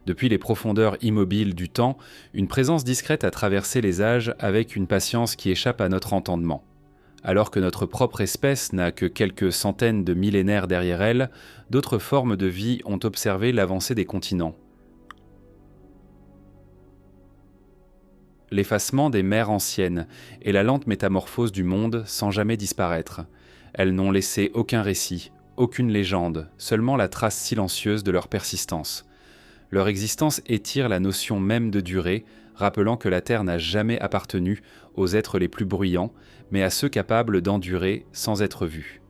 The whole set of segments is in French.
Depuis les profondeurs immobiles du temps, une présence discrète a traversé les âges avec une patience qui échappe à notre entendement. Alors que notre propre espèce n'a que quelques centaines de millénaires derrière elle, d'autres formes de vie ont observé l'avancée des continents. L'effacement des mers anciennes et la lente métamorphose du monde sans jamais disparaître. Elles n'ont laissé aucun récit, aucune légende, seulement la trace silencieuse de leur persistance. Leur existence étire la notion même de durée, rappelant que la Terre n'a jamais appartenu aux êtres les plus bruyants, mais à ceux capables d'endurer sans être vus.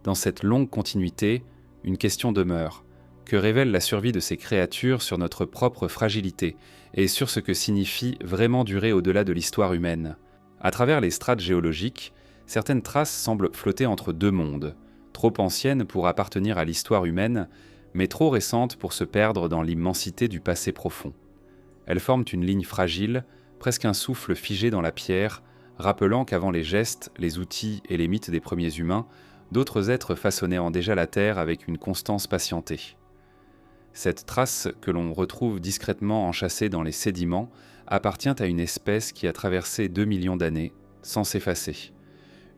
Dans cette longue continuité, une question demeure. Que révèle la survie de ces créatures sur notre propre fragilité et sur ce que signifie vraiment durer au-delà de l'histoire humaine? À travers les strates géologiques, certaines traces semblent flotter entre deux mondes, trop anciennes pour appartenir à l'histoire humaine, mais trop récentes pour se perdre dans l'immensité du passé profond. Elles forment une ligne fragile, presque un souffle figé dans la pierre, rappelant qu'avant les gestes, les outils et les mythes des premiers humains, d'autres êtres façonnaient déjà la Terre avec une constance patientée. Cette trace, que l'on retrouve discrètement enchâssée dans les sédiments, appartient à une espèce qui a traversé 2 millions d'années, sans s'effacer.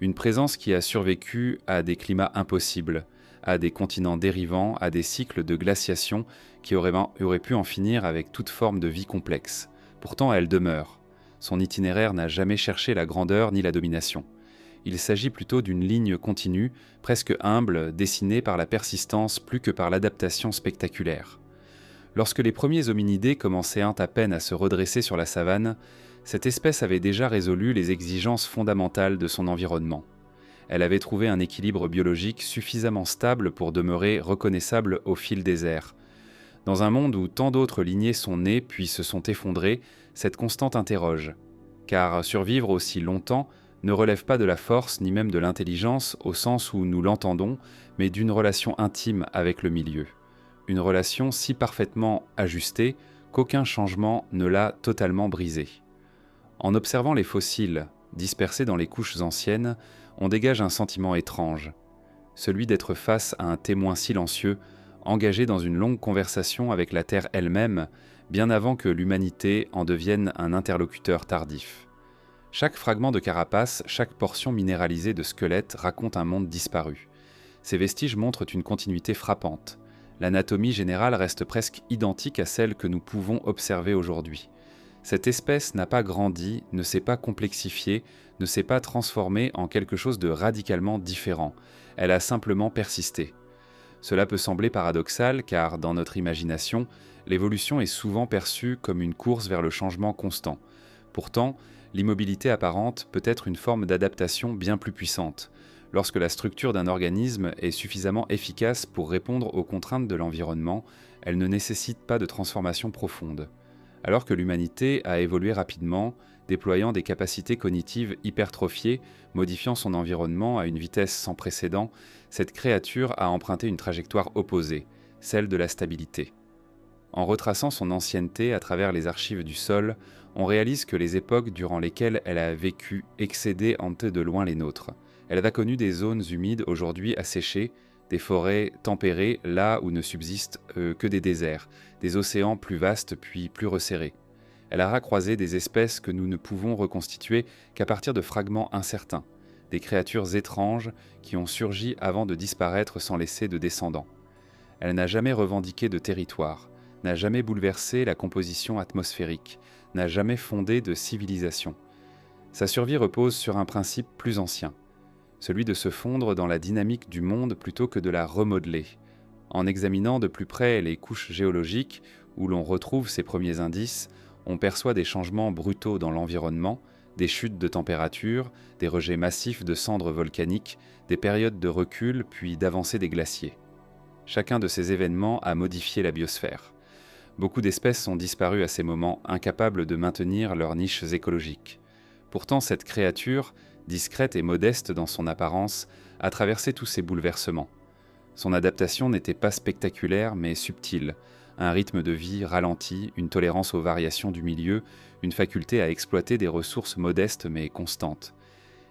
Une présence qui a survécu à des climats impossibles, à des continents dérivants, à des cycles de glaciation qui auraient pu en finir avec toute forme de vie complexe. Pourtant, elle demeure. Son itinéraire n'a jamais cherché la grandeur ni la domination. Il s'agit plutôt d'une ligne continue, presque humble, dessinée par la persistance plus que par l'adaptation spectaculaire. Lorsque les premiers hominidés commençaient à peine à se redresser sur la savane, cette espèce avait déjà résolu les exigences fondamentales de son environnement. Elle avait trouvé un équilibre biologique suffisamment stable pour demeurer reconnaissable au fil des ères. Dans un monde où tant d'autres lignées sont nées puis se sont effondrées, cette constante interroge. Car survivre aussi longtemps ne relève pas de la force ni même de l'intelligence au sens où nous l'entendons, mais d'une relation intime avec le milieu. Une relation si parfaitement ajustée qu'aucun changement ne l'a totalement brisée. En observant les fossiles dispersés dans les couches anciennes, on dégage un sentiment étrange, celui d'être face à un témoin silencieux, engagé dans une longue conversation avec la Terre elle-même, bien avant que l'humanité en devienne un interlocuteur tardif. Chaque fragment de carapace, chaque portion minéralisée de squelette raconte un monde disparu. Ces vestiges montrent une continuité frappante. L'anatomie générale reste presque identique à celle que nous pouvons observer aujourd'hui. Cette espèce n'a pas grandi, ne s'est pas complexifiée, ne s'est pas transformée en quelque chose de radicalement différent. Elle a simplement persisté. Cela peut sembler paradoxal car, dans notre imagination, l'évolution est souvent perçue comme une course vers le changement constant. Pourtant, l'immobilité apparente peut être une forme d'adaptation bien plus puissante. Lorsque la structure d'un organisme est suffisamment efficace pour répondre aux contraintes de l'environnement, elle ne nécessite pas de transformation profonde. Alors que l'humanité a évolué rapidement, déployant des capacités cognitives hypertrophiées, modifiant son environnement à une vitesse sans précédent, cette créature a emprunté une trajectoire opposée, celle de la stabilité. En retraçant son ancienneté à travers les archives du sol, on réalise que les époques durant lesquelles elle a vécu excédaient en de loin les nôtres. Elle a connu des zones humides aujourd'hui asséchées, des forêts tempérées là où ne subsistent que des déserts, des océans plus vastes puis plus resserrés. Elle a croisé des espèces que nous ne pouvons reconstituer qu'à partir de fragments incertains, des créatures étranges qui ont surgi avant de disparaître sans laisser de descendants. Elle n'a jamais revendiqué de territoire, n'a jamais bouleversé la composition atmosphérique, n'a jamais fondé de civilisation. Sa survie repose sur un principe plus ancien, celui de se fondre dans la dynamique du monde plutôt que de la remodeler. En examinant de plus près les couches géologiques où l'on retrouve ses premiers indices, on perçoit des changements brutaux dans l'environnement, des chutes de température, des rejets massifs de cendres volcaniques, des périodes de recul puis d'avancée des glaciers. Chacun de ces événements a modifié la biosphère. Beaucoup d'espèces sont disparues à ces moments, incapables de maintenir leurs niches écologiques. Pourtant, cette créature, discrète et modeste dans son apparence, a traversé tous ces bouleversements. Son adaptation n'était pas spectaculaire mais subtile, un rythme de vie ralenti, une tolérance aux variations du milieu, une faculté à exploiter des ressources modestes mais constantes.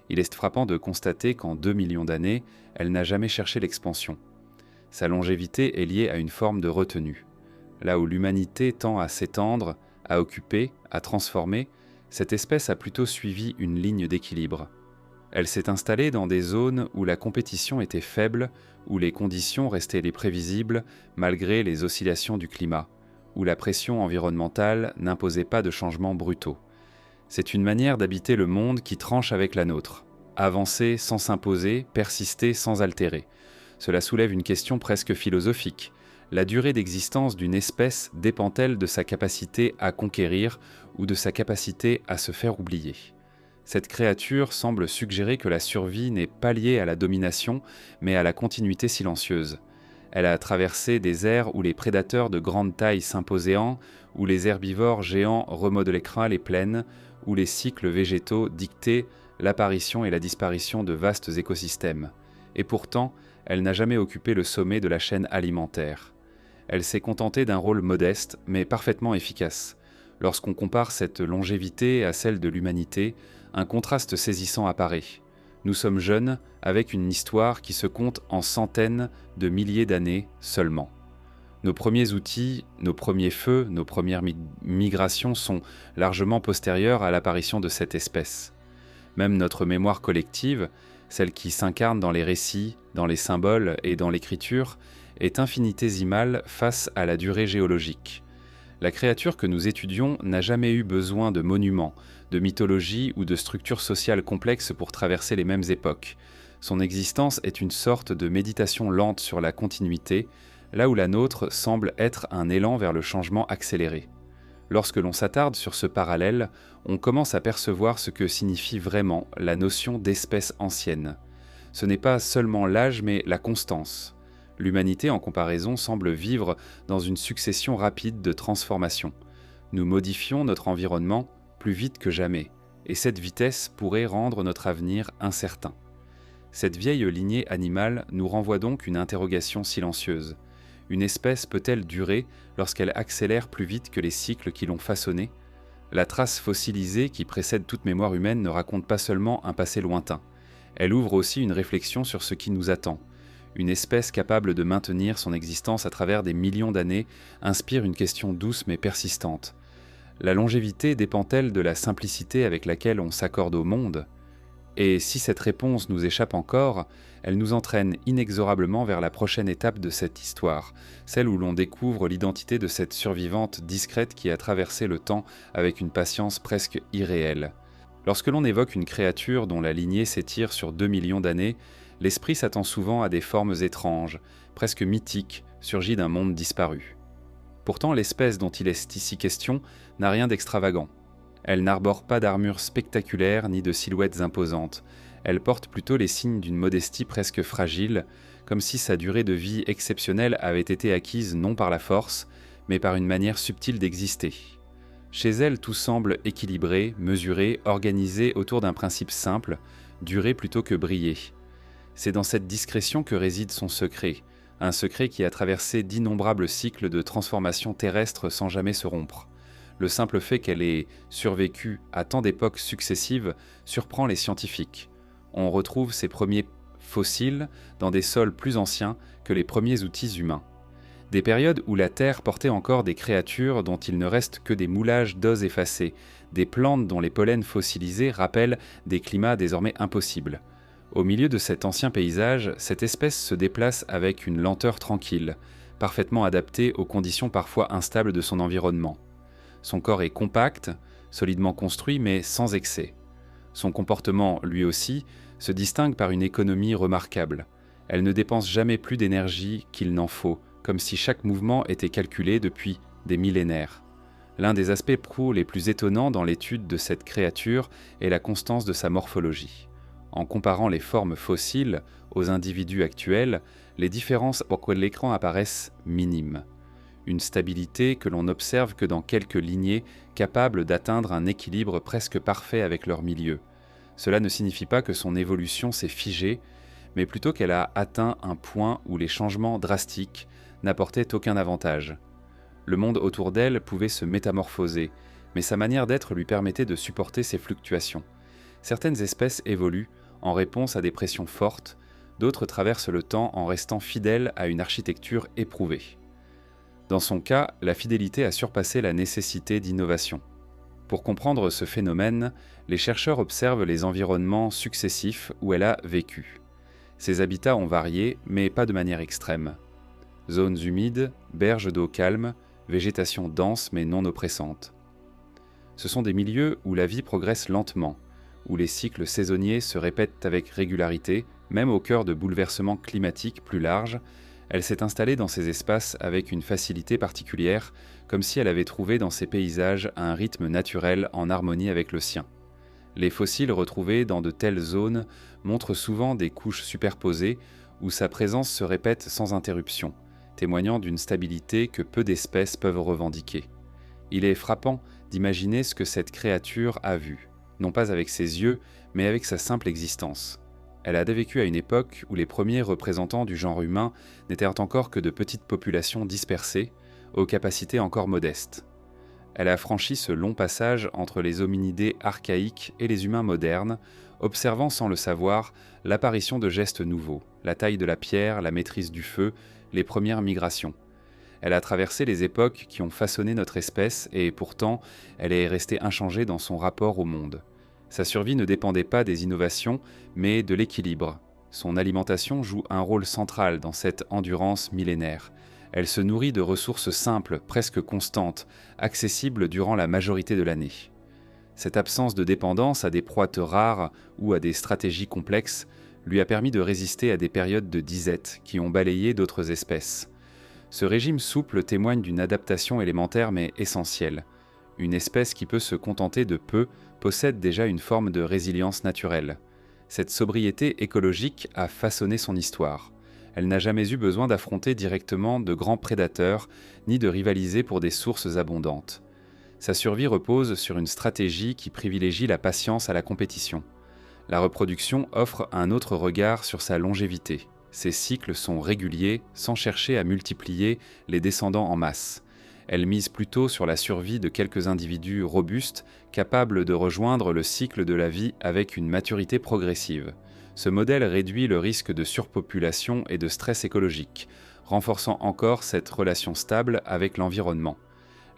Il est frappant de constater qu'en 2 millions d'années, elle n'a jamais cherché l'expansion. Sa longévité est liée à une forme de retenue. Là où l'humanité tend à s'étendre, à occuper, à transformer, cette espèce a plutôt suivi une ligne d'équilibre. Elle s'est installée dans des zones où la compétition était faible, où les conditions restaient les prévisibles malgré les oscillations du climat, où la pression environnementale n'imposait pas de changements brutaux. C'est une manière d'habiter le monde qui tranche avec la nôtre. Avancer sans s'imposer, persister sans altérer. Cela soulève une question presque philosophique. La durée d'existence d'une espèce dépend-elle de sa capacité à conquérir ou de sa capacité à se faire oublier ? Cette créature semble suggérer que la survie n'est pas liée à la domination, mais à la continuité silencieuse. Elle a traversé des ères où les prédateurs de grande taille s'imposaient, où les herbivores géants remodelaient les plaines, où les cycles végétaux dictaient l'apparition et la disparition de vastes écosystèmes. Et pourtant, elle n'a jamais occupé le sommet de la chaîne alimentaire. Elle s'est contentée d'un rôle modeste, mais parfaitement efficace. Lorsqu'on compare cette longévité à celle de l'humanité, un contraste saisissant apparaît. Nous sommes jeunes, avec une histoire qui se compte en centaines de milliers d'années seulement. Nos premiers outils, nos premiers feux, nos premières migrations sont largement postérieurs à l'apparition de cette espèce. Même notre mémoire collective, celle qui s'incarne dans les récits, dans les symboles et dans l'écriture, est infinitésimale face à la durée géologique. La créature que nous étudions n'a jamais eu besoin de monuments, de mythologie ou de structures sociales complexes pour traverser les mêmes époques. Son existence est une sorte de méditation lente sur la continuité, là où la nôtre semble être un élan vers le changement accéléré. Lorsque l'on s'attarde sur ce parallèle, on commence à percevoir ce que signifie vraiment la notion d'espèce ancienne. Ce n'est pas seulement l'âge, mais la constance. L'humanité, en comparaison, semble vivre dans une succession rapide de transformations. Nous modifions notre environnement plus vite que jamais, et cette vitesse pourrait rendre notre avenir incertain. Cette vieille lignée animale nous renvoie donc une interrogation silencieuse. Une espèce peut-elle durer lorsqu'elle accélère plus vite que les cycles qui l'ont façonnée ? La trace fossilisée qui précède toute mémoire humaine ne raconte pas seulement un passé lointain. Elle ouvre aussi une réflexion sur ce qui nous attend. Une espèce capable de maintenir son existence à travers des millions d'années inspire une question douce mais persistante. La longévité dépend-elle de la simplicité avec laquelle on s'accorde au monde ? Et si cette réponse nous échappe encore, elle nous entraîne inexorablement vers la prochaine étape de cette histoire, celle où l'on découvre l'identité de cette survivante discrète qui a traversé le temps avec une patience presque irréelle. Lorsque l'on évoque une créature dont la lignée s'étire sur 2 millions d'années, l'esprit s'attend souvent à des formes étranges, presque mythiques, surgies d'un monde disparu. Pourtant, l'espèce dont il est ici question n'a rien d'extravagant. Elle n'arbore pas d'armure spectaculaire ni de silhouettes imposantes. Elle porte plutôt les signes d'une modestie presque fragile, comme si sa durée de vie exceptionnelle avait été acquise non par la force, mais par une manière subtile d'exister. Chez elle, tout semble équilibré, mesuré, organisé autour d'un principe simple, durer plutôt que briller. C'est dans cette discrétion que réside son secret, un secret qui a traversé d'innombrables cycles de transformation terrestre sans jamais se rompre. Le simple fait qu'elle ait survécu à tant d'époques successives surprend les scientifiques. On retrouve ses premiers fossiles dans des sols plus anciens que les premiers outils humains. Des périodes où la Terre portait encore des créatures dont il ne reste que des moulages d'os effacés, des plantes dont les pollens fossilisés rappellent des climats désormais impossibles. Au milieu de cet ancien paysage, cette espèce se déplace avec une lenteur tranquille, parfaitement adaptée aux conditions parfois instables de son environnement. Son corps est compact, solidement construit mais sans excès. Son comportement, lui aussi, se distingue par une économie remarquable. Elle ne dépense jamais plus d'énergie qu'il n'en faut, comme si chaque mouvement était calculé depuis des millénaires. L'un des aspects les plus étonnants dans l'étude de cette créature est la constance de sa morphologie. En comparant les formes fossiles aux individus actuels, les différences auxquelles l'écran apparaissent minimes. Une stabilité que l'on n'observe que dans quelques lignées capables d'atteindre un équilibre presque parfait avec leur milieu. Cela ne signifie pas que son évolution s'est figée, mais plutôt qu'elle a atteint un point où les changements drastiques n'apportaient aucun avantage. Le monde autour d'elle pouvait se métamorphoser, mais sa manière d'être lui permettait de supporter ces fluctuations. Certaines espèces évoluent en réponse à des pressions fortes, d'autres traversent le temps en restant fidèles à une architecture éprouvée. Dans son cas, la fidélité a surpassé la nécessité d'innovation. Pour comprendre ce phénomène, les chercheurs observent les environnements successifs où elle a vécu. Ces habitats ont varié, mais pas de manière extrême. Zones humides, berges d'eau calme, végétation dense mais non oppressante. Ce sont des milieux où la vie progresse lentement, où les cycles saisonniers se répètent avec régularité, même au cœur de bouleversements climatiques plus larges. Elle s'est installée dans ces espaces avec une facilité particulière, comme si elle avait trouvé dans ces paysages un rythme naturel en harmonie avec le sien. Les fossiles retrouvés dans de telles zones montrent souvent des couches superposées où sa présence se répète sans interruption, témoignant d'une stabilité que peu d'espèces peuvent revendiquer. Il est frappant d'imaginer ce que cette créature a vu, non pas avec ses yeux, mais avec sa simple existence. Elle a vécu à une époque où les premiers représentants du genre humain n'étaient encore que de petites populations dispersées, aux capacités encore modestes. Elle a franchi ce long passage entre les hominidés archaïques et les humains modernes, observant sans le savoir l'apparition de gestes nouveaux, la taille de la pierre, la maîtrise du feu, les premières migrations. Elle a traversé les époques qui ont façonné notre espèce et pourtant, elle est restée inchangée dans son rapport au monde. Sa survie ne dépendait pas des innovations, mais de l'équilibre. Son alimentation joue un rôle central dans cette endurance millénaire. Elle se nourrit de ressources simples, presque constantes, accessibles durant la majorité de l'année. Cette absence de dépendance à des proies rares ou à des stratégies complexes lui a permis de résister à des périodes de disette qui ont balayé d'autres espèces. Ce régime souple témoigne d'une adaptation élémentaire mais essentielle. Une espèce qui peut se contenter de peu possède déjà une forme de résilience naturelle. Cette sobriété écologique a façonné son histoire. Elle n'a jamais eu besoin d'affronter directement de grands prédateurs, ni de rivaliser pour des sources abondantes. Sa survie repose sur une stratégie qui privilégie la patience à la compétition. La reproduction offre un autre regard sur sa longévité. Ses cycles sont réguliers, sans chercher à multiplier les descendants en masse. Elle mise plutôt sur la survie de quelques individus robustes, capables de rejoindre le cycle de la vie avec une maturité progressive. Ce modèle réduit le risque de surpopulation et de stress écologique, renforçant encore cette relation stable avec l'environnement.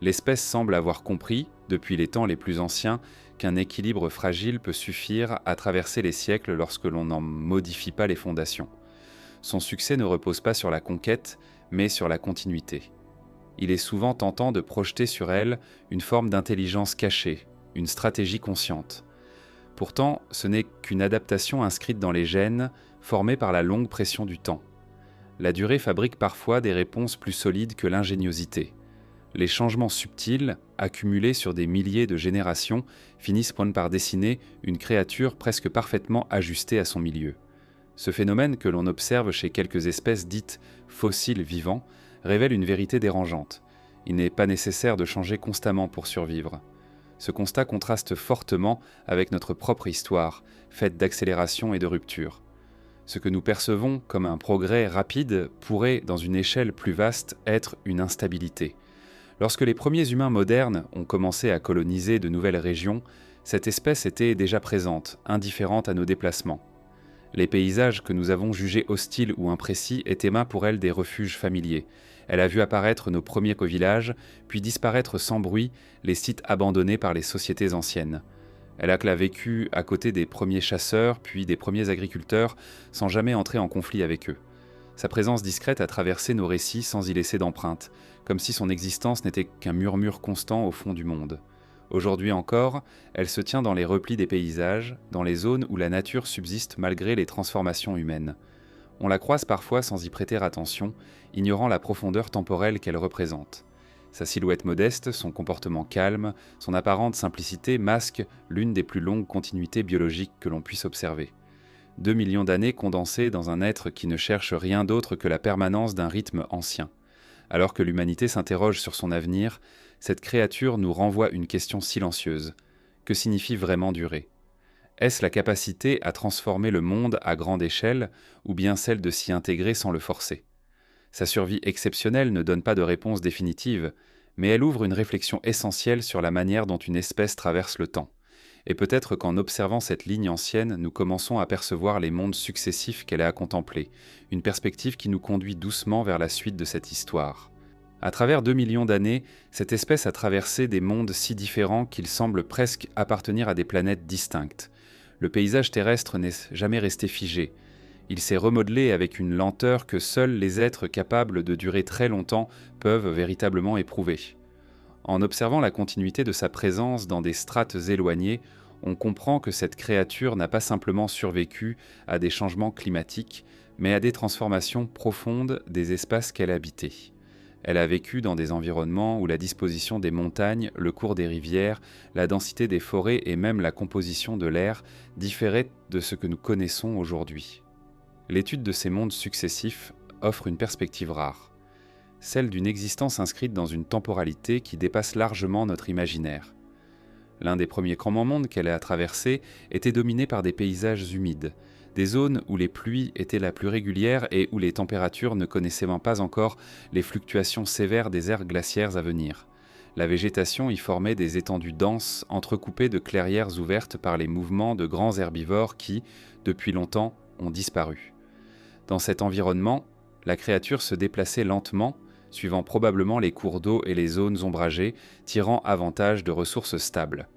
L'espèce semble avoir compris, depuis les temps les plus anciens, qu'un équilibre fragile peut suffire à traverser les siècles lorsque l'on n'en modifie pas les fondations. Son succès ne repose pas sur la conquête, mais sur la continuité. Il est souvent tentant de projeter sur elle une forme d'intelligence cachée, une stratégie consciente. Pourtant, ce n'est qu'une adaptation inscrite dans les gènes, formée par la longue pression du temps. La durée fabrique parfois des réponses plus solides que l'ingéniosité. Les changements subtils, accumulés sur des milliers de générations, finissent par dessiner une créature presque parfaitement ajustée à son milieu. Ce phénomène que l'on observe chez quelques espèces dites fossiles vivants révèle une vérité dérangeante. Il n'est pas nécessaire de changer constamment pour survivre. Ce constat contraste fortement avec notre propre histoire, faite d'accélération et de rupture. Ce que nous percevons comme un progrès rapide pourrait, dans une échelle plus vaste, être une instabilité. Lorsque les premiers humains modernes ont commencé à coloniser de nouvelles régions, cette espèce était déjà présente, indifférente à nos déplacements. Les paysages que nous avons jugés hostiles ou imprécis étaient pour elle des refuges familiers. Elle a vu apparaître nos premiers covillages, puis disparaître sans bruit les sites abandonnés par les sociétés anciennes. Elle a vécu à côté des premiers chasseurs, puis des premiers agriculteurs, sans jamais entrer en conflit avec eux. Sa présence discrète a traversé nos récits sans y laisser d'empreinte, comme si son existence n'était qu'un murmure constant au fond du monde. Aujourd'hui encore, elle se tient dans les replis des paysages, dans les zones où la nature subsiste malgré les transformations humaines. On la croise parfois sans y prêter attention, ignorant la profondeur temporelle qu'elle représente. Sa silhouette modeste, son comportement calme, son apparente simplicité masquent l'une des plus longues continuités biologiques que l'on puisse observer. 2 millions d'années condensées dans un être qui ne cherche rien d'autre que la permanence d'un rythme ancien. Alors que l'humanité s'interroge sur son avenir, cette créature nous renvoie une question silencieuse. Que signifie vraiment durer ? Est-ce la capacité à transformer le monde à grande échelle, ou bien celle de s'y intégrer sans le forcer ? Sa survie exceptionnelle ne donne pas de réponse définitive, mais elle ouvre une réflexion essentielle sur la manière dont une espèce traverse le temps. Et peut-être qu'en observant cette ligne ancienne, nous commençons à percevoir les mondes successifs qu'elle a à contempler, une perspective qui nous conduit doucement vers la suite de cette histoire. À travers 2 millions d'années, cette espèce a traversé des mondes si différents qu'ils semblent presque appartenir à des planètes distinctes. Le paysage terrestre n'est jamais resté figé. Il s'est remodelé avec une lenteur que seuls les êtres capables de durer très longtemps peuvent véritablement éprouver. En observant la continuité de sa présence dans des strates éloignées, on comprend que cette créature n'a pas simplement survécu à des changements climatiques, mais à des transformations profondes des espaces qu'elle habitait. Elle a vécu dans des environnements où la disposition des montagnes, le cours des rivières, la densité des forêts et même la composition de l'air différaient de ce que nous connaissons aujourd'hui. L'étude de ces mondes successifs offre une perspective rare, celle d'une existence inscrite dans une temporalité qui dépasse largement notre imaginaire. L'un des premiers grands mondes qu'elle a traversés était dominé par des paysages humides, des zones où les pluies étaient la plus régulières et où les températures ne connaissaient pas encore les fluctuations sévères des ères glaciaires à venir. La végétation y formait des étendues denses, entrecoupées de clairières ouvertes par les mouvements de grands herbivores qui, depuis longtemps, ont disparu. Dans cet environnement, la créature se déplaçait lentement, suivant probablement les cours d'eau et les zones ombragées, tirant avantage de ressources stables.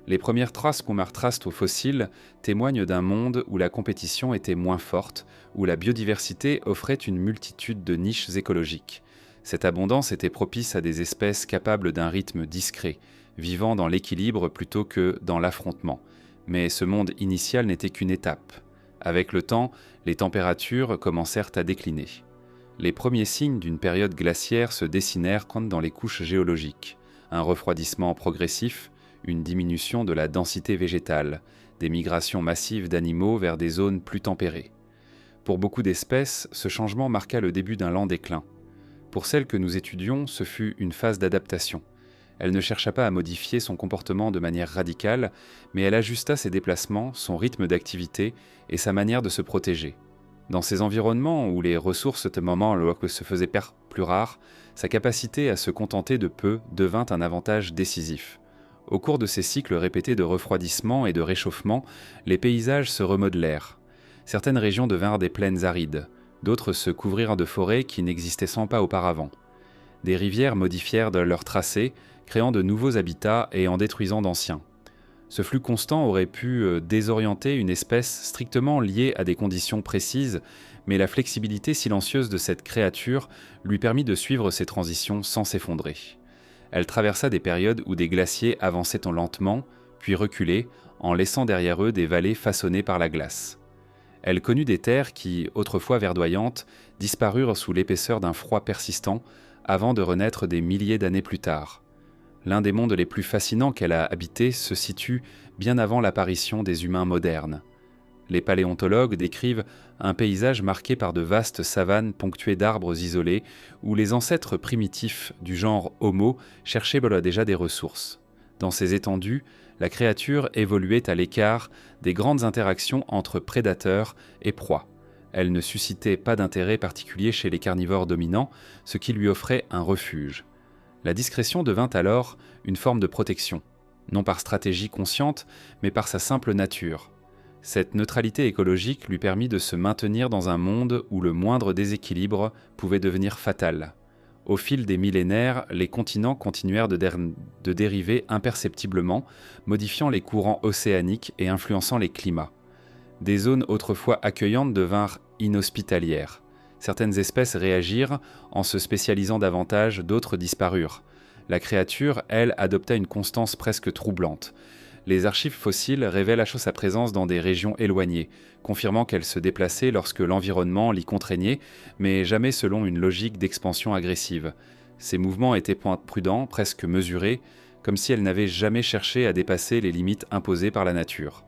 Les premières traces qu'on retrace aux fossiles témoignent d'un monde où la compétition était moins forte, où la biodiversité offrait une multitude de niches écologiques. Cette abondance était propice à des espèces capables d'un rythme discret, vivant dans l'équilibre plutôt que dans l'affrontement. Mais ce monde initial n'était qu'une étape. Avec le temps, les températures commencèrent à décliner. Les premiers signes d'une période glaciaire se dessinèrent comme dans les couches géologiques. Un refroidissement progressif, une diminution de la densité végétale, des migrations massives d'animaux vers des zones plus tempérées. Pour beaucoup d'espèces, ce changement marqua le début d'un lent déclin. Pour celle que nous étudions, ce fut une phase d'adaptation. Elle ne chercha pas à modifier son comportement de manière radicale, mais elle ajusta ses déplacements, son rythme d'activité et sa manière de se protéger. Dans ces environnements où les ressources se faisaient plus rares, sa capacité à se contenter de peu devint un avantage décisif. Au cours de ces cycles répétés de refroidissement et de réchauffement, les paysages se remodelèrent. Certaines régions devinrent des plaines arides, d'autres se couvrirent de forêts qui n'existaient sans pas auparavant. Des rivières modifièrent leur tracé, créant de nouveaux habitats et en détruisant d'anciens. Ce flux constant aurait pu désorienter une espèce strictement liée à des conditions précises, mais la flexibilité silencieuse de cette créature lui permit de suivre ces transitions sans s'effondrer. Elle traversa des périodes où des glaciers avançaient lentement, puis reculaient, en laissant derrière eux des vallées façonnées par la glace. Elle connut des terres qui, autrefois verdoyantes, disparurent sous l'épaisseur d'un froid persistant, avant de renaître des milliers d'années plus tard. L'un des mondes les plus fascinants qu'elle a habités se situe bien avant l'apparition des humains modernes. Les paléontologues décrivent un paysage marqué par de vastes savanes ponctuées d'arbres isolés, où les ancêtres primitifs du genre Homo cherchaient déjà des ressources. Dans ces étendues, la créature évoluait à l'écart des grandes interactions entre prédateurs et proies. Elle ne suscitait pas d'intérêt particulier chez les carnivores dominants, ce qui lui offrait un refuge. La discrétion devint alors une forme de protection, non par stratégie consciente, mais par sa simple nature. Cette neutralité écologique lui permit de se maintenir dans un monde où le moindre déséquilibre pouvait devenir fatal. Au fil des millénaires, les continents continuèrent de dériver imperceptiblement, modifiant les courants océaniques et influençant les climats. Des zones autrefois accueillantes devinrent inhospitalières. Certaines espèces réagirent en se spécialisant davantage, d'autres disparurent. La créature, elle, adopta une constance presque troublante. Les archives fossiles révèlent sa présence dans des régions éloignées, confirmant qu'elle se déplaçait lorsque l'environnement l'y contraignait, mais jamais selon une logique d'expansion agressive. Ces mouvements étaient prudents, presque mesurés, comme si elle n'avait jamais cherché à dépasser les limites imposées par la nature.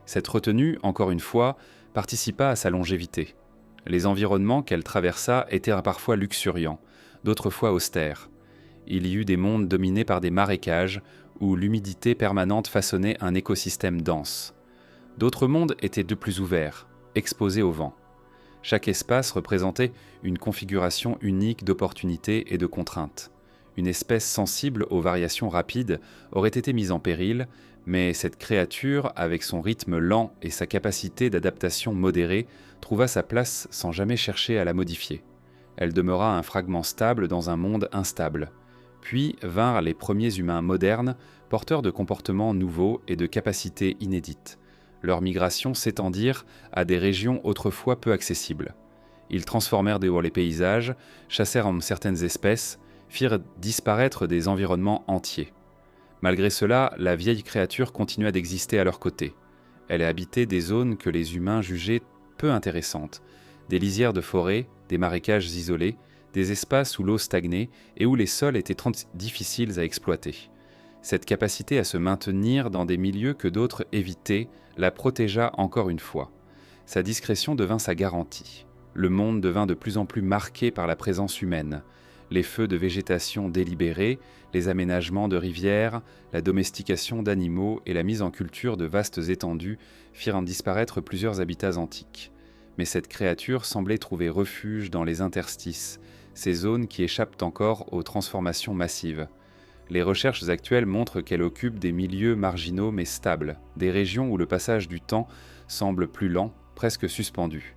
Cette retenue, encore une fois, participa à sa longévité. Les environnements qu'elle traversa étaient parfois luxuriants, d'autres fois austères. Il y eut des mondes dominés par des marécages, où l'humidité permanente façonnait un écosystème dense. D'autres mondes étaient de plus ouverts, exposés au vent. Chaque espace représentait une configuration unique d'opportunités et de contraintes. Une espèce sensible aux variations rapides aurait été mise en péril, mais cette créature, avec son rythme lent et sa capacité d'adaptation modérée, trouva sa place sans jamais chercher à la modifier. Elle demeura un fragment stable dans un monde instable. Puis vinrent les premiers humains modernes, porteurs de comportements nouveaux et de capacités inédites. Leurs migrations s'étendirent à des régions autrefois peu accessibles. Ils transformèrent les paysages, chassèrent certaines espèces, firent disparaître des environnements entiers. Malgré cela, la vieille créature continua d'exister à leur côté. Elle habitait des zones que les humains jugeaient peu intéressantes, des lisières de forêt, des marécages isolés, des espaces où l'eau stagnait et où les sols étaient trop difficiles à exploiter. Cette capacité à se maintenir dans des milieux que d'autres évitaient la protégea encore une fois. Sa discrétion devint sa garantie. Le monde devint de plus en plus marqué par la présence humaine. Les feux de végétation délibérés, les aménagements de rivières, la domestication d'animaux et la mise en culture de vastes étendues firent disparaître plusieurs habitats antiques. Mais cette créature semblait trouver refuge dans les interstices, ces zones qui échappent encore aux transformations massives. Les recherches actuelles montrent qu'elle occupe des milieux marginaux mais stables, des régions où le passage du temps semble plus lent, presque suspendu.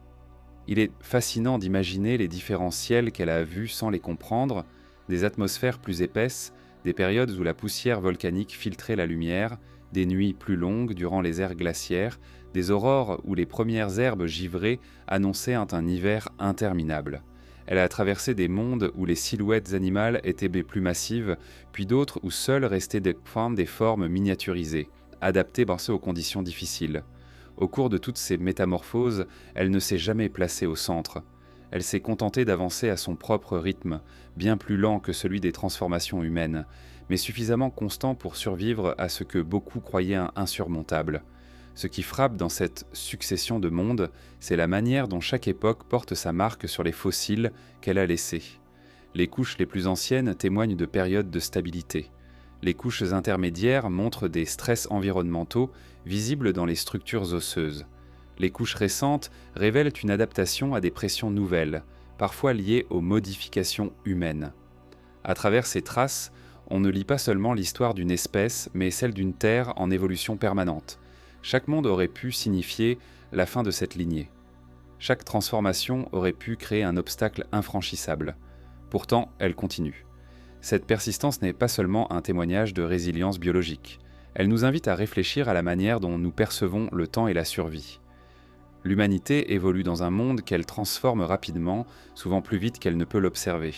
Il est fascinant d'imaginer les différents ciels qu'elle a vus sans les comprendre, des atmosphères plus épaisses, des périodes où la poussière volcanique filtrait la lumière, des nuits plus longues durant les ères glaciaires, des aurores où les premières herbes givrées annonçaient un hiver interminable. Elle a traversé des mondes où les silhouettes animales étaient plus massives, puis d'autres où seules restaient des formes miniaturisées, adaptées aux conditions difficiles. Au cours de toutes ces métamorphoses, elle ne s'est jamais placée au centre. Elle s'est contentée d'avancer à son propre rythme, bien plus lent que celui des transformations humaines, mais suffisamment constant pour survivre à ce que beaucoup croyaient insurmontable. Ce qui frappe dans cette succession de mondes, c'est la manière dont chaque époque porte sa marque sur les fossiles qu'elle a laissés. Les couches les plus anciennes témoignent de périodes de stabilité. Les couches intermédiaires montrent des stress environnementaux visibles dans les structures osseuses. Les couches récentes révèlent une adaptation à des pressions nouvelles, parfois liées aux modifications humaines. À travers ces traces, on ne lit pas seulement l'histoire d'une espèce, mais celle d'une terre en évolution permanente. Chaque monde aurait pu signifier la fin de cette lignée. Chaque transformation aurait pu créer un obstacle infranchissable. Pourtant, elle continue. Cette persistance n'est pas seulement un témoignage de résilience biologique. Elle nous invite à réfléchir à la manière dont nous percevons le temps et la survie. L'humanité évolue dans un monde qu'elle transforme rapidement, souvent plus vite qu'elle ne peut l'observer.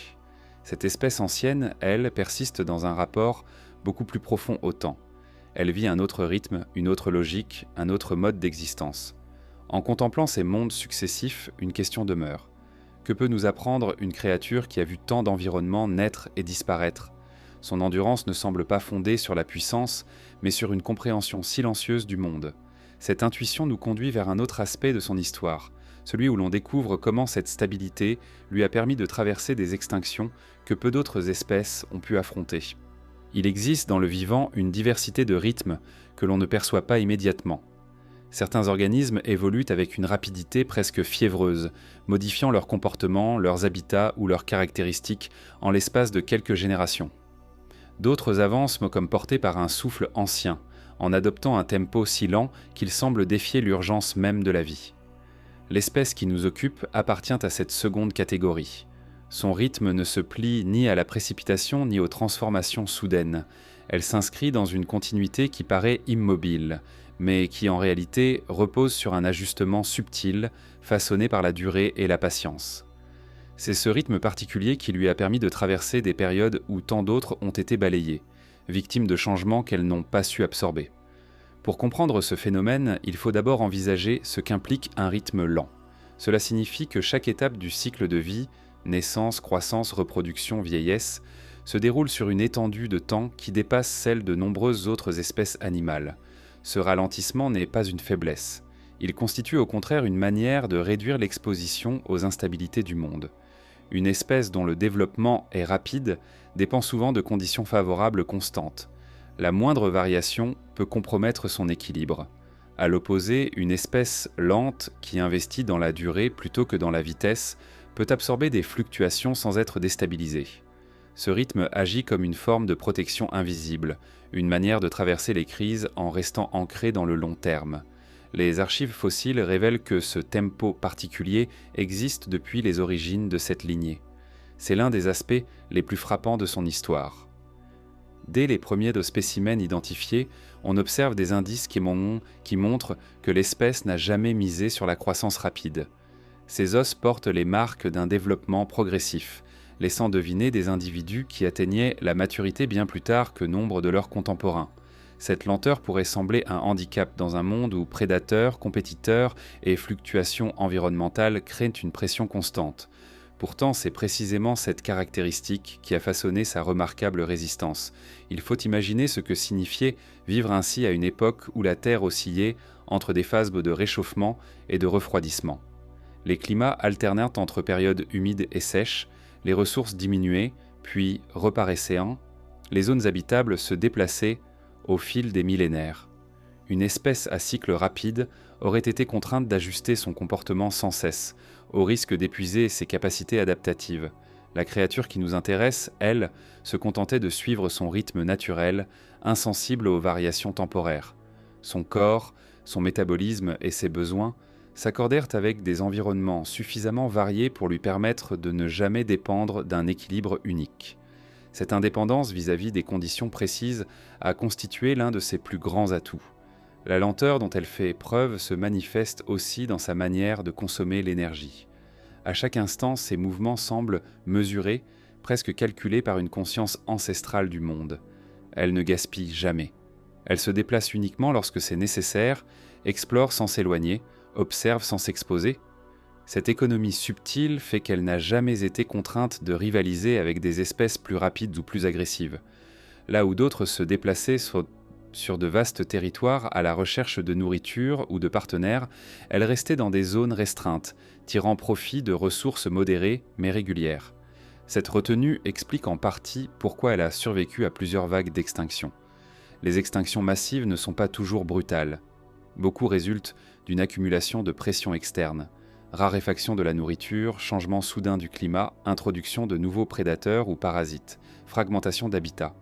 Cette espèce ancienne, elle, persiste dans un rapport beaucoup plus profond au temps. Elle vit un autre rythme, une autre logique, un autre mode d'existence. En contemplant ces mondes successifs, une question demeure. Que peut nous apprendre une créature qui a vu tant d'environnements naître et disparaître ? Son endurance ne semble pas fondée sur la puissance, mais sur une compréhension silencieuse du monde. Cette intuition nous conduit vers un autre aspect de son histoire, celui où l'on découvre comment cette stabilité lui a permis de traverser des extinctions que peu d'autres espèces ont pu affronter. Il existe dans le vivant une diversité de rythmes que l'on ne perçoit pas immédiatement. Certains organismes évoluent avec une rapidité presque fiévreuse, modifiant leur comportement, leurs habitats ou leurs caractéristiques en l'espace de quelques générations. D'autres avancent comme portés par un souffle ancien, en adoptant un tempo si lent qu'il semble défier l'urgence même de la vie. L'espèce qui nous occupe appartient à cette seconde catégorie. Son rythme ne se plie ni à la précipitation ni aux transformations soudaines. Elle s'inscrit dans une continuité qui paraît immobile, mais qui en réalité repose sur un ajustement subtil, façonné par la durée et la patience. C'est ce rythme particulier qui lui a permis de traverser des périodes où tant d'autres ont été balayées, victimes de changements qu'elles n'ont pas su absorber. Pour comprendre ce phénomène, il faut d'abord envisager ce qu'implique un rythme lent. Cela signifie que chaque étape du cycle de vie, naissance, croissance, reproduction, vieillesse, se déroule sur une étendue de temps qui dépasse celle de nombreuses autres espèces animales. Ce ralentissement n'est pas une faiblesse. Il constitue au contraire une manière de réduire l'exposition aux instabilités du monde. Une espèce dont le développement est rapide dépend souvent de conditions favorables constantes. La moindre variation peut compromettre son équilibre. À l'opposé, une espèce lente qui investit dans la durée plutôt que dans la vitesse peut absorber des fluctuations sans être déstabilisée. Ce rythme agit comme une forme de protection invisible, une manière de traverser les crises en restant ancré dans le long terme. Les archives fossiles révèlent que ce tempo particulier existe depuis les origines de cette lignée. C'est l'un des aspects les plus frappants de son histoire. Dès les premiers de spécimens identifiés, on observe des indices qui montrent que l'espèce n'a jamais misé sur la croissance rapide. Ces os portent les marques d'un développement progressif, laissant deviner des individus qui atteignaient la maturité bien plus tard que nombre de leurs contemporains. Cette lenteur pourrait sembler un handicap dans un monde où prédateurs, compétiteurs et fluctuations environnementales créent une pression constante. Pourtant, c'est précisément cette caractéristique qui a façonné sa remarquable résistance. Il faut imaginer ce que signifiait vivre ainsi à une époque où la Terre oscillait entre des phases de réchauffement et de refroidissement. Les climats alternèrent entre périodes humides et sèches, les ressources diminuaient, puis reparaissaient, les zones habitables se déplaçaient au fil des millénaires. Une espèce à cycle rapide aurait été contrainte d'ajuster son comportement sans cesse, au risque d'épuiser ses capacités adaptatives. La créature qui nous intéresse, elle, se contentait de suivre son rythme naturel, insensible aux variations temporaires. Son corps, son métabolisme et ses besoins s'accordèrent avec des environnements suffisamment variés pour lui permettre de ne jamais dépendre d'un équilibre unique. Cette indépendance vis-à-vis des conditions précises a constitué l'un de ses plus grands atouts. La lenteur dont elle fait preuve se manifeste aussi dans sa manière de consommer l'énergie. À chaque instant, ses mouvements semblent mesurés, presque calculés par une conscience ancestrale du monde. Elle ne gaspille jamais. Elle se déplace uniquement lorsque c'est nécessaire, explore sans s'éloigner, observe sans s'exposer. Cette économie subtile fait qu'elle n'a jamais été contrainte de rivaliser avec des espèces plus rapides ou plus agressives. Là où d'autres se déplaçaient sur de vastes territoires à la recherche de nourriture ou de partenaires, elle restait dans des zones restreintes, tirant profit de ressources modérées mais régulières. Cette retenue explique en partie pourquoi elle a survécu à plusieurs vagues d'extinction. Les extinctions massives ne sont pas toujours brutales. Beaucoup résultent d'une accumulation de pressions externes. Raréfaction de la nourriture, changement soudain du climat, introduction de nouveaux prédateurs ou parasites, fragmentation d'habitat.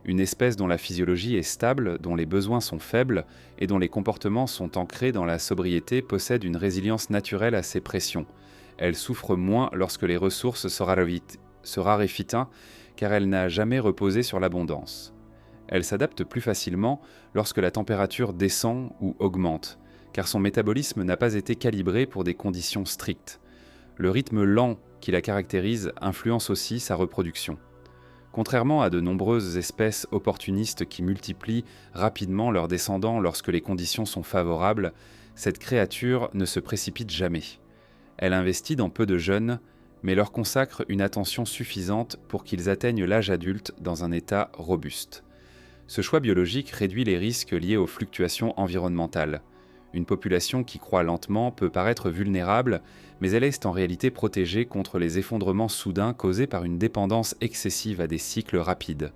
Une espèce dont la physiologie est stable, dont les besoins sont faibles et dont les comportements sont ancrés dans la sobriété possède une résilience naturelle à ces pressions. Elle souffre moins lorsque les ressources se raréfient, car elle n'a jamais reposé sur l'abondance. Elle s'adapte plus facilement lorsque la température descend ou augmente, car son métabolisme n'a pas été calibré pour des conditions strictes. Le rythme lent qui la caractérise influence aussi sa reproduction. Contrairement à de nombreuses espèces opportunistes qui multiplient rapidement leurs descendants lorsque les conditions sont favorables, cette créature ne se précipite jamais. Elle investit dans peu de jeunes, mais leur consacre une attention suffisante pour qu'ils atteignent l'âge adulte dans un état robuste. Ce choix biologique réduit les risques liés aux fluctuations environnementales. Une population qui croît lentement peut paraître vulnérable, mais elle est en réalité protégée contre les effondrements soudains causés par une dépendance excessive à des cycles rapides.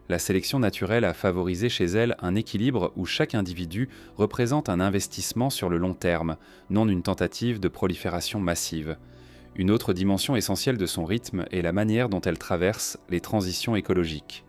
La sélection naturelle a favorisé chez elle un équilibre où chaque individu représente un investissement sur le long terme, non une tentative de prolifération massive. Une autre dimension essentielle de son rythme est la manière dont elle traverse les transitions écologiques.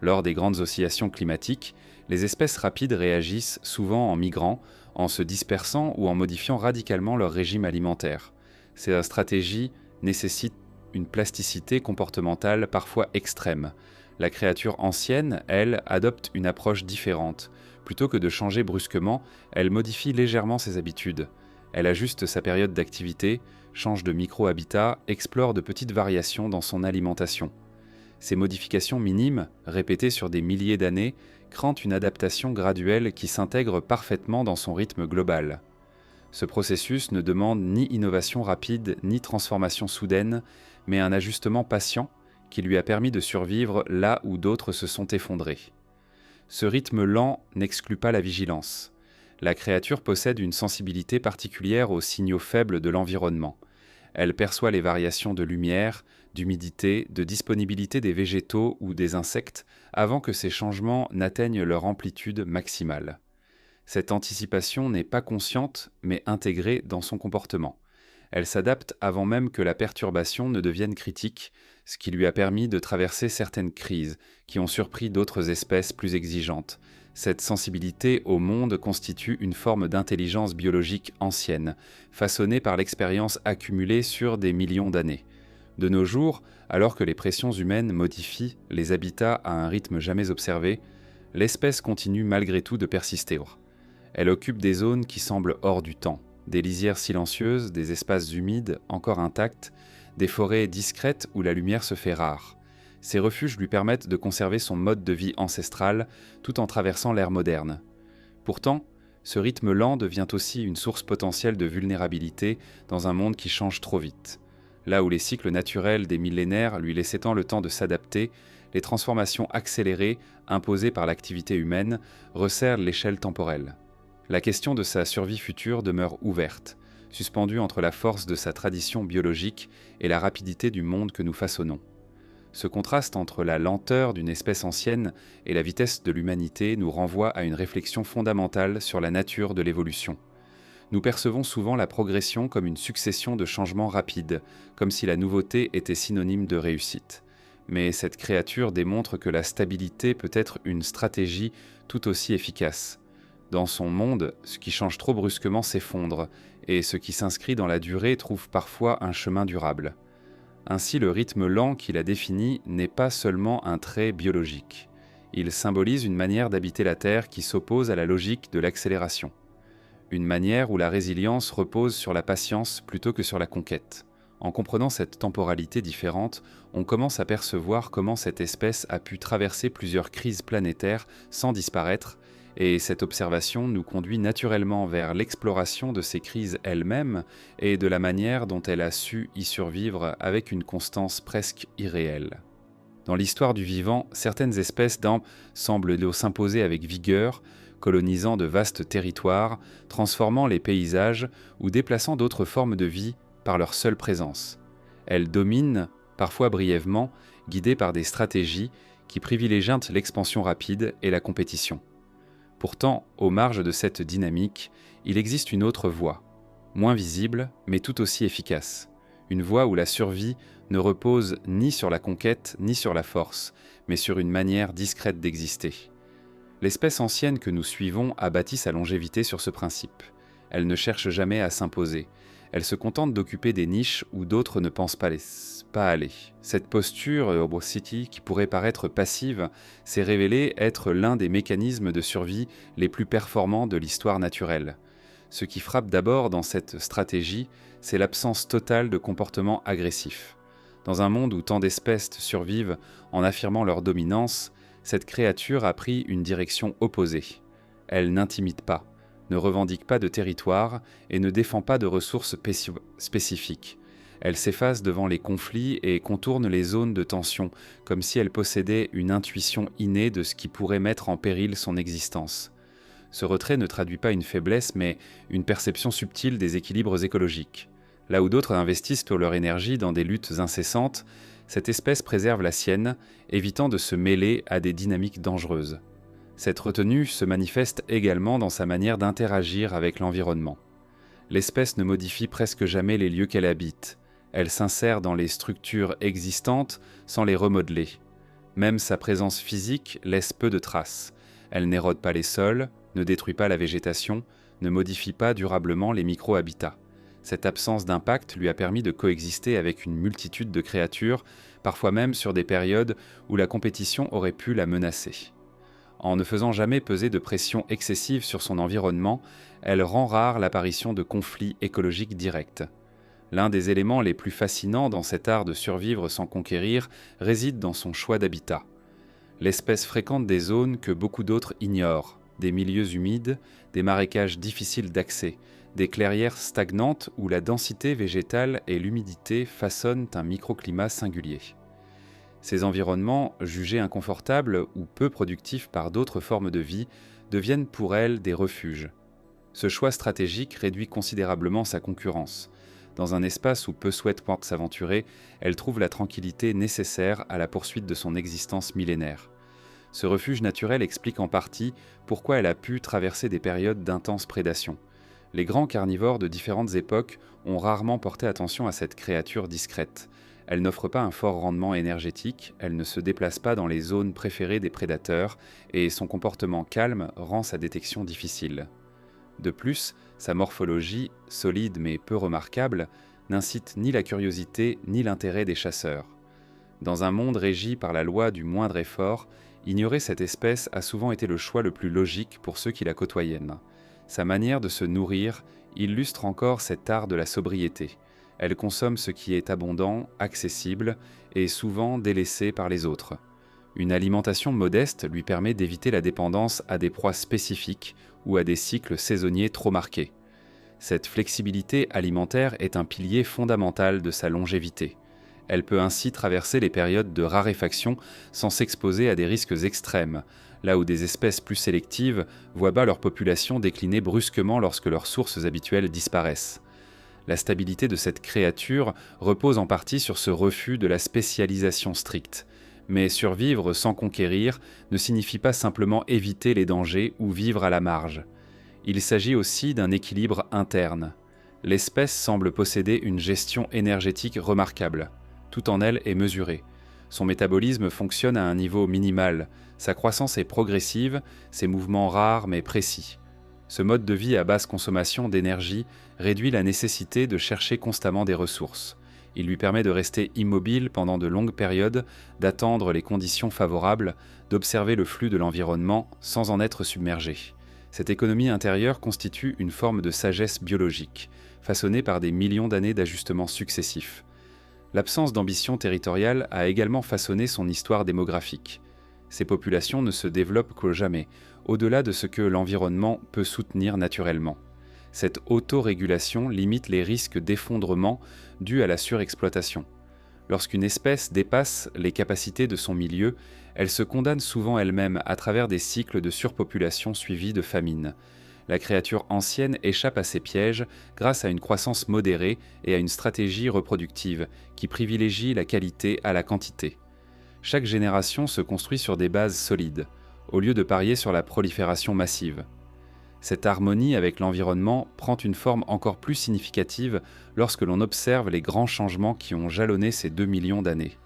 Lors des grandes oscillations climatiques, les espèces rapides réagissent souvent en migrant, en se dispersant ou en modifiant radicalement leur régime alimentaire. Ces stratégies nécessitent une plasticité comportementale parfois extrême. La créature ancienne, elle, adopte une approche différente. Plutôt que de changer brusquement, elle modifie légèrement ses habitudes. Elle ajuste sa période d'activité, change de micro-habitat, explore de petites variations dans son alimentation. Ces modifications minimes, répétées sur des milliers d'années, créent une adaptation graduelle qui s'intègre parfaitement dans son rythme global. Ce processus ne demande ni innovation rapide ni transformation soudaine, mais un ajustement patient qui lui a permis de survivre là où d'autres se sont effondrés. Ce rythme lent n'exclut pas la vigilance. La créature possède une sensibilité particulière aux signaux faibles de l'environnement. Elle perçoit les variations de lumière, d'humidité, de disponibilité des végétaux ou des insectes avant que ces changements n'atteignent leur amplitude maximale. Cette anticipation n'est pas consciente, mais intégrée dans son comportement. Elle s'adapte avant même que la perturbation ne devienne critique, ce qui lui a permis de traverser certaines crises qui ont surpris d'autres espèces plus exigeantes. Cette sensibilité au monde constitue une forme d'intelligence biologique ancienne, façonnée par l'expérience accumulée sur des millions d'années. De nos jours, alors que les pressions humaines modifient les habitats à un rythme jamais observé, l'espèce continue malgré tout de persister. Elle occupe des zones qui semblent hors du temps, des lisières silencieuses, des espaces humides encore intacts, des forêts discrètes où la lumière se fait rare. Ces refuges lui permettent de conserver son mode de vie ancestral tout en traversant l'ère moderne. Pourtant, ce rythme lent devient aussi une source potentielle de vulnérabilité dans un monde qui change trop vite. Là où les cycles naturels des millénaires lui laissaient tant le temps de s'adapter, les transformations accélérées, imposées par l'activité humaine, resserrent l'échelle temporelle. La question de sa survie future demeure ouverte, suspendue entre la force de sa tradition biologique et la rapidité du monde que nous façonnons. Ce contraste entre la lenteur d'une espèce ancienne et la vitesse de l'humanité nous renvoie à une réflexion fondamentale sur la nature de l'évolution. Nous percevons souvent la progression comme une succession de changements rapides, comme si la nouveauté était synonyme de réussite. Mais cette créature démontre que la stabilité peut être une stratégie tout aussi efficace. Dans son monde, ce qui change trop brusquement s'effondre, et ce qui s'inscrit dans la durée trouve parfois un chemin durable. Ainsi, le rythme lent qu'il a défini n'est pas seulement un trait biologique. Il symbolise une manière d'habiter la Terre qui s'oppose à la logique de l'accélération. Une manière où la résilience repose sur la patience plutôt que sur la conquête. En comprenant cette temporalité différente, on commence à percevoir comment cette espèce a pu traverser plusieurs crises planétaires sans disparaître, et cette observation nous conduit naturellement vers l'exploration de ces crises elles-mêmes et de la manière dont elle a su y survivre avec une constance presque irréelle. Dans l'histoire du vivant, certaines espèces semblent s'imposer avec vigueur, colonisant de vastes territoires, transformant les paysages ou déplaçant d'autres formes de vie par leur seule présence. Elles dominent, parfois brièvement, guidées par des stratégies qui privilégient l'expansion rapide et la compétition. Pourtant, aux marges de cette dynamique, il existe une autre voie, moins visible mais tout aussi efficace. Une voie où la survie ne repose ni sur la conquête ni sur la force, mais sur une manière discrète d'exister. L'espèce ancienne que nous suivons a bâti sa longévité sur ce principe. Elle ne cherche jamais à s'imposer. Elle se contente d'occuper des niches où d'autres ne pensent pas aller. Cette posture, Obosity, qui pourrait paraître passive, s'est révélée être l'un des mécanismes de survie les plus performants de l'histoire naturelle. Ce qui frappe d'abord dans cette stratégie, c'est l'absence totale de comportement agressif. Dans un monde où tant d'espèces survivent en affirmant leur dominance, cette créature a pris une direction opposée. Elle n'intimide pas, ne revendique pas de territoire et ne défend pas de ressources spécifiques. Elle s'efface devant les conflits et contourne les zones de tension, comme si elle possédait une intuition innée de ce qui pourrait mettre en péril son existence. Ce retrait ne traduit pas une faiblesse, mais une perception subtile des équilibres écologiques. Là où d'autres investissent leur énergie dans des luttes incessantes, cette espèce préserve la sienne, évitant de se mêler à des dynamiques dangereuses. Cette retenue se manifeste également dans sa manière d'interagir avec l'environnement. L'espèce ne modifie presque jamais les lieux qu'elle habite. Elle s'insère dans les structures existantes sans les remodeler. Même sa présence physique laisse peu de traces. Elle n'érode pas les sols, ne détruit pas la végétation, ne modifie pas durablement les micro-habitats. Cette absence d'impact lui a permis de coexister avec une multitude de créatures, parfois même sur des périodes où la compétition aurait pu la menacer. En ne faisant jamais peser de pression excessive sur son environnement, elle rend rare l'apparition de conflits écologiques directs. L'un des éléments les plus fascinants dans cet art de survivre sans conquérir réside dans son choix d'habitat. L'espèce fréquente des zones que beaucoup d'autres ignorent, des milieux humides, des marécages difficiles d'accès, des clairières stagnantes où la densité végétale et l'humidité façonnent un microclimat singulier. Ces environnements, jugés inconfortables ou peu productifs par d'autres formes de vie, deviennent pour elle des refuges. Ce choix stratégique réduit considérablement sa concurrence. Dans un espace où peu souhaitent s'aventurer, elle trouve la tranquillité nécessaire à la poursuite de son existence millénaire. Ce refuge naturel explique en partie pourquoi elle a pu traverser des périodes d'intense prédation. Les grands carnivores de différentes époques ont rarement porté attention à cette créature discrète. Elle n'offre pas un fort rendement énergétique, elle ne se déplace pas dans les zones préférées des prédateurs, et son comportement calme rend sa détection difficile. De plus, sa morphologie, solide mais peu remarquable, n'incite ni la curiosité ni l'intérêt des chasseurs. Dans un monde régi par la loi du moindre effort, ignorer cette espèce a souvent été le choix le plus logique pour ceux qui la côtoyaient. Sa manière de se nourrir illustre encore cet art de la sobriété. Elle consomme ce qui est abondant, accessible et souvent délaissé par les autres. Une alimentation modeste lui permet d'éviter la dépendance à des proies spécifiques ou à des cycles saisonniers trop marqués. Cette flexibilité alimentaire est un pilier fondamental de sa longévité. Elle peut ainsi traverser les périodes de raréfaction sans s'exposer à des risques extrêmes, là où des espèces plus sélectives voient bas leur population décliner brusquement lorsque leurs sources habituelles disparaissent. La stabilité de cette créature repose en partie sur ce refus de la spécialisation stricte. Mais survivre sans conquérir ne signifie pas simplement éviter les dangers ou vivre à la marge. Il s'agit aussi d'un équilibre interne. L'espèce semble posséder une gestion énergétique remarquable. Tout en elle est mesuré. Son métabolisme fonctionne à un niveau minimal, sa croissance est progressive, ses mouvements rares mais précis. Ce mode de vie à basse consommation d'énergie réduit la nécessité de chercher constamment des ressources. Il lui permet de rester immobile pendant de longues périodes, d'attendre les conditions favorables, d'observer le flux de l'environnement sans en être submergé. Cette économie intérieure constitue une forme de sagesse biologique, façonnée par des millions d'années d'ajustements successifs. L'absence d'ambition territoriale a également façonné son histoire démographique. Ces populations ne se développent que jamais, au-delà de ce que l'environnement peut soutenir naturellement. Cette autorégulation limite les risques d'effondrement dus à la surexploitation. Lorsqu'une espèce dépasse les capacités de son milieu, elle se condamne souvent elle-même à travers des cycles de surpopulation suivis de famine. La créature ancienne échappe à ces pièges grâce à une croissance modérée et à une stratégie reproductive qui privilégie la qualité à la quantité. Chaque génération se construit sur des bases solides, au lieu de parier sur la prolifération massive. Cette harmonie avec l'environnement prend une forme encore plus significative lorsque l'on observe les grands changements qui ont jalonné ces 2 millions d'années.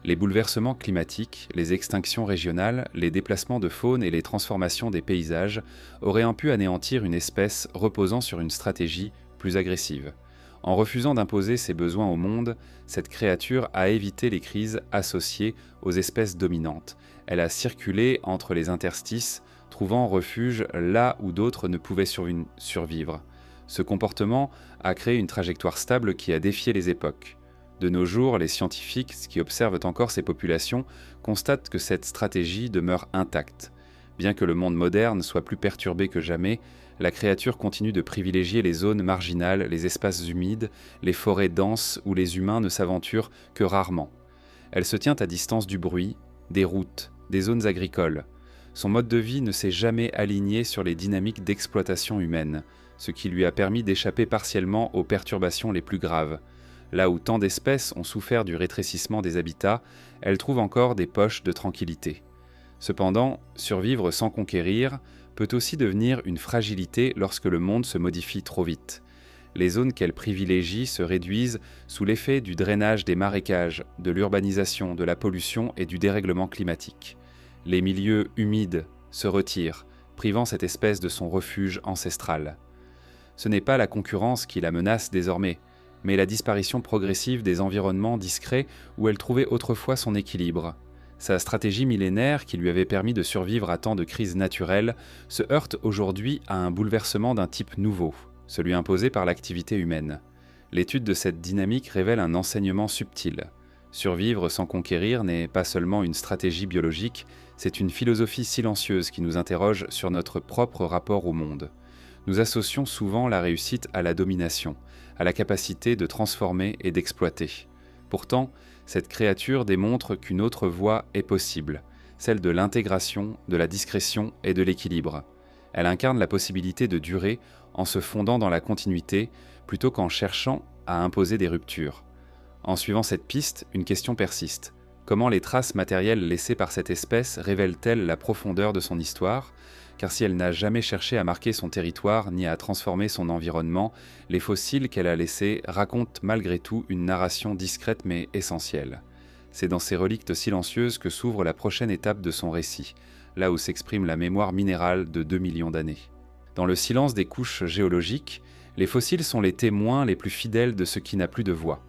Les bouleversements climatiques, les extinctions régionales, les déplacements de faune et les transformations des paysages auraient pu anéantir une espèce reposant sur une stratégie plus agressive. En refusant d'imposer ses besoins au monde, cette créature a évité les crises associées aux espèces dominantes. Elle a circulé entre les interstices, trouvant refuge là où d'autres ne pouvaient survivre. Ce comportement a créé une trajectoire stable qui a défié les époques. De nos jours, les scientifiques qui observent encore ces populations constatent que cette stratégie demeure intacte. Bien que le monde moderne soit plus perturbé que jamais, la créature continue de privilégier les zones marginales, les espaces humides, les forêts denses où les humains ne s'aventurent que rarement. Elle se tient à distance du bruit, des routes, des zones agricoles. Son mode de vie ne s'est jamais aligné sur les dynamiques d'exploitation humaine, ce qui lui a permis d'échapper partiellement aux perturbations les plus graves. Là où tant d'espèces ont souffert du rétrécissement des habitats, elle trouve encore des poches de tranquillité. Cependant, survivre sans conquérir peut aussi devenir une fragilité lorsque le monde se modifie trop vite. Les zones qu'elle privilégie se réduisent sous l'effet du drainage des marécages, de l'urbanisation, de la pollution et du dérèglement climatique. Les milieux humides se retirent, privant cette espèce de son refuge ancestral. Ce n'est pas la concurrence qui la menace désormais, mais la disparition progressive des environnements discrets où elle trouvait autrefois son équilibre. Sa stratégie millénaire, qui lui avait permis de survivre à tant de crises naturelles, se heurte aujourd'hui à un bouleversement d'un type nouveau, celui imposé par l'activité humaine. L'étude de cette dynamique révèle un enseignement subtil. Survivre sans conquérir n'est pas seulement une stratégie biologique, c'est une philosophie silencieuse qui nous interroge sur notre propre rapport au monde. Nous associons souvent la réussite à la domination, à la capacité de transformer et d'exploiter. Pourtant, cette créature démontre qu'une autre voie est possible, celle de l'intégration, de la discrétion et de l'équilibre. Elle incarne la possibilité de durer en se fondant dans la continuité plutôt qu'en cherchant à imposer des ruptures. En suivant cette piste, une question persiste. Comment les traces matérielles laissées par cette espèce révèlent-elles la profondeur de son histoire ? Car si elle n'a jamais cherché à marquer son territoire ni à transformer son environnement, les fossiles qu'elle a laissés racontent malgré tout une narration discrète mais essentielle. C'est dans ces relictes silencieuses que s'ouvre la prochaine étape de son récit, là où s'exprime la mémoire minérale de 2 millions d'années. Dans le silence des couches géologiques, Les fossiles sont les témoins les plus fidèles de ce qui n'a plus de voix.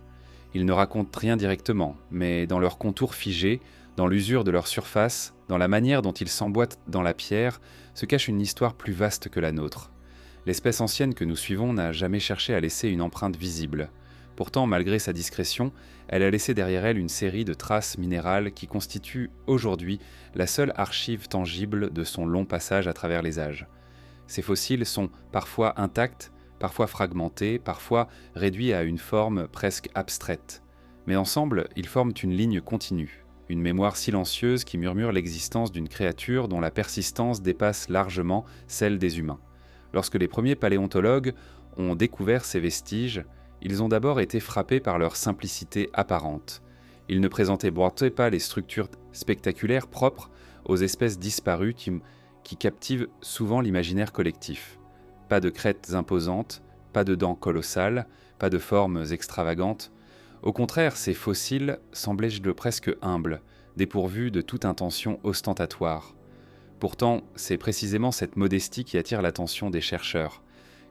Ils ne racontent rien directement, mais dans leurs contours figés, dans l'usure de leur surface, dans la manière dont ils s'emboîtent dans la pierre, se cache une histoire plus vaste que la nôtre. L'espèce ancienne que nous suivons n'a jamais cherché à laisser une empreinte visible. Pourtant, malgré sa discrétion, elle a laissé derrière elle une série de traces minérales qui constituent aujourd'hui la seule archive tangible de son long passage à travers les âges. Ces fossiles sont parfois intacts, parfois fragmentés, parfois réduits à une forme presque abstraite. Mais ensemble, ils forment une ligne continue, une mémoire silencieuse qui murmure l'existence d'une créature dont la persistance dépasse largement celle des humains. Lorsque les premiers paléontologues ont découvert ces vestiges, ils ont d'abord été frappés par leur simplicité apparente. Ils ne présentaient pas les structures spectaculaires propres aux espèces disparues qui captivent souvent l'imaginaire collectif. Pas de crêtes imposantes, pas de dents colossales, pas de formes extravagantes. Au contraire, ces fossiles semblaient presque humbles, dépourvus de toute intention ostentatoire. Pourtant, c'est précisément cette modestie qui attire l'attention des chercheurs.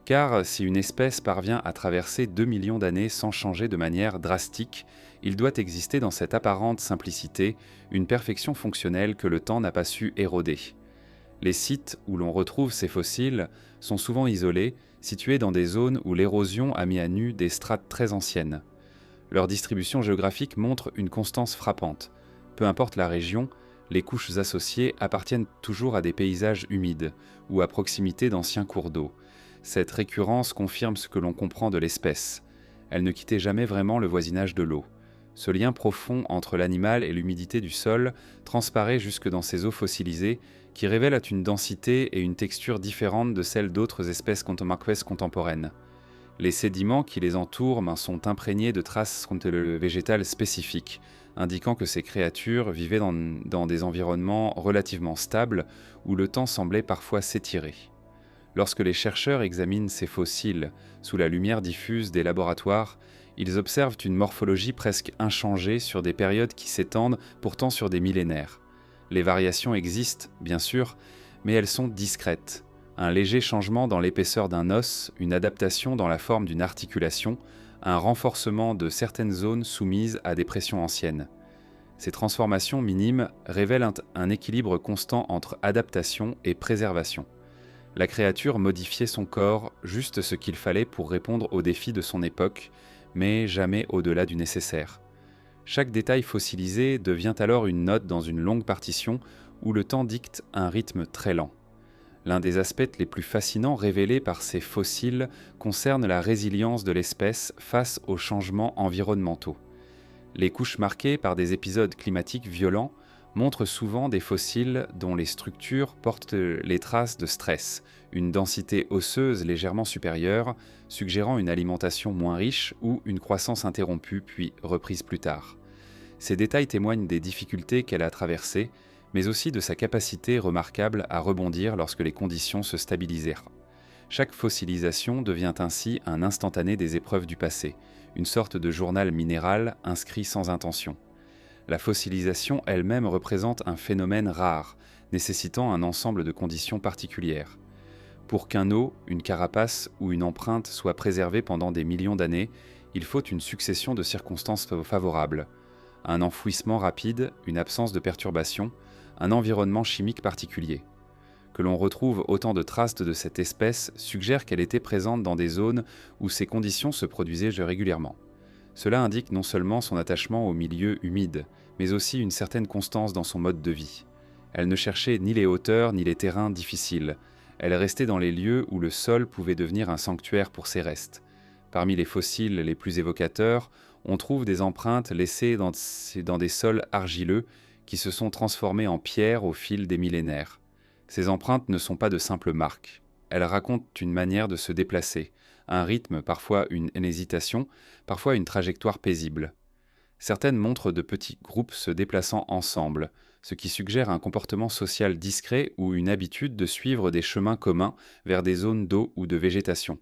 Car si une espèce parvient à traverser 2 millions d'années sans changer de manière drastique, il doit exister dans cette apparente simplicité une perfection fonctionnelle que le temps n'a pas su éroder. Les sites où l'on retrouve ces fossiles sont souvent isolés, situés dans des zones où l'érosion a mis à nu des strates très anciennes. Leur distribution géographique montre une constance frappante. Peu importe la région, les couches associées appartiennent toujours à des paysages humides ou à proximité d'anciens cours d'eau. Cette récurrence confirme ce que l'on comprend de l'espèce. Elle ne quittait jamais vraiment le voisinage de l'eau. Ce lien profond entre l'animal et l'humidité du sol transparaît jusque dans ces eaux fossilisées qui révèlent une densité et une texture différentes de celles d'autres espèces contomarquaises contemporaines. Les sédiments qui les entourent sont imprégnés de traces végétales spécifiques, indiquant que ces créatures vivaient dans des environnements relativement stables où le temps semblait parfois s'étirer. Lorsque les chercheurs examinent ces fossiles sous la lumière diffuse des laboratoires, ils observent une morphologie presque inchangée sur des périodes qui s'étendent pourtant sur des millénaires. Les variations existent, bien sûr, mais elles sont discrètes. Un léger changement dans l'épaisseur d'un os, une adaptation dans la forme d'une articulation, un renforcement de certaines zones soumises à des pressions anciennes. Ces transformations minimes révèlent un équilibre constant entre adaptation et préservation. La créature modifiait son corps juste ce qu'il fallait pour répondre aux défis de son époque, mais jamais au-delà du nécessaire. Chaque détail fossilisé devient alors une note dans une longue partition où le temps dicte un rythme très lent. L'un des aspects les plus fascinants révélés par ces fossiles concerne la résilience de l'espèce face aux changements environnementaux. Les couches marquées par des épisodes climatiques violents montrent souvent des fossiles dont les structures portent les traces de stress, une densité osseuse légèrement supérieure, suggérant une alimentation moins riche ou une croissance interrompue puis reprise plus tard. Ces détails témoignent des difficultés qu'elle a traversées, mais aussi de sa capacité remarquable à rebondir lorsque les conditions se stabilisèrent. Chaque fossilisation devient ainsi un instantané des épreuves du passé, une sorte de journal minéral inscrit sans intention. La fossilisation elle-même représente un phénomène rare, nécessitant un ensemble de conditions particulières. Pour qu'un os, une carapace ou une empreinte soient préservés pendant des millions d'années, il faut une succession de circonstances favorables. Un enfouissement rapide, une absence de perturbation, un environnement chimique particulier. Que l'on retrouve autant de traces de cette espèce suggère qu'elle était présente dans des zones où ces conditions se produisaient régulièrement. Cela indique non seulement son attachement au milieu humide, mais aussi une certaine constance dans son mode de vie. Elle ne cherchait ni les hauteurs ni les terrains difficiles. Elle restait dans les lieux où le sol pouvait devenir un sanctuaire pour ses restes. Parmi les fossiles les plus évocateurs, on trouve des empreintes laissées dans des sols argileux qui se sont transformés en pierre au fil des millénaires. Ces empreintes ne sont pas de simples marques. Elles racontent une manière de se déplacer, un rythme, parfois une hésitation, parfois une trajectoire paisible. Certaines montrent de petits groupes se déplaçant ensemble, ce qui suggère un comportement social discret ou une habitude de suivre des chemins communs vers des zones d'eau ou de végétation.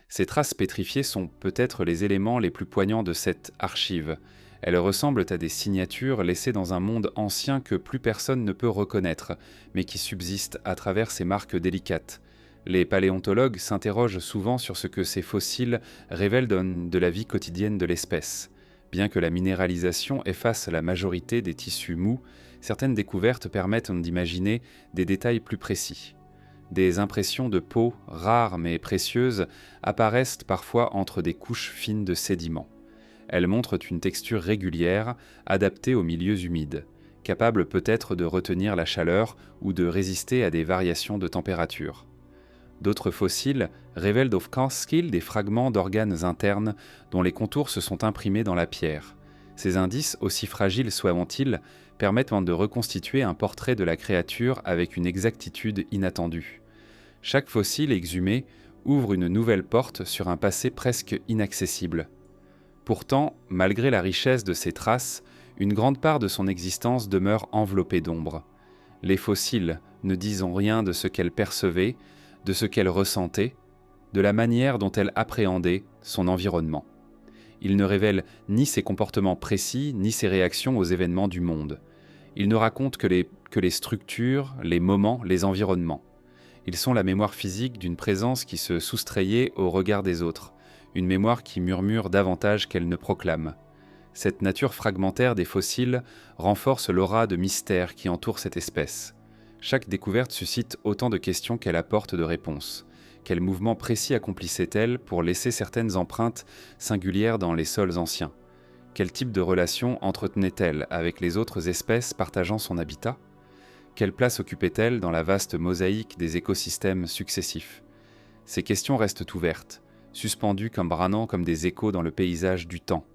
Ces traces pétrifiées sont peut-être les éléments les plus poignants de cette archive. Elles ressemblent à des signatures laissées dans un monde ancien que plus personne ne peut reconnaître, mais qui subsistent à travers ces marques délicates. Les paléontologues s'interrogent souvent sur ce que ces fossiles révèlent de la vie quotidienne de l'espèce. Bien que la minéralisation efface la majorité des tissus mous, certaines découvertes permettent d'imaginer des détails plus précis. Des impressions de peau, rares mais précieuses, apparaissent parfois entre des couches fines de sédiments. Elles montrent une texture régulière, adaptée aux milieux humides, capable peut-être de retenir la chaleur ou de résister à des variations de température. D'autres fossiles révèlent des fragments d'organes internes dont les contours se sont imprimés dans la pierre. Ces indices, aussi fragiles soient-ils, permettent de reconstituer un portrait de la créature avec une exactitude inattendue. Chaque fossile exhumé ouvre une nouvelle porte sur un passé presque inaccessible. Pourtant, malgré la richesse de ces traces, une grande part de son existence demeure enveloppée d'ombre. Les fossiles ne disent rien de ce qu'elle percevait, de ce qu'elle ressentait, de la manière dont elle appréhendait son environnement. Ils ne révèlent ni ses comportements précis, ni ses réactions aux événements du monde. Ils ne racontent que les structures, les moments, les environnements. Ils sont la mémoire physique d'une présence qui se soustrayait au regard des autres, une mémoire qui murmure davantage qu'elle ne proclame. Cette nature fragmentaire des fossiles renforce l'aura de mystère qui entoure cette espèce. Chaque découverte suscite autant de questions qu'elle apporte de réponses. Quel mouvement précis accomplissait-elle pour laisser certaines empreintes singulières dans les sols anciens? Quel type de relation entretenait-elle avec les autres espèces partageant son habitat? Quelle place occupait-elle dans la vaste mosaïque des écosystèmes successifs? Ces questions restent ouvertes, suspendues comme branant comme des échos dans le paysage du temps.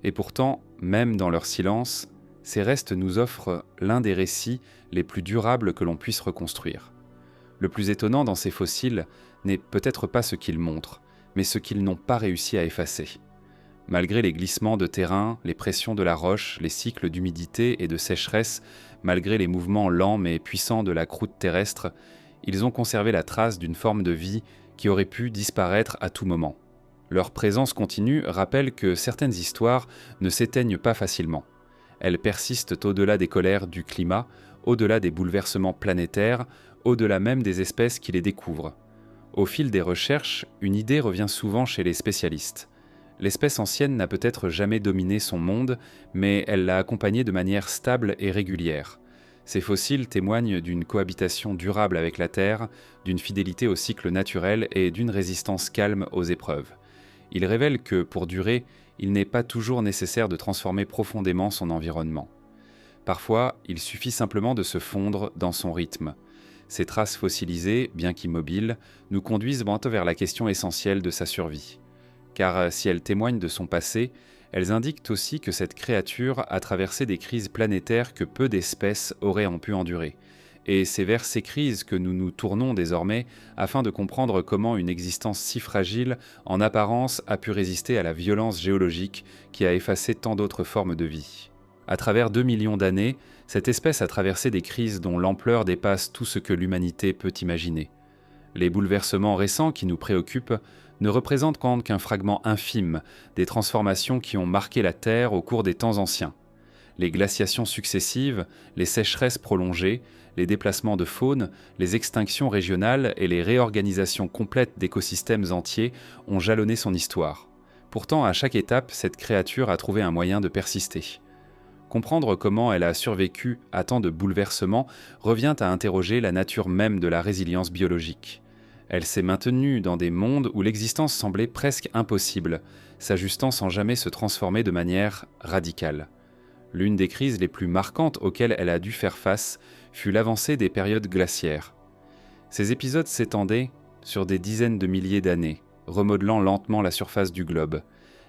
Et pourtant, même dans leur silence, ces restes nous offrent l'un des récits les plus durables que l'on puisse reconstruire. Le plus étonnant dans ces fossiles n'est peut-être pas ce qu'ils montrent, mais ce qu'ils n'ont pas réussi à effacer. Malgré les glissements de terrain, les pressions de la roche, les cycles d'humidité et de sécheresse, malgré les mouvements lents mais puissants de la croûte terrestre, ils ont conservé la trace d'une forme de vie qui aurait pu disparaître à tout moment. Leur présence continue rappelle que certaines histoires ne s'éteignent pas facilement. Elles persistent au-delà des colères du climat, au-delà des bouleversements planétaires, au-delà même des espèces qui les découvrent. Au fil des recherches, une idée revient souvent chez les spécialistes. L'espèce ancienne n'a peut-être jamais dominé son monde, mais elle l'a accompagné de manière stable et régulière. Ces fossiles témoignent d'une cohabitation durable avec la Terre, d'une fidélité au cycle naturel et d'une résistance calme aux épreuves. Ils révèlent que, pour durer, il n'est pas toujours nécessaire de transformer profondément son environnement. Parfois, il suffit simplement de se fondre dans son rythme. Ces traces fossilisées, bien qu'immobiles, nous conduisent bientôt vers la question essentielle de sa survie. Car si elles témoignent de son passé, elles indiquent aussi que cette créature a traversé des crises planétaires que peu d'espèces auraient pu endurer. Et c'est vers ces crises que nous nous tournons désormais afin de comprendre comment une existence si fragile, en apparence, a pu résister à la violence géologique qui a effacé tant d'autres formes de vie. À travers 2 millions d'années, cette espèce a traversé des crises dont l'ampleur dépasse tout ce que l'humanité peut imaginer. Les bouleversements récents qui nous préoccupent ne représentent qu'un fragment infime des transformations qui ont marqué la Terre au cours des temps anciens. Les glaciations successives, les sécheresses prolongées, les déplacements de faune, les extinctions régionales et les réorganisations complètes d'écosystèmes entiers ont jalonné son histoire. Pourtant, à chaque étape, cette créature a trouvé un moyen de persister. Comprendre comment elle a survécu à tant de bouleversements revient à interroger la nature même de la résilience biologique. Elle s'est maintenue dans des mondes où l'existence semblait presque impossible, s'ajustant sans jamais se transformer de manière radicale. L'une des crises les plus marquantes auxquelles elle a dû faire face fut l'avancée des périodes glaciaires. Ces épisodes s'étendaient sur des dizaines de milliers d'années, remodelant lentement la surface du globe.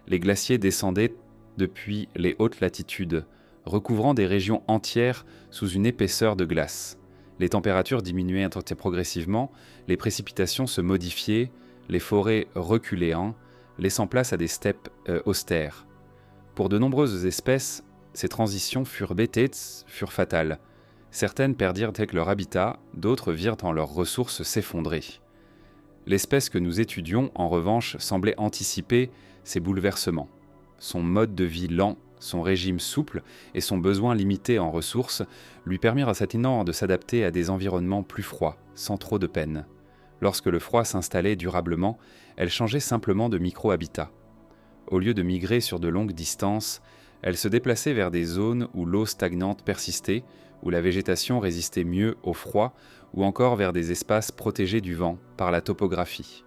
Les glaciers descendaient depuis les hautes latitudes, recouvrant des régions entières sous une épaisseur de glace. Les températures diminuaient progressivement, les précipitations se modifiaient, les forêts reculaient, laissant place à des steppes austères. Pour de nombreuses espèces, ces transitions furent fatales. Certaines perdirent leur habitat, d'autres virent en leurs ressources s'effondrer. L'espèce que nous étudions, en revanche, semblait anticiper ces bouleversements. Son mode de vie lent, son régime souple et son besoin limité en ressources lui permirent à cet de s'adapter à des environnements plus froids, sans trop de peine. Lorsque le froid s'installait durablement, elles changeaient simplement de micro-habitat. Au lieu de migrer sur de longues distances, elles se déplaçaient vers des zones où l'eau stagnante persistait, où la végétation résistait mieux au froid, ou encore vers des espaces protégés du vent par la topographie.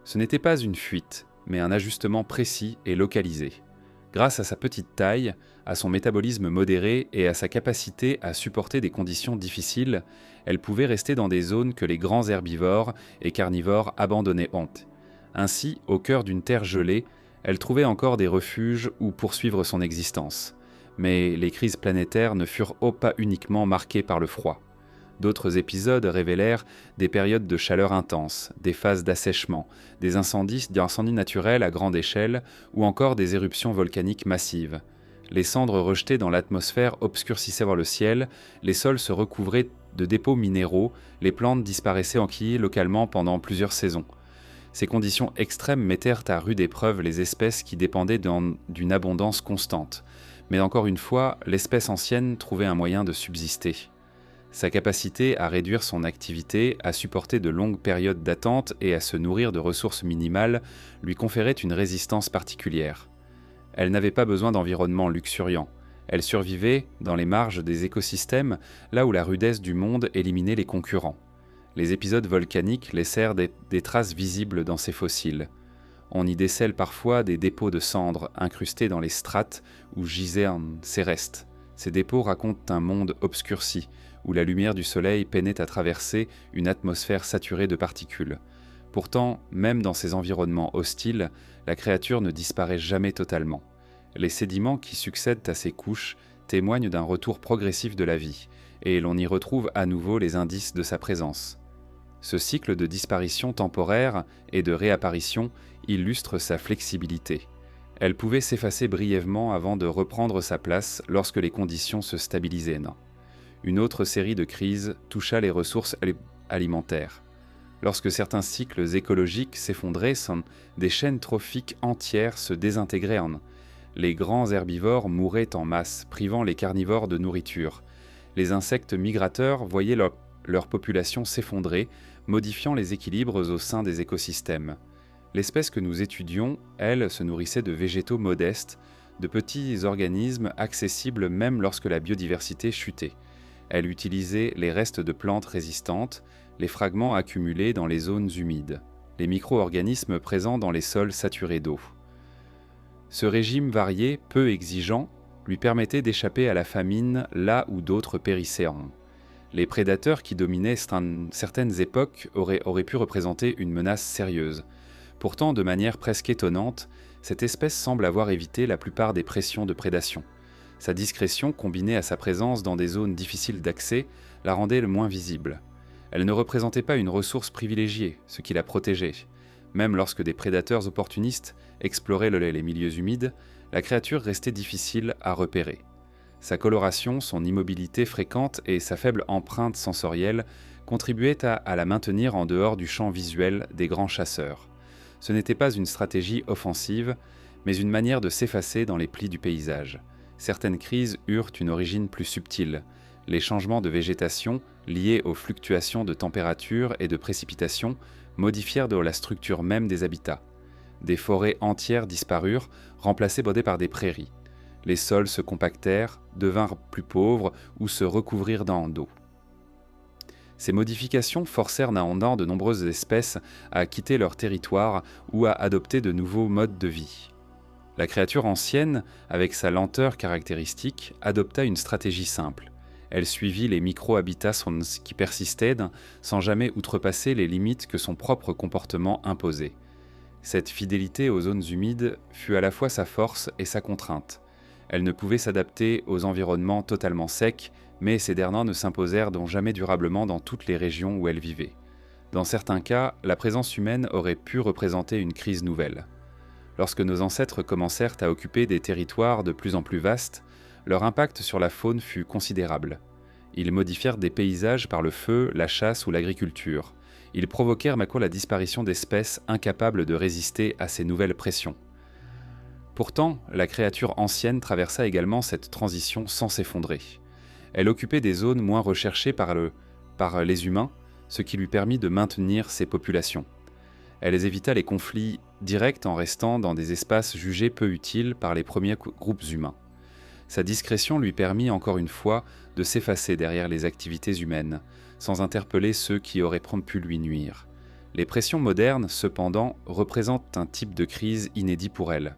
Ce n'était pas une fuite, mais un ajustement précis et localisé. Grâce à sa petite taille, à son métabolisme modéré et à sa capacité à supporter des conditions difficiles, elle pouvait rester dans des zones que les grands herbivores et carnivores abandonnaient honte. Ainsi, au cœur d'une terre gelée, elle trouvait encore des refuges où poursuivre son existence. Mais les crises planétaires ne furent pas uniquement marquées par le froid. D'autres épisodes révélèrent des périodes de chaleur intense, des phases d'assèchement, des incendies naturels à grande échelle ou encore des éruptions volcaniques massives. Les cendres rejetées dans l'atmosphère obscurcissaient le ciel, les sols se recouvraient de dépôts minéraux, les plantes disparaissaient enquillées localement pendant plusieurs saisons. Ces conditions extrêmes mettèrent à rude épreuve les espèces qui dépendaient d'une abondance constante. Mais encore une fois, l'espèce ancienne trouvait un moyen de subsister. Sa capacité à réduire son activité, à supporter de longues périodes d'attente et à se nourrir de ressources minimales lui conférait une résistance particulière. Elle n'avait pas besoin d'environnements luxuriants. Elle survivait dans les marges des écosystèmes, là où la rudesse du monde éliminait les concurrents. Les épisodes volcaniques laissèrent des traces visibles dans ces fossiles. On y décèle parfois des dépôts de cendres incrustés dans les strates où gisaient ces restes. Ces dépôts racontent un monde obscurci, où la lumière du soleil peinait à traverser une atmosphère saturée de particules. Pourtant, même dans ces environnements hostiles, la créature ne disparaît jamais totalement. Les sédiments qui succèdent à ces couches témoignent d'un retour progressif de la vie, et l'on y retrouve à nouveau les indices de sa présence. Ce cycle de disparition temporaire et de réapparition illustre sa flexibilité. Elle pouvait s'effacer brièvement avant de reprendre sa place lorsque les conditions se stabilisaient. Une autre série de crises toucha les ressources alimentaires. Lorsque certains cycles écologiques s'effondraient, des chaînes trophiques entières se désintégraient. Les grands herbivores mouraient en masse, privant les carnivores de nourriture. Les insectes migrateurs voyaient leur population s'effondrer, modifiant les équilibres au sein des écosystèmes. L'espèce que nous étudions, elle, se nourrissait de végétaux modestes, de petits organismes accessibles même lorsque la biodiversité chutait. Elle utilisait les restes de plantes résistantes, les fragments accumulés dans les zones humides, les micro-organismes présents dans les sols saturés d'eau. Ce régime varié, peu exigeant, lui permettait d'échapper à la famine là où d'autres périssaient. Les prédateurs qui dominaient certaines époques auraient pu représenter une menace sérieuse. Pourtant, de manière presque étonnante, cette espèce semble avoir évité la plupart des pressions de prédation. Sa discrétion, combinée à sa présence dans des zones difficiles d'accès, la rendait le moins visible. Elle ne représentait pas une ressource privilégiée, ce qui la protégeait. Même lorsque des prédateurs opportunistes exploraient les milieux humides, la créature restait difficile à repérer. Sa coloration, son immobilité fréquente et sa faible empreinte sensorielle contribuaient à la maintenir en dehors du champ visuel des grands chasseurs. Ce n'était pas une stratégie offensive, mais une manière de s'effacer dans les plis du paysage. Certaines crises eurent une origine plus subtile. Les changements de végétation, liés aux fluctuations de température et de précipitations, modifièrent la structure même des habitats. Des forêts entières disparurent, remplacées par des prairies. Les sols se compactèrent, devinrent plus pauvres ou se recouvrirent d'eau. Ces modifications forcèrent de nombreuses espèces à quitter leur territoire ou à adopter de nouveaux modes de vie. La créature ancienne, avec sa lenteur caractéristique, adopta une stratégie simple. Elle suivit les micro-habitats qui persistaient sans jamais outrepasser les limites que son propre comportement imposait. Cette fidélité aux zones humides fut à la fois sa force et sa contrainte. Elle ne pouvait s'adapter aux environnements totalement secs, mais ces derniers ne s'imposèrent donc jamais durablement dans toutes les régions où elle vivait. Dans certains cas, la présence humaine aurait pu représenter une crise nouvelle. Lorsque nos ancêtres commencèrent à occuper des territoires de plus en plus vastes, leur impact sur la faune fut considérable. Ils modifièrent des paysages par le feu, la chasse ou l'agriculture. Ils provoquèrent la disparition d'espèces incapables de résister à ces nouvelles pressions. Pourtant, la créature ancienne traversa également cette transition sans s'effondrer. Elle occupait des zones moins recherchées par les humains, ce qui lui permit de maintenir ses populations. Elle évita les conflits directs en restant dans des espaces jugés peu utiles par les premiers groupes humains. Sa discrétion lui permit encore une fois de s'effacer derrière les activités humaines, sans interpeller ceux qui auraient pu lui nuire. Les pressions modernes, cependant, représentent un type de crise inédit pour elle.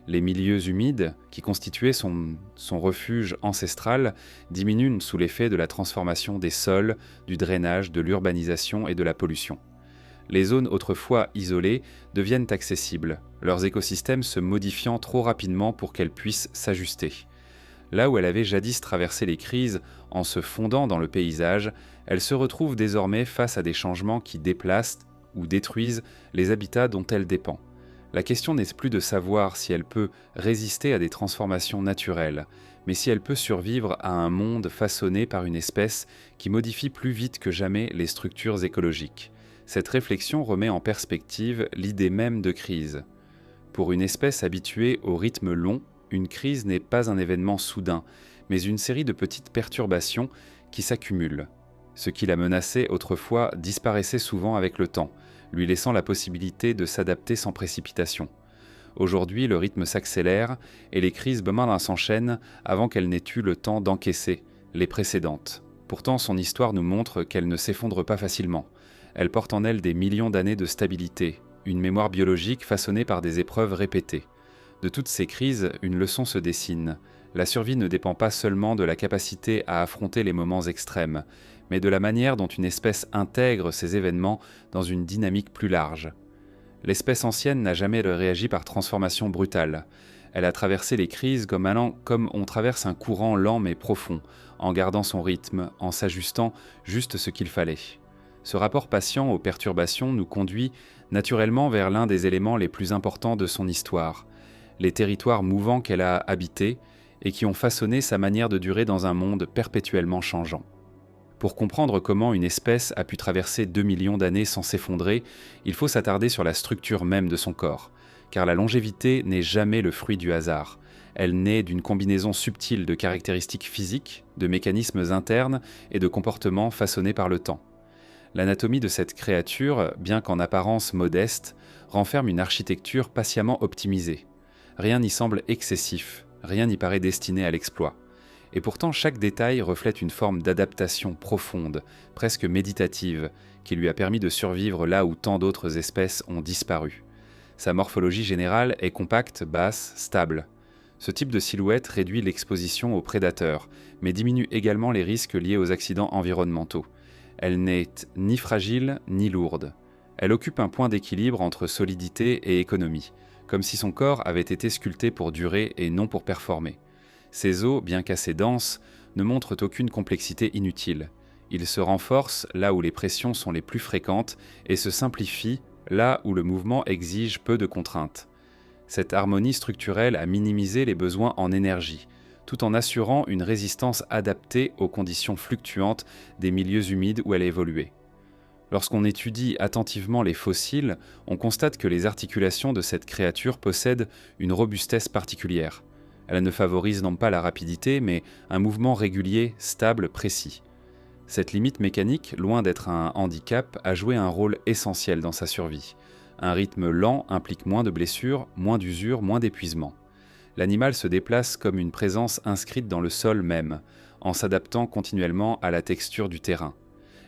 Les milieux humides, qui constituaient son refuge ancestral, diminuent sous l'effet de la transformation des sols, du drainage, de l'urbanisation et de la pollution. Les zones autrefois isolées deviennent accessibles, leurs écosystèmes se modifiant trop rapidement pour qu'elles puissent s'ajuster. Là où elle avait jadis traversé les crises en se fondant dans le paysage, elle se retrouve désormais face à des changements qui déplacent ou détruisent les habitats dont elle dépend. La question n'est plus de savoir si elle peut résister à des transformations naturelles, mais si elle peut survivre à un monde façonné par une espèce qui modifie plus vite que jamais les structures écologiques. Cette réflexion remet en perspective l'idée même de crise. Pour une espèce habituée au rythme long, une crise n'est pas un événement soudain, mais une série de petites perturbations qui s'accumulent. Ce qui la menaçait autrefois disparaissait souvent avec le temps, lui laissant la possibilité de s'adapter sans précipitation. Aujourd'hui, le rythme s'accélère et les crises s'enchaînent avant qu'elle n'ait eu le temps d'encaisser les précédentes. Pourtant, son histoire nous montre qu'elle ne s'effondre pas facilement. Elle porte en elle des millions d'années de stabilité, une mémoire biologique façonnée par des épreuves répétées. De toutes ces crises, une leçon se dessine. La survie ne dépend pas seulement de la capacité à affronter les moments extrêmes, mais de la manière dont une espèce intègre ces événements dans une dynamique plus large. L'espèce ancienne n'a jamais réagi par transformation brutale. Elle a traversé les crises comme on traverse un courant lent mais profond, en gardant son rythme, en s'ajustant juste ce qu'il fallait. Ce rapport patient aux perturbations nous conduit naturellement vers l'un des éléments les plus importants de son histoire, les territoires mouvants qu'elle a habités et qui ont façonné sa manière de durer dans un monde perpétuellement changeant. Pour comprendre comment une espèce a pu traverser 2 millions d'années sans s'effondrer, il faut s'attarder sur la structure même de son corps, car la longévité n'est jamais le fruit du hasard. Elle naît d'une combinaison subtile de caractéristiques physiques, de mécanismes internes et de comportements façonnés par le temps. L'anatomie de cette créature, bien qu'en apparence modeste, renferme une architecture patiemment optimisée. Rien n'y semble excessif, rien n'y paraît destiné à l'exploit. Et pourtant, chaque détail reflète une forme d'adaptation profonde, presque méditative, qui lui a permis de survivre là où tant d'autres espèces ont disparu. Sa morphologie générale est compacte, basse, stable. Ce type de silhouette réduit l'exposition aux prédateurs, mais diminue également les risques liés aux accidents environnementaux. Elle n'est ni fragile ni lourde. Elle occupe un point d'équilibre entre solidité et économie, comme si son corps avait été sculpté pour durer et non pour performer. Ses os, bien qu'assez denses, ne montrent aucune complexité inutile. Ils se renforcent là où les pressions sont les plus fréquentes et se simplifient là où le mouvement exige peu de contraintes. Cette harmonie structurelle a minimisé les besoins en énergie, tout en assurant une résistance adaptée aux conditions fluctuantes des milieux humides où elle évoluait. Lorsqu'on étudie attentivement les fossiles, on constate que les articulations de cette créature possèdent une robustesse particulière. Elle ne favorise non pas la rapidité, mais un mouvement régulier, stable, précis. Cette limite mécanique, loin d'être un handicap, a joué un rôle essentiel dans sa survie. Un rythme lent implique moins de blessures, moins d'usure, moins d'épuisement. L'animal se déplace comme une présence inscrite dans le sol même, en s'adaptant continuellement à la texture du terrain.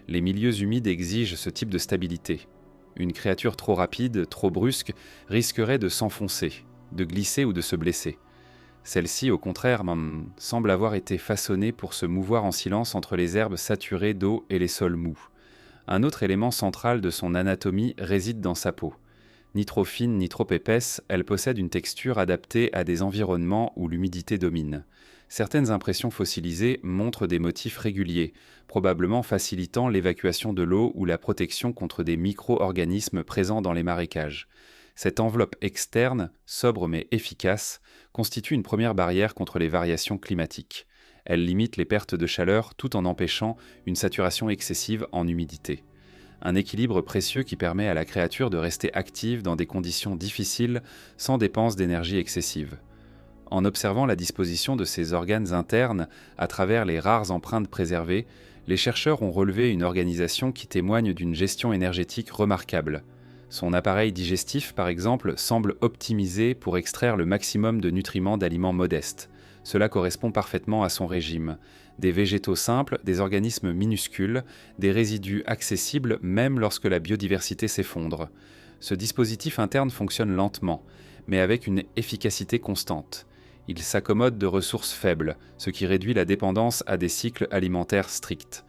Les milieux humides exigent ce type de stabilité. Une créature trop rapide, trop brusque, risquerait de s'enfoncer, de glisser ou de se blesser. Celle-ci, au contraire, semble avoir été façonnée pour se mouvoir en silence entre les herbes saturées d'eau et les sols mous. Un autre élément central de son anatomie réside dans sa peau. Ni trop fine ni trop épaisse, elle possède une texture adaptée à des environnements où l'humidité domine. Certaines impressions fossilisées montrent des motifs réguliers, probablement facilitant l'évacuation de l'eau ou la protection contre des micro-organismes présents dans les marécages. Cette enveloppe externe, sobre mais efficace, constitue une première barrière contre les variations climatiques. Elle limite les pertes de chaleur tout en empêchant une saturation excessive en humidité. Un équilibre précieux qui permet à la créature de rester active dans des conditions difficiles sans dépense d'énergie excessive. En observant la disposition de ses organes internes à travers les rares empreintes préservées, Les chercheurs ont relevé une organisation qui témoigne d'une gestion énergétique remarquable. Son appareil digestif, par exemple, semble optimisé pour extraire le maximum de nutriments d'aliments modestes. Cela correspond parfaitement à son régime. Des végétaux simples, des organismes minuscules, des résidus accessibles même lorsque la biodiversité s'effondre. Ce dispositif interne fonctionne lentement, mais avec une efficacité constante. Il s'accommode de ressources faibles, ce qui réduit la dépendance à des cycles alimentaires stricts.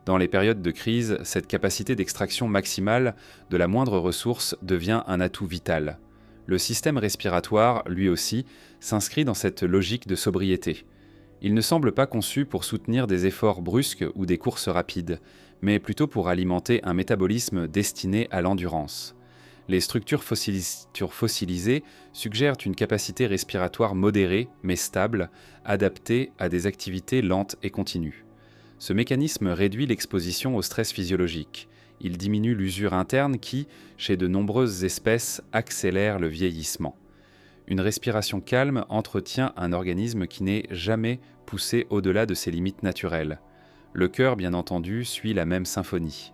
Dans les périodes de crise, cette capacité d'extraction maximale de la moindre ressource devient un atout vital. Le système respiratoire, lui aussi, s'inscrit dans cette logique de sobriété. Il ne semble pas conçu pour soutenir des efforts brusques ou des courses rapides, mais plutôt pour alimenter un métabolisme destiné à l'endurance. Les structures fossilisées suggèrent une capacité respiratoire modérée mais stable, adaptée à des activités lentes et continues. Ce mécanisme réduit l'exposition au stress physiologique. Il diminue l'usure interne qui, chez de nombreuses espèces, accélère le vieillissement. Une respiration calme entretient un organisme qui n'est jamais poussé au-delà de ses limites naturelles. Le cœur, bien entendu, suit la même symphonie.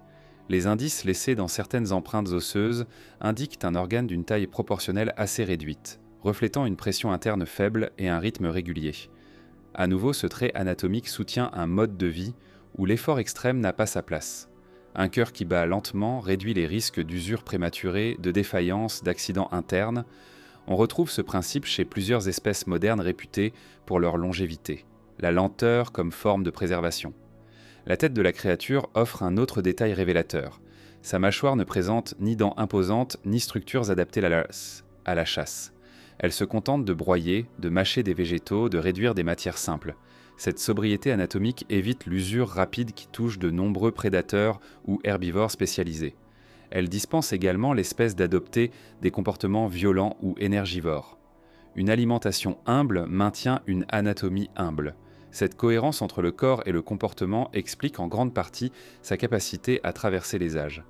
Les indices laissés dans certaines empreintes osseuses indiquent un organe d'une taille proportionnelle assez réduite, reflétant une pression interne faible et un rythme régulier. À nouveau, ce trait anatomique soutient un mode de vie où l'effort extrême n'a pas sa place. Un cœur qui bat lentement réduit les risques d'usure prématurée, de défaillance, d'accidents internes. On retrouve ce principe chez plusieurs espèces modernes réputées pour leur longévité, la lenteur comme forme de préservation. La tête de la créature offre un autre détail révélateur. Sa mâchoire ne présente ni dents imposantes ni structures adaptées à la chasse. Elle se contente de broyer, de mâcher des végétaux, de réduire des matières simples. Cette sobriété anatomique évite l'usure rapide qui touche de nombreux prédateurs ou herbivores spécialisés. Elle dispense également l'espèce d'adopter des comportements violents ou énergivores. Une alimentation humble maintient une anatomie humble. Cette cohérence entre le corps et le comportement explique en grande partie sa capacité à traverser les âges.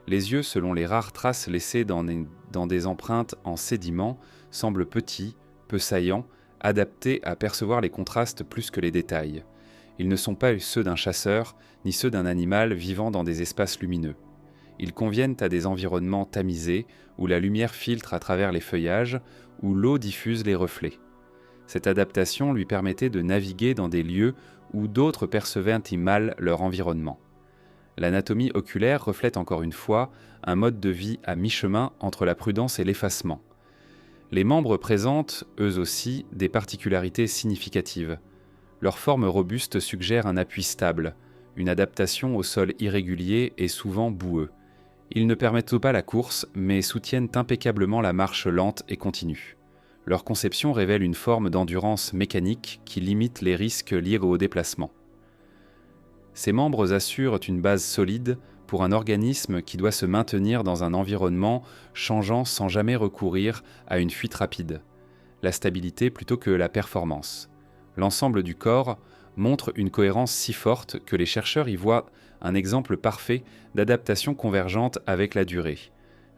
Les yeux, selon les rares traces laissées dans des empreintes en sédiments, semblent petits, peu saillants, adaptés à percevoir les contrastes plus que les détails. Ils ne sont pas ceux d'un chasseur, ni ceux d'un animal vivant dans des espaces lumineux. Ils conviennent à des environnements tamisés, où la lumière filtre à travers les feuillages, où l'eau diffuse les reflets. Cette adaptation lui permettait de naviguer dans des lieux où d'autres percevaient mal leur environnement. L'anatomie oculaire reflète encore une fois un mode de vie à mi-chemin entre la prudence et l'effacement. Les membres présentent, eux aussi, des particularités significatives. Leur forme robuste suggère un appui stable, une adaptation au sol irrégulier et souvent boueux. Ils ne permettent pas la course, mais soutiennent impeccablement la marche lente et continue. Leur conception révèle une forme d'endurance mécanique qui limite les risques liés au déplacement. Ces membres assurent une base solide pour un organisme qui doit se maintenir dans un environnement changeant sans jamais recourir à une fuite rapide. La stabilité plutôt que la performance. L'ensemble du corps montre une cohérence si forte que les chercheurs y voient un exemple parfait d'adaptation convergente avec la durée.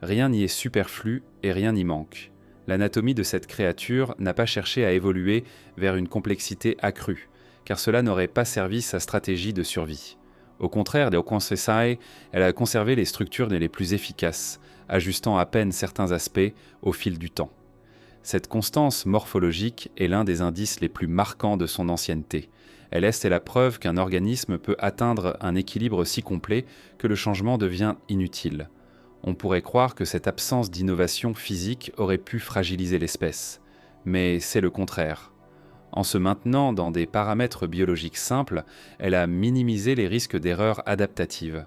Rien n'y est superflu et rien n'y manque. L'anatomie de cette créature n'a pas cherché à évoluer vers une complexité accrue, car cela n'aurait pas servi sa stratégie de survie. Au contraire des Okonkosai, elle a conservé les structures les plus efficaces, ajustant à peine certains aspects au fil du temps. Cette constance morphologique est l'un des indices les plus marquants de son ancienneté. Elle est la preuve qu'un organisme peut atteindre un équilibre si complet que le changement devient inutile. On pourrait croire que cette absence d'innovation physique aurait pu fragiliser l'espèce. Mais c'est le contraire. En se maintenant dans des paramètres biologiques simples, elle a minimisé les risques d'erreurs adaptatives.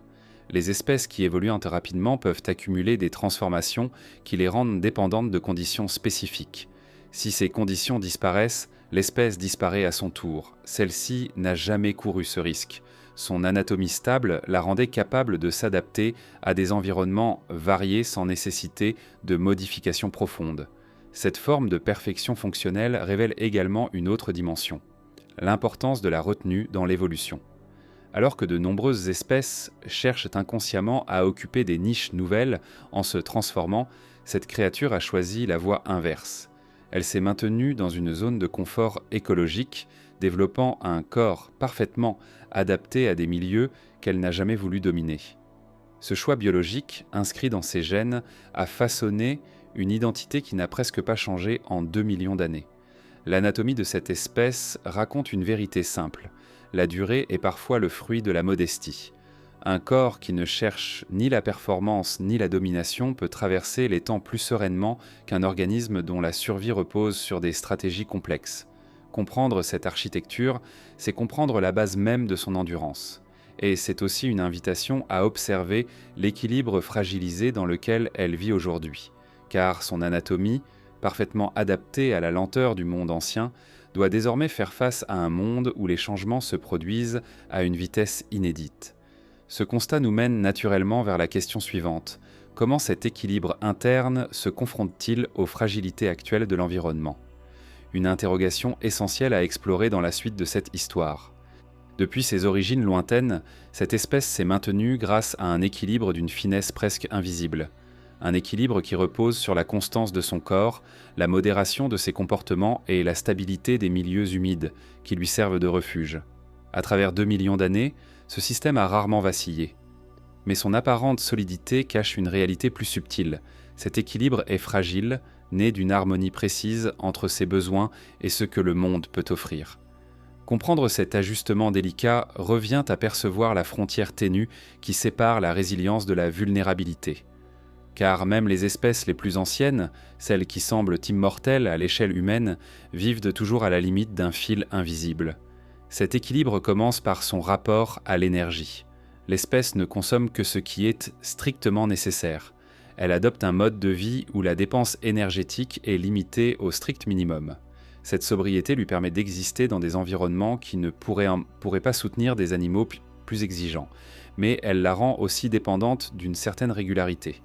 Les espèces qui évoluent rapidement peuvent accumuler des transformations qui les rendent dépendantes de conditions spécifiques. Si ces conditions disparaissent, l'espèce disparaît à son tour. Celle-ci n'a jamais couru ce risque. Son anatomie stable la rendait capable de s'adapter à des environnements variés sans nécessiter de modifications profondes. Cette forme de perfection fonctionnelle révèle également une autre dimension, l'importance de la retenue dans l'évolution. Alors que de nombreuses espèces cherchent inconsciemment à occuper des niches nouvelles en se transformant, cette créature a choisi la voie inverse. Elle s'est maintenue dans une zone de confort écologique, développant un corps parfaitement adapté à des milieux qu'elle n'a jamais voulu dominer. Ce choix biologique, inscrit dans ses gènes, a façonné une identité qui n'a presque pas changé en 2 millions d'années. L'anatomie de cette espèce raconte une vérité simple. La durée est parfois le fruit de la modestie. Un corps qui ne cherche ni la performance ni la domination peut traverser les temps plus sereinement qu'un organisme dont la survie repose sur des stratégies complexes. Comprendre cette architecture, c'est comprendre la base même de son endurance. Et c'est aussi une invitation à observer l'équilibre fragilisé dans lequel elle vit aujourd'hui. Car son anatomie, parfaitement adaptée à la lenteur du monde ancien, doit désormais faire face à un monde où les changements se produisent à une vitesse inédite. Ce constat nous mène naturellement vers la question suivante. Comment cet équilibre interne se confronte-t-il aux fragilités actuelles de l'environnement ? Une interrogation essentielle à explorer dans la suite de cette histoire. Depuis ses origines lointaines, cette espèce s'est maintenue grâce à un équilibre d'une finesse presque invisible. Un équilibre qui repose sur la constance de son corps, la modération de ses comportements et la stabilité des milieux humides qui lui servent de refuge. À travers 2 millions d'années, ce système a rarement vacillé. Mais son apparente solidité cache une réalité plus subtile. Cet équilibre est fragile, né d'une harmonie précise entre ses besoins et ce que le monde peut offrir. Comprendre cet ajustement délicat revient à percevoir la frontière ténue qui sépare la résilience de la vulnérabilité. Car même les espèces les plus anciennes, celles qui semblent immortelles à l'échelle humaine, vivent de toujours à la limite d'un fil invisible. Cet équilibre commence par son rapport à l'énergie. L'espèce ne consomme que ce qui est strictement nécessaire. Elle adopte un mode de vie où la dépense énergétique est limitée au strict minimum. Cette sobriété lui permet d'exister dans des environnements qui ne pourraient pas soutenir des animaux plus exigeants, mais elle la rend aussi dépendante d'une certaine régularité.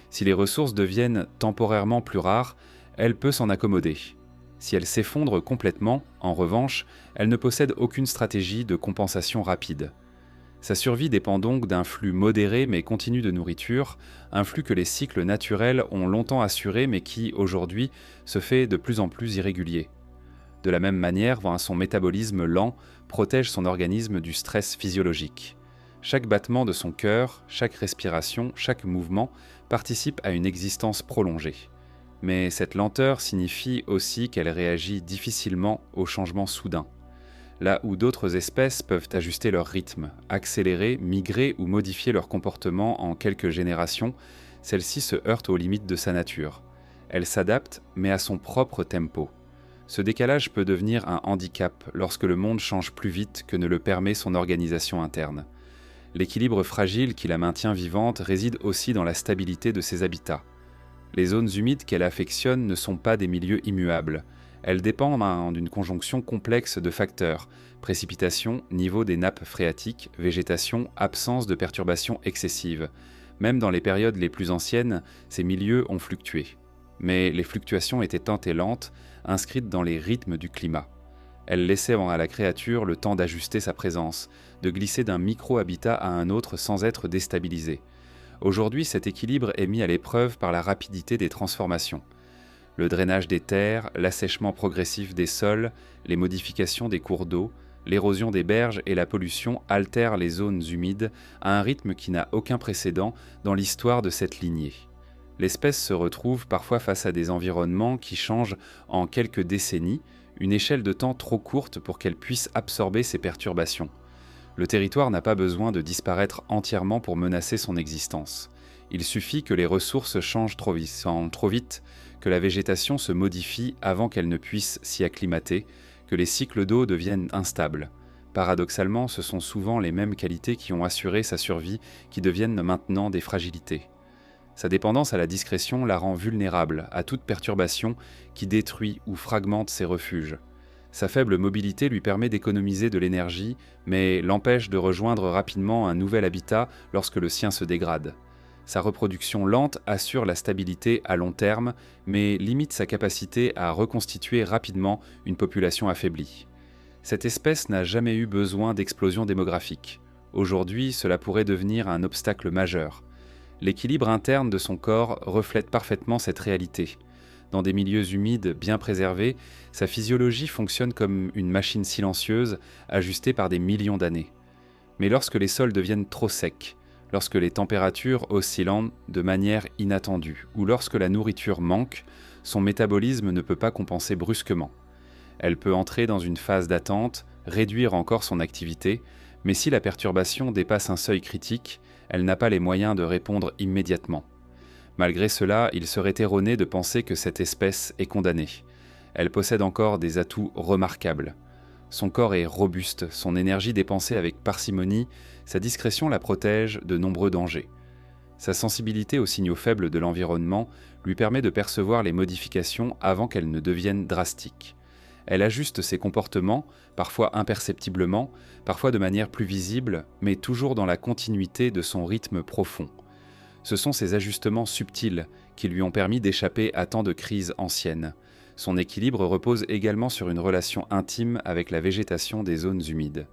Si les ressources deviennent temporairement plus rares, elle peut s'en accommoder. Si elle s'effondre complètement, en revanche, elle ne possède aucune stratégie de compensation rapide. Sa survie dépend donc d'un flux modéré mais continu de nourriture, un flux que les cycles naturels ont longtemps assuré mais qui, aujourd'hui, se fait de plus en plus irrégulier. De la même manière, son métabolisme lent protège son organisme du stress physiologique. Chaque battement de son cœur, chaque respiration, chaque mouvement participe à une existence prolongée. Mais cette lenteur signifie aussi qu'elle réagit difficilement aux changements soudains. Là où d'autres espèces peuvent ajuster leur rythme, accélérer, migrer ou modifier leur comportement en quelques générations, celle-ci se heurte aux limites de sa nature. Elle s'adapte, mais à son propre tempo. Ce décalage peut devenir un handicap lorsque le monde change plus vite que ne le permet son organisation interne. L'équilibre fragile qui la maintient vivante réside aussi dans la stabilité de ses habitats. Les zones humides qu'elle affectionne ne sont pas des milieux immuables. Elles dépendent d'une conjonction complexe de facteurs: précipitations, niveau des nappes phréatiques, végétation, absence de perturbations excessives. Même dans les périodes les plus anciennes, ces milieux ont fluctué. Mais les fluctuations étaient lentes et lentes, inscrites dans les rythmes du climat. Elles laissaient à la créature le temps d'ajuster sa présence, de glisser d'un micro-habitat à un autre sans être déstabilisée. Aujourd'hui, cet équilibre est mis à l'épreuve par la rapidité des transformations. Le drainage des terres, l'assèchement progressif des sols, les modifications des cours d'eau, l'érosion des berges et la pollution altèrent les zones humides à un rythme qui n'a aucun précédent dans l'histoire de cette lignée. L'espèce se retrouve parfois face à des environnements qui changent en quelques décennies, une échelle de temps trop courte pour qu'elle puisse absorber ces perturbations. Le territoire n'a pas besoin de disparaître entièrement pour menacer son existence. Il suffit que les ressources changent trop vite, que la végétation se modifie avant qu'elle ne puisse s'y acclimater, que les cycles d'eau deviennent instables. Paradoxalement, ce sont souvent les mêmes qualités qui ont assuré sa survie qui deviennent maintenant des fragilités. Sa dépendance à la discrétion la rend vulnérable à toute perturbation qui détruit ou fragmente ses refuges. Sa faible mobilité lui permet d'économiser de l'énergie, mais l'empêche de rejoindre rapidement un nouvel habitat lorsque le sien se dégrade. Sa reproduction lente assure la stabilité à long terme, mais limite sa capacité à reconstituer rapidement une population affaiblie. Cette espèce n'a jamais eu besoin d'explosion démographique. Aujourd'hui, cela pourrait devenir un obstacle majeur. L'équilibre interne de son corps reflète parfaitement cette réalité. Dans des milieux humides bien préservés, sa physiologie fonctionne comme une machine silencieuse ajustée par des millions d'années. Mais lorsque les sols deviennent trop secs, lorsque les températures oscillent de manière inattendue, ou lorsque la nourriture manque, son métabolisme ne peut pas compenser brusquement. Elle peut entrer dans une phase d'attente, réduire encore son activité, mais si la perturbation dépasse un seuil critique, elle n'a pas les moyens de répondre immédiatement. Malgré cela, il serait erroné de penser que cette espèce est condamnée. Elle possède encore des atouts remarquables. Son corps est robuste, son énergie dépensée avec parcimonie, sa discrétion la protège de nombreux dangers. Sa sensibilité aux signaux faibles de l'environnement lui permet de percevoir les modifications avant qu'elles ne deviennent drastiques. Elle ajuste ses comportements, parfois imperceptiblement, parfois de manière plus visible, mais toujours dans la continuité de son rythme profond. Ce sont ces ajustements subtils qui lui ont permis d'échapper à tant de crises anciennes. Son équilibre repose également sur une relation intime avec la végétation des zones humides.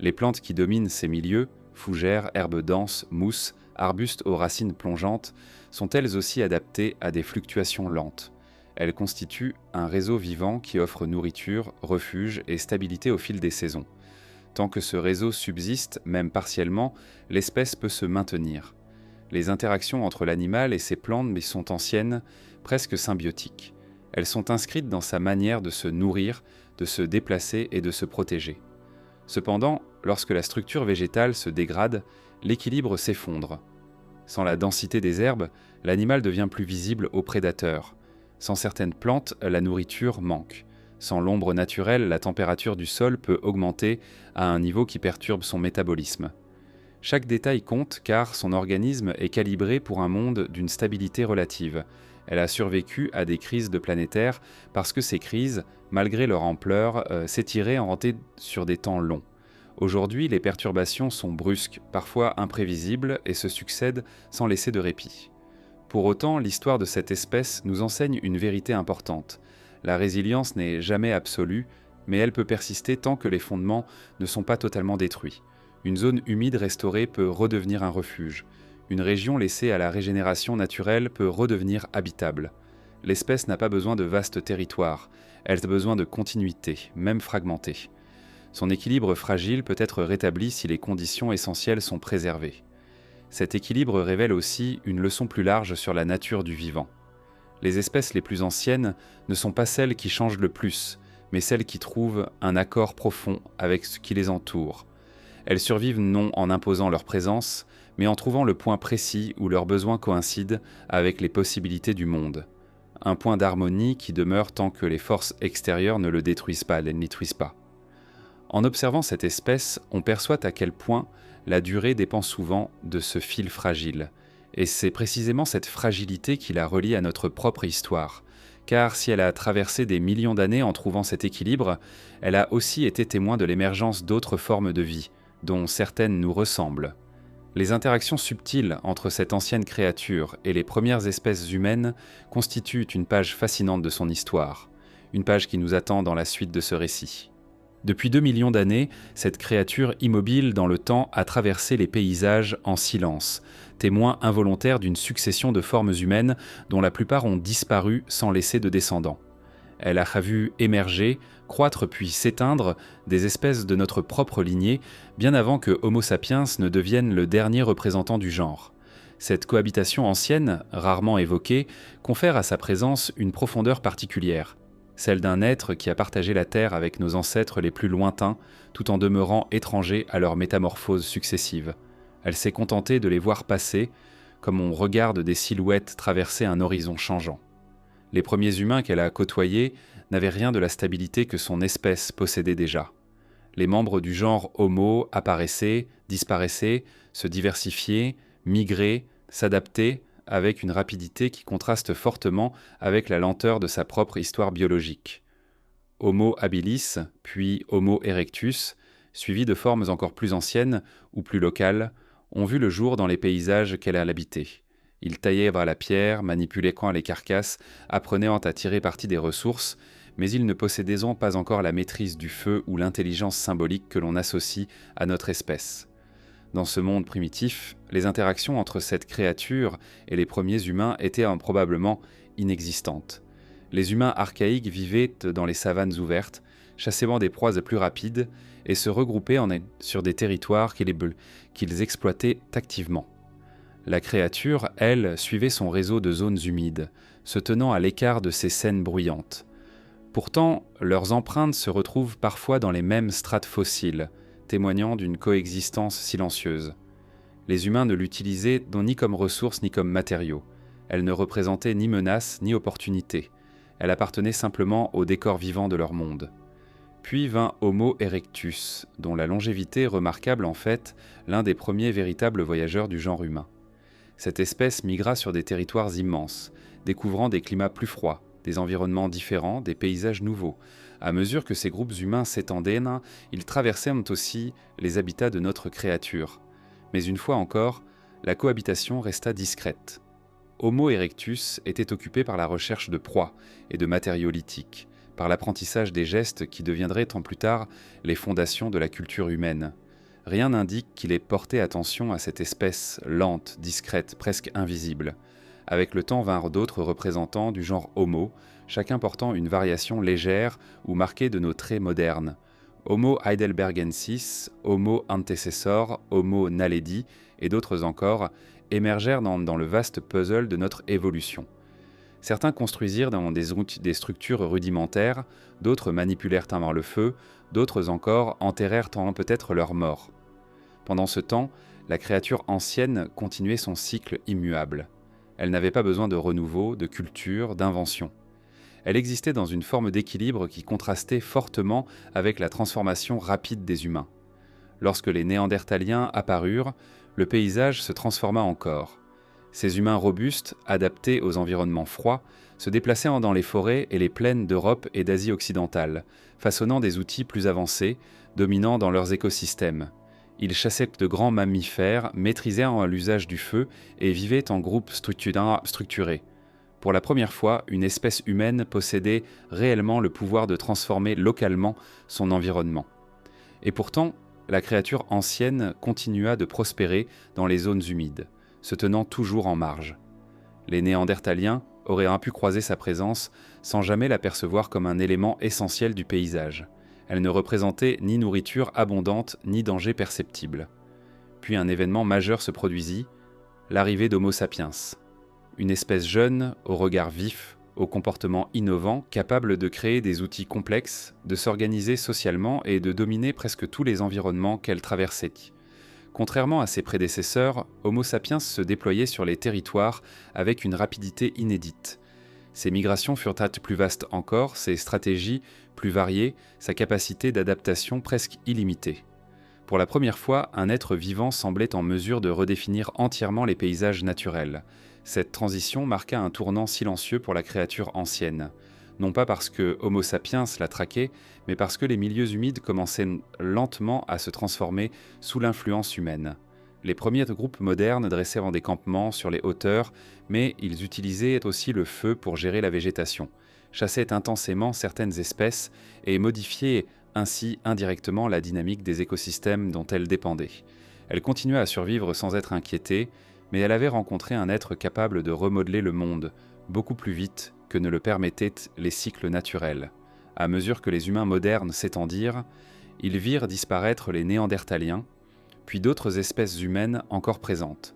Les plantes qui dominent ces milieux, fougères, herbes denses, mousses, arbustes aux racines plongeantes, sont elles aussi adaptées à des fluctuations lentes. Elles constituent un réseau vivant qui offre nourriture, refuge et stabilité au fil des saisons. Tant que ce réseau subsiste, même partiellement, l'espèce peut se maintenir. Les interactions entre l'animal et ses plantes sont anciennes, presque symbiotiques. Elles sont inscrites dans sa manière de se nourrir, de se déplacer et de se protéger. Cependant, lorsque la structure végétale se dégrade, l'équilibre s'effondre. Sans la densité des herbes, l'animal devient plus visible aux prédateurs. Sans certaines plantes, la nourriture manque. Sans l'ombre naturelle, la température du sol peut augmenter à un niveau qui perturbe son métabolisme. Chaque détail compte car son organisme est calibré pour un monde d'une stabilité relative. Elle a survécu à des crises de planétaires parce que ces crises, malgré leur ampleur, s'étiraient sur des temps longs. Aujourd'hui, les perturbations sont brusques, parfois imprévisibles et se succèdent sans laisser de répit. Pour autant, l'histoire de cette espèce nous enseigne une vérité importante. La résilience n'est jamais absolue, mais elle peut persister tant que les fondements ne sont pas totalement détruits. Une zone humide restaurée peut redevenir un refuge. Une région laissée à la régénération naturelle peut redevenir habitable. L'espèce n'a pas besoin de vastes territoires, elle a besoin de continuité, même fragmentée. Son équilibre fragile peut être rétabli si les conditions essentielles sont préservées. Cet équilibre révèle aussi une leçon plus large sur la nature du vivant. Les espèces les plus anciennes ne sont pas celles qui changent le plus, mais celles qui trouvent un accord profond avec ce qui les entoure. Elles survivent non en imposant leur présence, mais en trouvant le point précis où leurs besoins coïncident avec les possibilités du monde. Un point d'harmonie qui demeure tant que les forces extérieures ne le détruisent pas, ne détruisent pas. En observant cette espèce, on perçoit à quel point la durée dépend souvent de ce fil fragile. Et c'est précisément cette fragilité qui la relie à notre propre histoire. Car si elle a traversé des millions d'années en trouvant cet équilibre, elle a aussi été témoin de l'émergence d'autres formes de vie, dont certaines nous ressemblent. Les interactions subtiles entre cette ancienne créature et les premières espèces humaines constituent une page fascinante de son histoire, une page qui nous attend dans la suite de ce récit. Depuis 2 millions d'années, cette créature immobile dans le temps a traversé les paysages en silence, témoin involontaire d'une succession de formes humaines dont la plupart ont disparu sans laisser de descendants. Elle a vu émerger, croître puis s'éteindre des espèces de notre propre lignée, bien avant que Homo sapiens ne devienne le dernier représentant du genre. Cette cohabitation ancienne, rarement évoquée, confère à sa présence une profondeur particulière, celle d'un être qui a partagé la Terre avec nos ancêtres les plus lointains, tout en demeurant étranger à leurs métamorphoses successives. Elle s'est contentée de les voir passer, comme on regarde des silhouettes traverser un horizon changeant. Les premiers humains qu'elle a côtoyés n'avaient rien de la stabilité que son espèce possédait déjà. Les membres du genre Homo apparaissaient, disparaissaient, se diversifiaient, migraient, s'adaptaient, avec une rapidité qui contraste fortement avec la lenteur de sa propre histoire biologique. Homo habilis, puis Homo erectus, suivis de formes encore plus anciennes ou plus locales, ont vu le jour dans les paysages qu'elle a habités. Ils taillaient la pierre, manipulaient les carcasses, apprenaient à tirer parti des ressources, mais ils ne possédaient pas encore la maîtrise du feu ou l'intelligence symbolique que l'on associe à notre espèce. Dans ce monde primitif, les interactions entre cette créature et les premiers humains étaient probablement inexistantes. Les humains archaïques vivaient dans les savanes ouvertes, chassant des proies plus rapides et se regroupaient sur des territoires qu'ils exploitaient activement. La créature, elle, suivait son réseau de zones humides, se tenant à l'écart de ces scènes bruyantes. Pourtant, leurs empreintes se retrouvent parfois dans les mêmes strates fossiles, témoignant d'une coexistence silencieuse. Les humains ne l'utilisaient ni comme ressource ni comme matériau. Elle ne représentait ni menace ni opportunité. Elle appartenait simplement au décor vivant de leur monde. Puis vint Homo erectus, dont la longévité est remarquable en fait, l'un des premiers véritables voyageurs du genre humain. Cette espèce migra sur des territoires immenses, découvrant des climats plus froids, des environnements différents, des paysages nouveaux. À mesure que ces groupes humains s'étendaient, ils traversaient aussi les habitats de notre créature. Mais une fois encore, la cohabitation resta discrète. Homo erectus était occupé par la recherche de proies et de matériaux lithiques, par l'apprentissage des gestes qui deviendraient en plus tard les fondations de la culture humaine. Rien n'indique qu'il ait porté attention à cette espèce lente, discrète, presque invisible. Avec le temps vinrent d'autres représentants du genre Homo, chacun portant une variation légère ou marquée de nos traits modernes. Homo heidelbergensis, Homo antecessor, Homo naledi et d'autres encore émergèrent dans le vaste puzzle de notre évolution. Certains construisirent dans des structures rudimentaires, d'autres manipulèrent le feu, d'autres encore enterrèrent peut-être leurs morts. Pendant ce temps, la créature ancienne continuait son cycle immuable. Elle n'avait pas besoin de renouveau, de culture, d'invention. Elle existait dans une forme d'équilibre qui contrastait fortement avec la transformation rapide des humains. Lorsque les Néandertaliens apparurent, le paysage se transforma encore. Ces humains robustes, adaptés aux environnements froids, se déplaçaient dans les forêts et les plaines d'Europe et d'Asie occidentale, façonnant des outils plus avancés, dominant dans leurs écosystèmes. Ils chassaient de grands mammifères, maîtrisaient l'usage du feu et vivaient en groupes structurés. Pour la première fois, une espèce humaine possédait réellement le pouvoir de transformer localement son environnement. Et pourtant, la créature ancienne continua de prospérer dans les zones humides, se tenant toujours en marge. Les Néandertaliens auraient pu croiser sa présence sans jamais l'apercevoir comme un élément essentiel du paysage. Elle ne représentait ni nourriture abondante ni danger perceptible. Puis un événement majeur se produisit, l'arrivée d'Homo sapiens. Une espèce jeune, au regard vif, au comportement innovant, capable de créer des outils complexes, de s'organiser socialement et de dominer presque tous les environnements qu'elle traversait. Contrairement à ses prédécesseurs, Homo sapiens se déployait sur les territoires avec une rapidité inédite. Ses migrations furent plus vastes encore, ses stratégies plus variées, sa capacité d'adaptation presque illimitée. Pour la première fois, un être vivant semblait en mesure de redéfinir entièrement les paysages naturels. Cette transition marqua un tournant silencieux pour la créature ancienne. Non pas parce que Homo sapiens la traquait, mais parce que les milieux humides commençaient lentement à se transformer sous l'influence humaine. Les premiers groupes modernes dressaient des campements sur les hauteurs, mais ils utilisaient aussi le feu pour gérer la végétation, chassaient intensément certaines espèces et modifiaient ainsi indirectement la dynamique des écosystèmes dont elles dépendaient. Elle continuait à survivre sans être inquiétée, mais elle avait rencontré un être capable de remodeler le monde, beaucoup plus vite que ne le permettaient les cycles naturels. À mesure que les humains modernes s'étendirent, ils virent disparaître les Néandertaliens, puis d'autres espèces humaines encore présentes.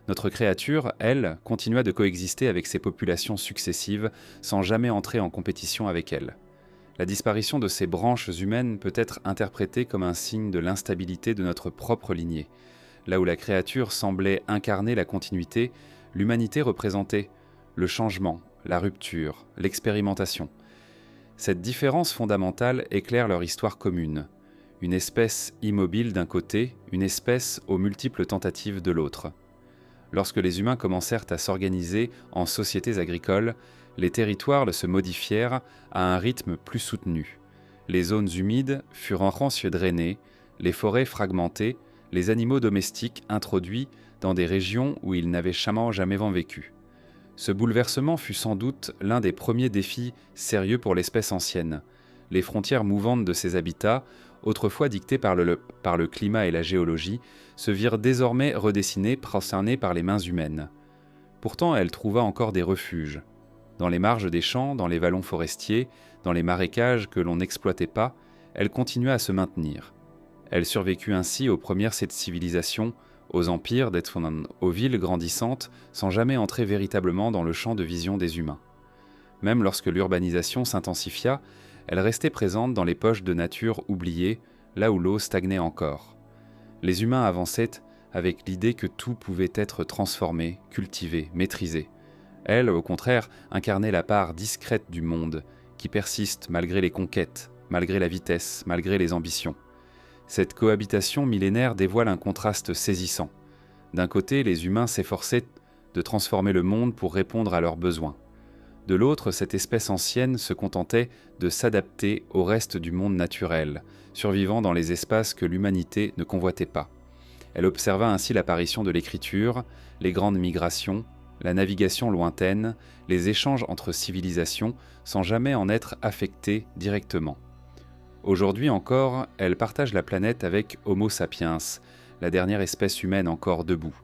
Notre créature, elle, continua de coexister avec ces populations successives sans jamais entrer en compétition avec elles. La disparition de ces branches humaines peut être interprétée comme un signe de l'instabilité de notre propre lignée. Là où la créature semblait incarner la continuité, l'humanité représentait le changement, la rupture, l'expérimentation. Cette différence fondamentale éclaire leur histoire commune. Une espèce immobile d'un côté, une espèce aux multiples tentatives de l'autre. Lorsque les humains commencèrent à s'organiser en sociétés agricoles, les territoires se modifièrent à un rythme plus soutenu. Les zones humides furent ensuite drainées, les forêts fragmentées, les animaux domestiques introduits dans des régions où ils n'avaient jamais vécu. Ce bouleversement fut sans doute l'un des premiers défis sérieux pour l'espèce ancienne. Les frontières mouvantes de ces habitats, autrefois dictées par le climat et la géologie, se virent désormais redessinées, cernées par les mains humaines. Pourtant, elle trouva encore des refuges. Dans les marges des champs, dans les vallons forestiers, dans les marécages que l'on n'exploitait pas, elle continua à se maintenir. Elle survécut ainsi aux premières civilisations, aux empires, aux villes grandissantes, sans jamais entrer véritablement dans le champ de vision des humains. Même lorsque l'urbanisation s'intensifia, elle restait présente dans les poches de nature oubliées, là où l'eau stagnait encore. Les humains avançaient avec l'idée que tout pouvait être transformé, cultivé, maîtrisé. Elle, au contraire, incarnait la part discrète du monde, qui persiste malgré les conquêtes, malgré la vitesse, malgré les ambitions. Cette cohabitation millénaire dévoile un contraste saisissant. D'un côté, les humains s'efforçaient de transformer le monde pour répondre à leurs besoins. De l'autre, cette espèce ancienne se contentait de s'adapter au reste du monde naturel, survivant dans les espaces que l'humanité ne convoitait pas. Elle observa ainsi l'apparition de l'écriture, les grandes migrations, la navigation lointaine, les échanges entre civilisations, sans jamais en être affectée directement. Aujourd'hui encore, elle partage la planète avec Homo sapiens, la dernière espèce humaine encore debout.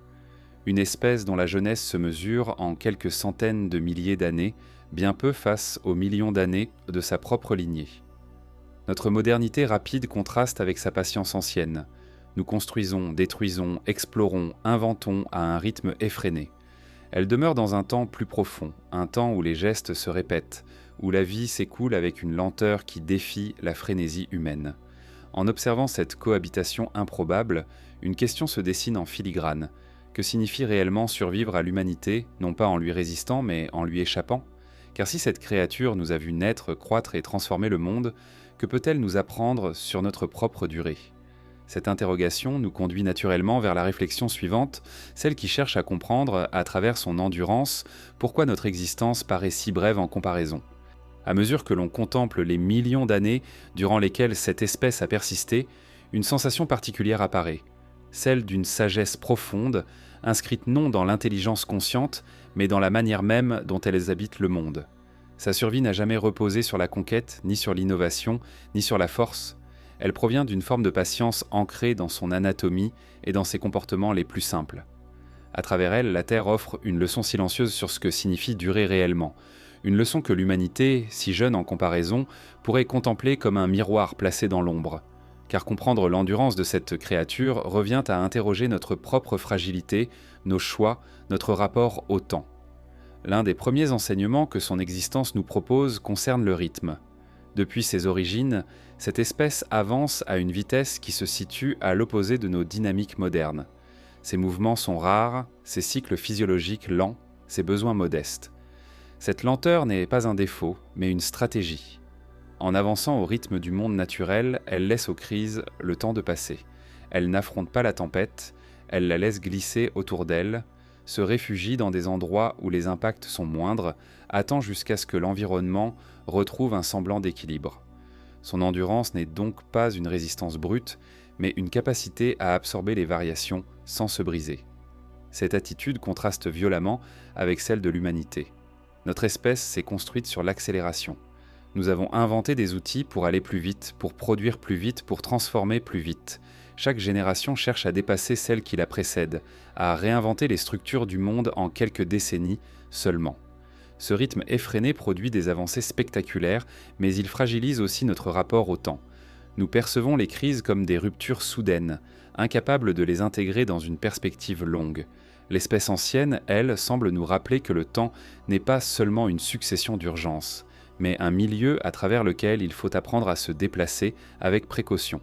Une espèce dont la jeunesse se mesure en quelques centaines de milliers d'années, bien peu face aux millions d'années de sa propre lignée. Notre modernité rapide contraste avec sa patience ancienne. Nous construisons, détruisons, explorons, inventons à un rythme effréné. Elle demeure dans un temps plus profond, un temps où les gestes se répètent, où la vie s'écoule avec une lenteur qui défie la frénésie humaine. En observant cette cohabitation improbable, une question se dessine en filigrane. Que signifie réellement survivre à l'humanité, non pas en lui résistant, mais en lui échappant ? Car si cette créature nous a vu naître, croître et transformer le monde, que peut-elle nous apprendre sur notre propre durée ? Cette interrogation nous conduit naturellement vers la réflexion suivante, celle qui cherche à comprendre, à travers son endurance, pourquoi notre existence paraît si brève en comparaison. À mesure que l'on contemple les millions d'années durant lesquelles cette espèce a persisté, une sensation particulière apparaît, celle d'une sagesse profonde, inscrite non dans l'intelligence consciente, mais dans la manière même dont elles habitent le monde. Sa survie n'a jamais reposé sur la conquête, ni sur l'innovation, ni sur la force. Elle provient d'une forme de patience ancrée dans son anatomie et dans ses comportements les plus simples. À travers elle, la Terre offre une leçon silencieuse sur ce que signifie durer réellement, une leçon que l'humanité, si jeune en comparaison, pourrait contempler comme un miroir placé dans l'ombre. Car comprendre l'endurance de cette créature revient à interroger notre propre fragilité, nos choix, notre rapport au temps. L'un des premiers enseignements que son existence nous propose concerne le rythme. Depuis ses origines, cette espèce avance à une vitesse qui se situe à l'opposé de nos dynamiques modernes. Ses mouvements sont rares, ses cycles physiologiques lents, ses besoins modestes. Cette lenteur n'est pas un défaut, mais une stratégie. En avançant au rythme du monde naturel, elle laisse aux crises le temps de passer. Elle n'affronte pas la tempête, elle la laisse glisser autour d'elle, se réfugie dans des endroits où les impacts sont moindres, attend jusqu'à ce que l'environnement retrouve un semblant d'équilibre. Son endurance n'est donc pas une résistance brute, mais une capacité à absorber les variations sans se briser. Cette attitude contraste violemment avec celle de l'humanité. Notre espèce s'est construite sur l'accélération. Nous avons inventé des outils pour aller plus vite, pour produire plus vite, pour transformer plus vite. Chaque génération cherche à dépasser celle qui la précède, à réinventer les structures du monde en quelques décennies seulement. Ce rythme effréné produit des avancées spectaculaires, mais il fragilise aussi notre rapport au temps. Nous percevons les crises comme des ruptures soudaines, incapables de les intégrer dans une perspective longue. L'espèce ancienne, elle, semble nous rappeler que le temps n'est pas seulement une succession d'urgences, mais un milieu à travers lequel il faut apprendre à se déplacer avec précaution.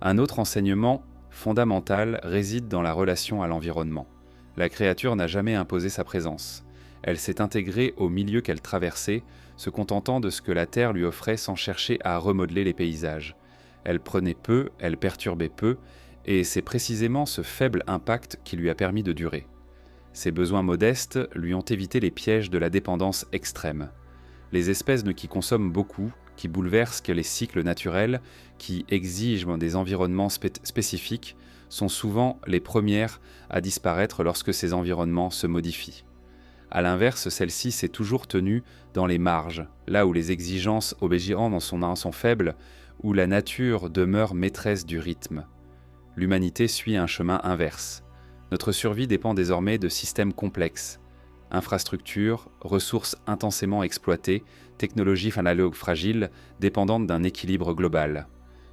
Un autre enseignement fondamental réside dans la relation à l'environnement. La créature n'a jamais imposé sa présence. Elle s'est intégrée au milieu qu'elle traversait, se contentant de ce que la terre lui offrait sans chercher à remodeler les paysages. Elle prenait peu, elle perturbait peu, et c'est précisément ce faible impact qui lui a permis de durer. Ses besoins modestes lui ont évité les pièges de la dépendance extrême. Les espèces qui consomment beaucoup, qui bouleversent les cycles naturels, qui exigent des environnements spécifiques, sont souvent les premières à disparaître lorsque ces environnements se modifient. A l'inverse, celle-ci s'est toujours tenue dans les marges, là où les exigences obéissant sont faibles, où la nature demeure maîtresse du rythme. L'humanité suit un chemin inverse. Notre survie dépend désormais de systèmes complexes. Infrastructures, ressources intensément exploitées, technologies analogues fragiles, dépendantes d'un équilibre global.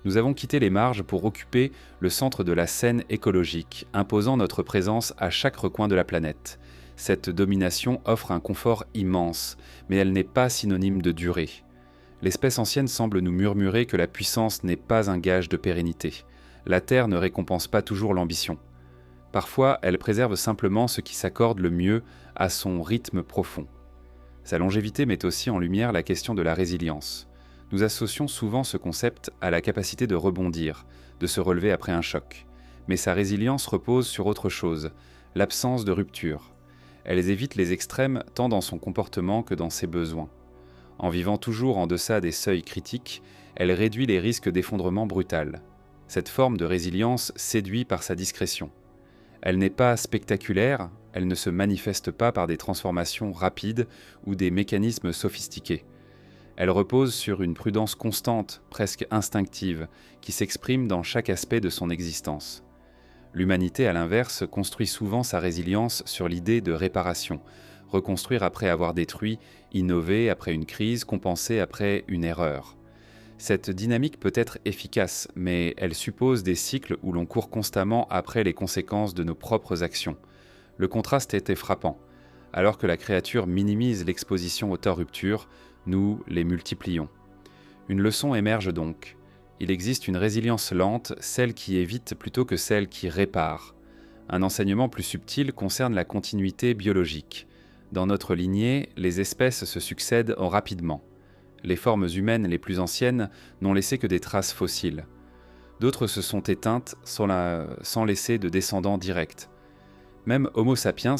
Nous avons quitté les marges pour occuper le centre de la scène écologique, imposant notre présence à chaque recoin de la planète. Cette domination offre un confort immense, mais elle n'est pas synonyme de durée. L'espèce ancienne semble nous murmurer que la puissance n'est pas un gage de pérennité. La Terre ne récompense pas toujours l'ambition. Parfois, elle préserve simplement ce qui s'accorde le mieux à son rythme profond. Sa longévité met aussi en lumière la question de la résilience. Nous associons souvent ce concept à la capacité de rebondir, de se relever après un choc. Mais sa résilience repose sur autre chose, l'absence de rupture. Elle évite les extrêmes tant dans son comportement que dans ses besoins. En vivant toujours en deçà des seuils critiques, elle réduit les risques d'effondrement brutal. Cette forme de résilience séduit par sa discrétion. Elle n'est pas spectaculaire, elle ne se manifeste pas par des transformations rapides ou des mécanismes sophistiqués. Elle repose sur une prudence constante, presque instinctive, qui s'exprime dans chaque aspect de son existence. L'humanité, à l'inverse, construit souvent sa résilience sur l'idée de réparation, reconstruire après avoir détruit, innover après une crise, compenser après une erreur. Cette dynamique peut être efficace, mais elle suppose des cycles où l'on court constamment après les conséquences de nos propres actions. Le contraste était frappant. Alors que la créature minimise l'exposition aux torts-ruptures, nous les multiplions. Une leçon émerge donc. Il existe une résilience lente, celle qui évite plutôt que celle qui répare. Un enseignement plus subtil concerne la continuité biologique. Dans notre lignée, les espèces se succèdent rapidement. Les formes humaines les plus anciennes n'ont laissé que des traces fossiles. D'autres se sont éteintes sans laisser de descendants directs. Même Homo sapiens,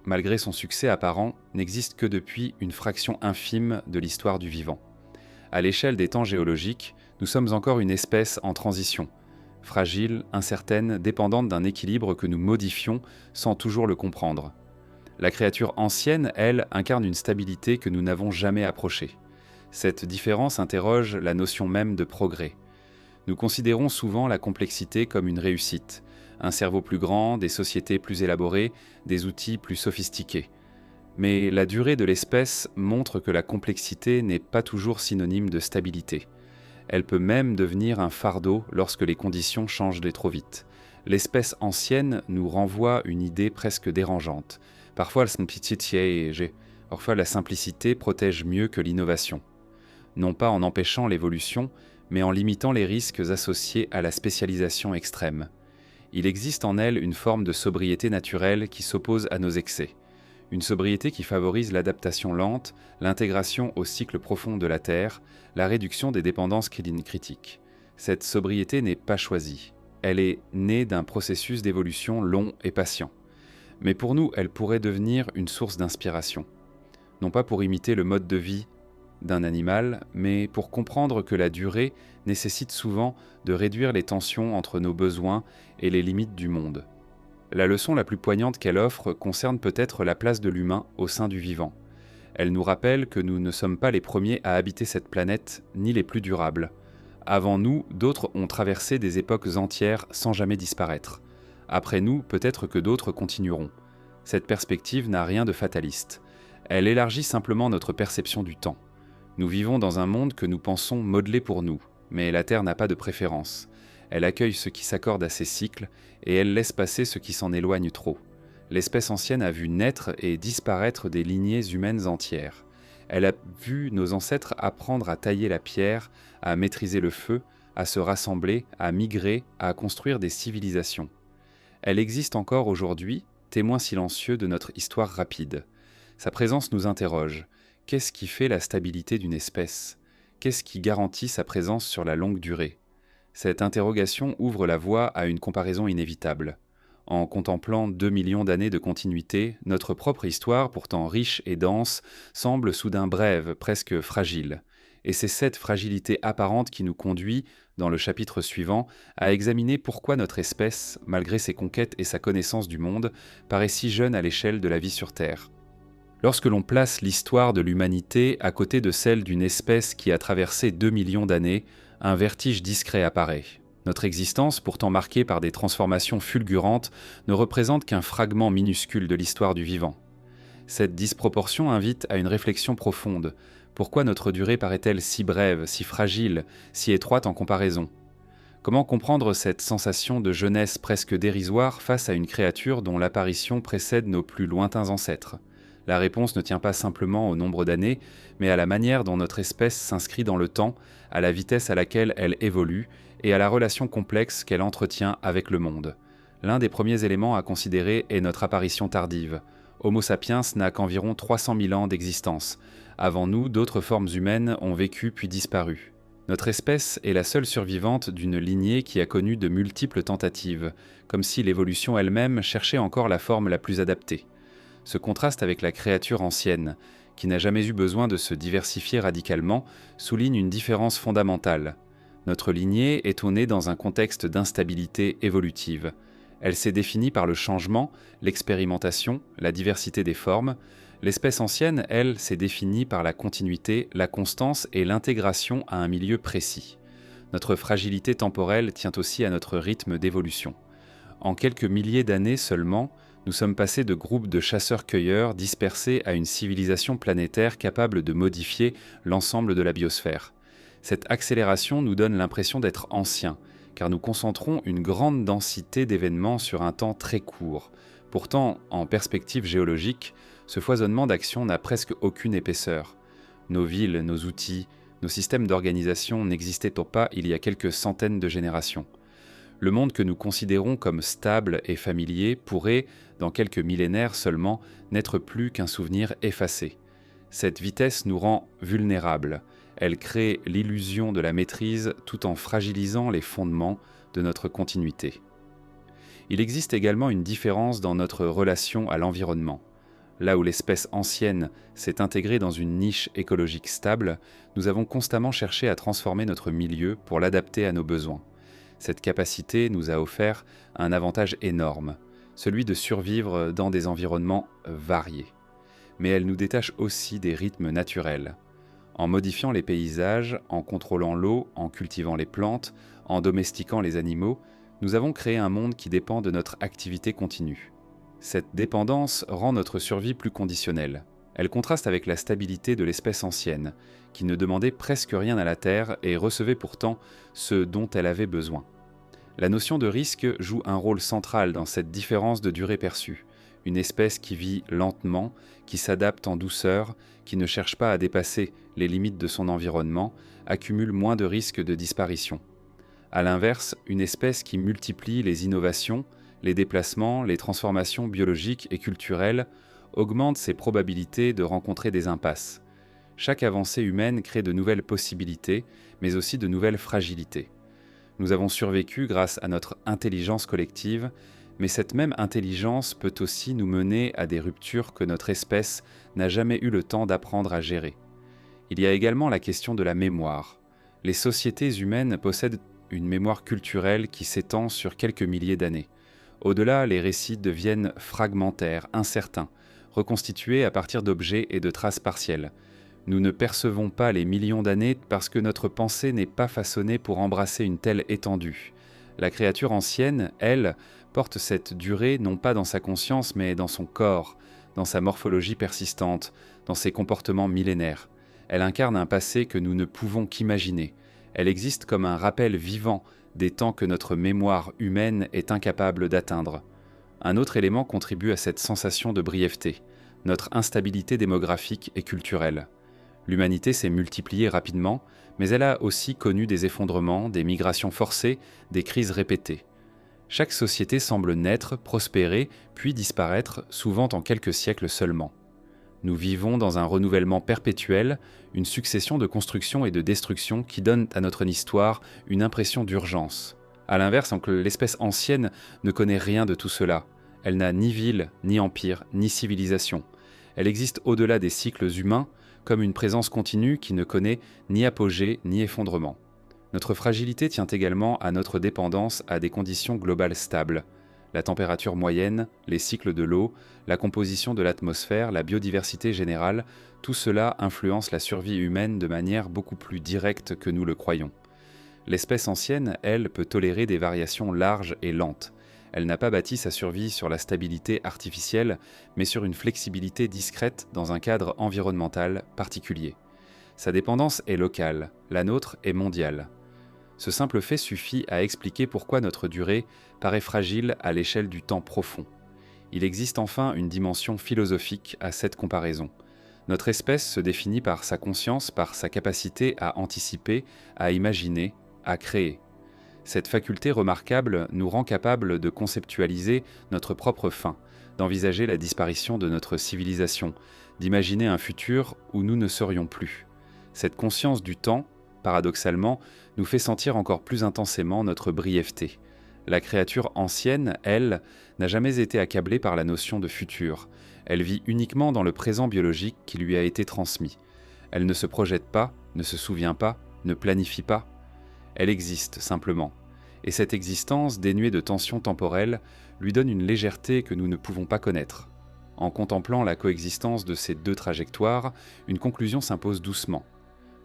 malgré son succès apparent, n'existe que depuis une fraction infime de l'histoire du vivant. À l'échelle des temps géologiques, nous sommes encore une espèce en transition, fragile, incertaine, dépendante d'un équilibre que nous modifions sans toujours le comprendre. La créature ancienne, elle, incarne une stabilité que nous n'avons jamais approchée. Cette différence interroge la notion même de progrès. Nous considérons souvent la complexité comme une réussite, un cerveau plus grand, des sociétés plus élaborées, des outils plus sophistiqués. Mais la durée de l'espèce montre que la complexité n'est pas toujours synonyme de stabilité. Elle peut même devenir un fardeau lorsque les conditions changent trop vite. L'espèce ancienne nous renvoie une idée presque dérangeante. Parfois la simplicité protège mieux que l'innovation. Non pas en empêchant l'évolution, mais en limitant les risques associés à la spécialisation extrême. Il existe en elle une forme de sobriété naturelle qui s'oppose à nos excès. Une sobriété qui favorise l'adaptation lente, l'intégration au cycle profond de la Terre, la réduction des dépendances critiques. Cette sobriété n'est pas choisie. Elle est née d'un processus d'évolution long et patient. Mais pour nous, elle pourrait devenir une source d'inspiration. Non pas pour imiter le mode de vie d'un animal, mais pour comprendre que la durée nécessite souvent de réduire les tensions entre nos besoins et les limites du monde. La leçon la plus poignante qu'elle offre concerne peut-être la place de l'humain au sein du vivant. Elle nous rappelle que nous ne sommes pas les premiers à habiter cette planète, ni les plus durables. Avant nous, d'autres ont traversé des époques entières sans jamais disparaître. Après nous, peut-être que d'autres continueront. Cette perspective n'a rien de fataliste. Elle élargit simplement notre perception du temps. Nous vivons dans un monde que nous pensons modelé pour nous, mais la Terre n'a pas de préférence. Elle accueille ce qui s'accorde à ses cycles, et elle laisse passer ce qui s'en éloigne trop. L'espèce ancienne a vu naître et disparaître des lignées humaines entières. Elle a vu nos ancêtres apprendre à tailler la pierre, à maîtriser le feu, à se rassembler, à migrer, à construire des civilisations. Elle existe encore aujourd'hui, témoin silencieux de notre histoire rapide. Sa présence nous interroge. Qu'est-ce qui fait la stabilité d'une espèce ? Qu'est-ce qui garantit sa présence sur la longue durée ? Cette interrogation ouvre la voie à une comparaison inévitable. En contemplant 2 millions d'années de continuité, notre propre histoire, pourtant riche et dense, semble soudain brève, presque fragile. Et c'est cette fragilité apparente qui nous conduit, dans le chapitre suivant, à examiner pourquoi notre espèce, malgré ses conquêtes et sa connaissance du monde, paraît si jeune à l'échelle de la vie sur Terre. Lorsque l'on place l'histoire de l'humanité à côté de celle d'une espèce qui a traversé 2 millions d'années, un vertige discret apparaît. Notre existence, pourtant marquée par des transformations fulgurantes, ne représente qu'un fragment minuscule de l'histoire du vivant. Cette disproportion invite à une réflexion profonde. Pourquoi notre durée paraît-elle si brève, si fragile, si étroite en comparaison ? Comment comprendre cette sensation de jeunesse presque dérisoire face à une créature dont l'apparition précède nos plus lointains ancêtres ? La réponse ne tient pas simplement au nombre d'années, mais à la manière dont notre espèce s'inscrit dans le temps, à la vitesse à laquelle elle évolue et à la relation complexe qu'elle entretient avec le monde. L'un des premiers éléments à considérer est notre apparition tardive. Homo sapiens n'a qu'environ 300 000 ans d'existence. Avant nous, d'autres formes humaines ont vécu puis disparu. Notre espèce est la seule survivante d'une lignée qui a connu de multiples tentatives, comme si l'évolution elle-même cherchait encore la forme la plus adaptée. Ce contraste avec la créature ancienne, qui n'a jamais eu besoin de se diversifier radicalement, souligne une différence fondamentale. Notre lignée est née dans un contexte d'instabilité évolutive. Elle s'est définie par le changement, l'expérimentation, la diversité des formes. L'espèce ancienne, elle, s'est définie par la continuité, la constance et l'intégration à un milieu précis. Notre fragilité temporelle tient aussi à notre rythme d'évolution. En quelques milliers d'années seulement, nous sommes passés de groupes de chasseurs-cueilleurs dispersés à une civilisation planétaire capable de modifier l'ensemble de la biosphère. Cette accélération nous donne l'impression d'être anciens, car nous concentrons une grande densité d'événements sur un temps très court. Pourtant, en perspective géologique, ce foisonnement d'actions n'a presque aucune épaisseur. Nos villes, nos outils, nos systèmes d'organisation n'existaient pas il y a quelques centaines de générations. Le monde que nous considérons comme stable et familier pourrait, dans quelques millénaires seulement, n'être plus qu'un souvenir effacé. Cette vitesse nous rend vulnérables. Elle crée l'illusion de la maîtrise tout en fragilisant les fondements de notre continuité. Il existe également une différence dans notre relation à l'environnement. Là où l'espèce ancienne s'est intégrée dans une niche écologique stable, nous avons constamment cherché à transformer notre milieu pour l'adapter à nos besoins. Cette capacité nous a offert un avantage énorme, celui de survivre dans des environnements variés. Mais elle nous détache aussi des rythmes naturels. En modifiant les paysages, en contrôlant l'eau, en cultivant les plantes, en domestiquant les animaux, nous avons créé un monde qui dépend de notre activité continue. Cette dépendance rend notre survie plus conditionnelle. Elle contraste avec la stabilité de l'espèce ancienne, qui ne demandait presque rien à la Terre et recevait pourtant ce dont elle avait besoin. La notion de risque joue un rôle central dans cette différence de durée perçue. Une espèce qui vit lentement, qui s'adapte en douceur, qui ne cherche pas à dépasser les limites de son environnement, accumule moins de risques de disparition. À l'inverse, une espèce qui multiplie les innovations, les déplacements, les transformations biologiques et culturelles augmente ses probabilités de rencontrer des impasses. Chaque avancée humaine crée de nouvelles possibilités, mais aussi de nouvelles fragilités. Nous avons survécu grâce à notre intelligence collective, mais cette même intelligence peut aussi nous mener à des ruptures que notre espèce n'a jamais eu le temps d'apprendre à gérer. Il y a également la question de la mémoire. Les sociétés humaines possèdent une mémoire culturelle qui s'étend sur quelques milliers d'années. Au-delà, les récits deviennent fragmentaires, incertains, reconstitués à partir d'objets et de traces partielles. Nous ne percevons pas les millions d'années parce que notre pensée n'est pas façonnée pour embrasser une telle étendue. La créature ancienne, elle, porte cette durée non pas dans sa conscience mais dans son corps, dans sa morphologie persistante, dans ses comportements millénaires. Elle incarne un passé que nous ne pouvons qu'imaginer. Elle existe comme un rappel vivant des temps que notre mémoire humaine est incapable d'atteindre. Un autre élément contribue à cette sensation de brièveté, notre instabilité démographique et culturelle. L'humanité s'est multipliée rapidement, mais elle a aussi connu des effondrements, des migrations forcées, des crises répétées. Chaque société semble naître, prospérer, puis disparaître, souvent en quelques siècles seulement. Nous vivons dans un renouvellement perpétuel, une succession de constructions et de destructions qui donnent à notre histoire une impression d'urgence. À l'inverse, l'espèce ancienne ne connaît rien de tout cela. Elle n'a ni ville, ni empire, ni civilisation. Elle existe au-delà des cycles humains, comme une présence continue qui ne connaît ni apogée ni effondrement. Notre fragilité tient également à notre dépendance à des conditions globales stables. La température moyenne, les cycles de l'eau, la composition de l'atmosphère, la biodiversité générale, tout cela influence la survie humaine de manière beaucoup plus directe que nous le croyons. L'espèce ancienne, elle, peut tolérer des variations larges et lentes. Elle n'a pas bâti sa survie sur la stabilité artificielle, mais sur une flexibilité discrète dans un cadre environnemental particulier. Sa dépendance est locale, la nôtre est mondiale. Ce simple fait suffit à expliquer pourquoi notre durée paraît fragile à l'échelle du temps profond. Il existe enfin une dimension philosophique à cette comparaison. Notre espèce se définit par sa conscience, par sa capacité à anticiper, à imaginer, à créer. Cette faculté remarquable nous rend capables de conceptualiser notre propre fin, d'envisager la disparition de notre civilisation, d'imaginer un futur où nous ne serions plus. Cette conscience du temps, paradoxalement, nous fait sentir encore plus intensément notre brièveté. La créature ancienne, elle, n'a jamais été accablée par la notion de futur. Elle vit uniquement dans le présent biologique qui lui a été transmis. Elle ne se projette pas, ne se souvient pas, ne planifie pas. Elle existe simplement. Et cette existence, dénuée de tensions temporelles, lui donne une légèreté que nous ne pouvons pas connaître. En contemplant la coexistence de ces deux trajectoires, une conclusion s'impose doucement.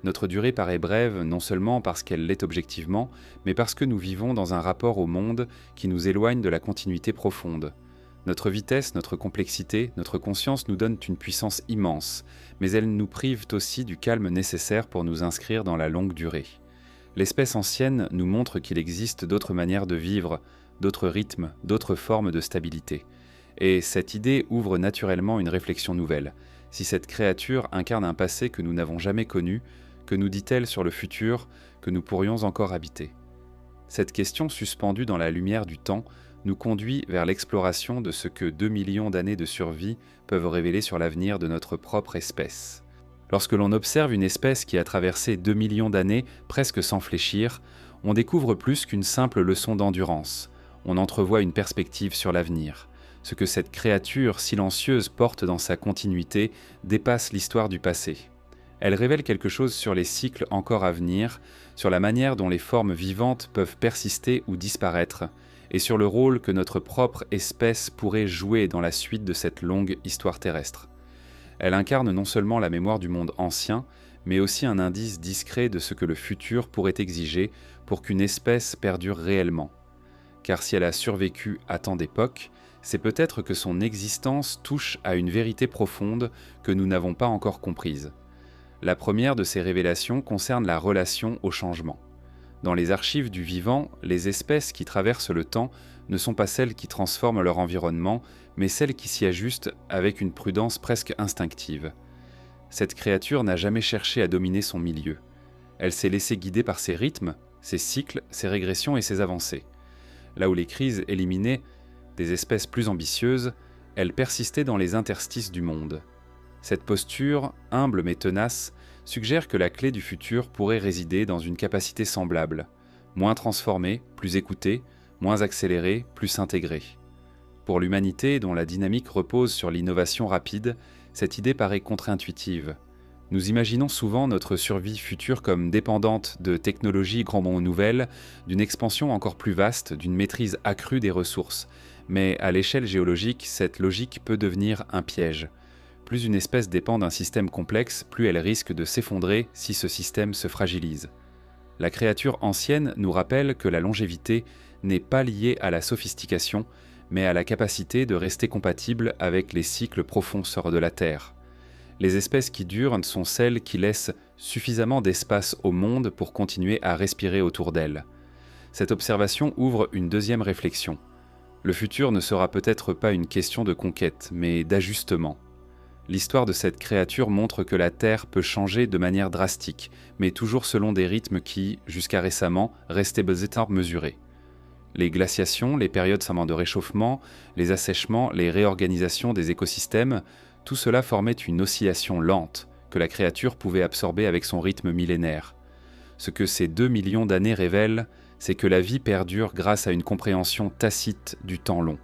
Notre durée paraît brève non seulement parce qu'elle l'est objectivement, mais parce que nous vivons dans un rapport au monde qui nous éloigne de la continuité profonde. Notre vitesse, notre complexité, notre conscience nous donnent une puissance immense, mais elles nous privent aussi du calme nécessaire pour nous inscrire dans la longue durée. L'espèce ancienne nous montre qu'il existe d'autres manières de vivre, d'autres rythmes, d'autres formes de stabilité. Et cette idée ouvre naturellement une réflexion nouvelle. Si cette créature incarne un passé que nous n'avons jamais connu, que nous dit-elle sur le futur que nous pourrions encore habiter? Cette question suspendue dans la lumière du temps nous conduit vers l'exploration de ce que 2 millions d'années de survie peuvent révéler sur l'avenir de notre propre espèce. Lorsque l'on observe une espèce qui a traversé 2 millions d'années presque sans fléchir, on découvre plus qu'une simple leçon d'endurance. On entrevoit une perspective sur l'avenir. Ce que cette créature silencieuse porte dans sa continuité dépasse l'histoire du passé. Elle révèle quelque chose sur les cycles encore à venir, sur la manière dont les formes vivantes peuvent persister ou disparaître, et sur le rôle que notre propre espèce pourrait jouer dans la suite de cette longue histoire terrestre. Elle incarne non seulement la mémoire du monde ancien, mais aussi un indice discret de ce que le futur pourrait exiger pour qu'une espèce perdure réellement. Car si elle a survécu à tant d'époques, c'est peut-être que son existence touche à une vérité profonde que nous n'avons pas encore comprise. La première de ces révélations concerne la relation au changement. Dans les archives du vivant, les espèces qui traversent le temps ne sont pas celles qui transforment leur environnement, mais celles qui s'y ajustent avec une prudence presque instinctive. Cette créature n'a jamais cherché à dominer son milieu. Elle s'est laissée guider par ses rythmes, ses cycles, ses régressions et ses avancées. Là où les crises éliminaient des espèces plus ambitieuses, elle persistait dans les interstices du monde. Cette posture, humble mais tenace, suggère que la clé du futur pourrait résider dans une capacité semblable, moins transformée, plus écoutée, moins accélérée, plus intégrée. Pour l'humanité, dont la dynamique repose sur l'innovation rapide, cette idée paraît contre-intuitive. Nous imaginons souvent notre survie future comme dépendante de technologies grandement nouvelles, d'une expansion encore plus vaste, d'une maîtrise accrue des ressources. Mais à l'échelle géologique, cette logique peut devenir un piège. Plus une espèce dépend d'un système complexe, plus elle risque de s'effondrer si ce système se fragilise. La créature ancienne nous rappelle que la longévité n'est pas liée à la sophistication, mais à la capacité de rester compatible avec les cycles profonds de la Terre. Les espèces qui durent sont celles qui laissent suffisamment d'espace au monde pour continuer à respirer autour d'elles. Cette observation ouvre une deuxième réflexion. Le futur ne sera peut-être pas une question de conquête, mais d'ajustement. L'histoire de cette créature montre que la Terre peut changer de manière drastique, mais toujours selon des rythmes qui, jusqu'à récemment, restaient mesurés. Les glaciations, les périodes de réchauffement, les assèchements, les réorganisations des écosystèmes, tout cela formait une oscillation lente que la créature pouvait absorber avec son rythme millénaire. Ce que ces 2 millions d'années révèlent, c'est que la vie perdure grâce à une compréhension tacite du temps long.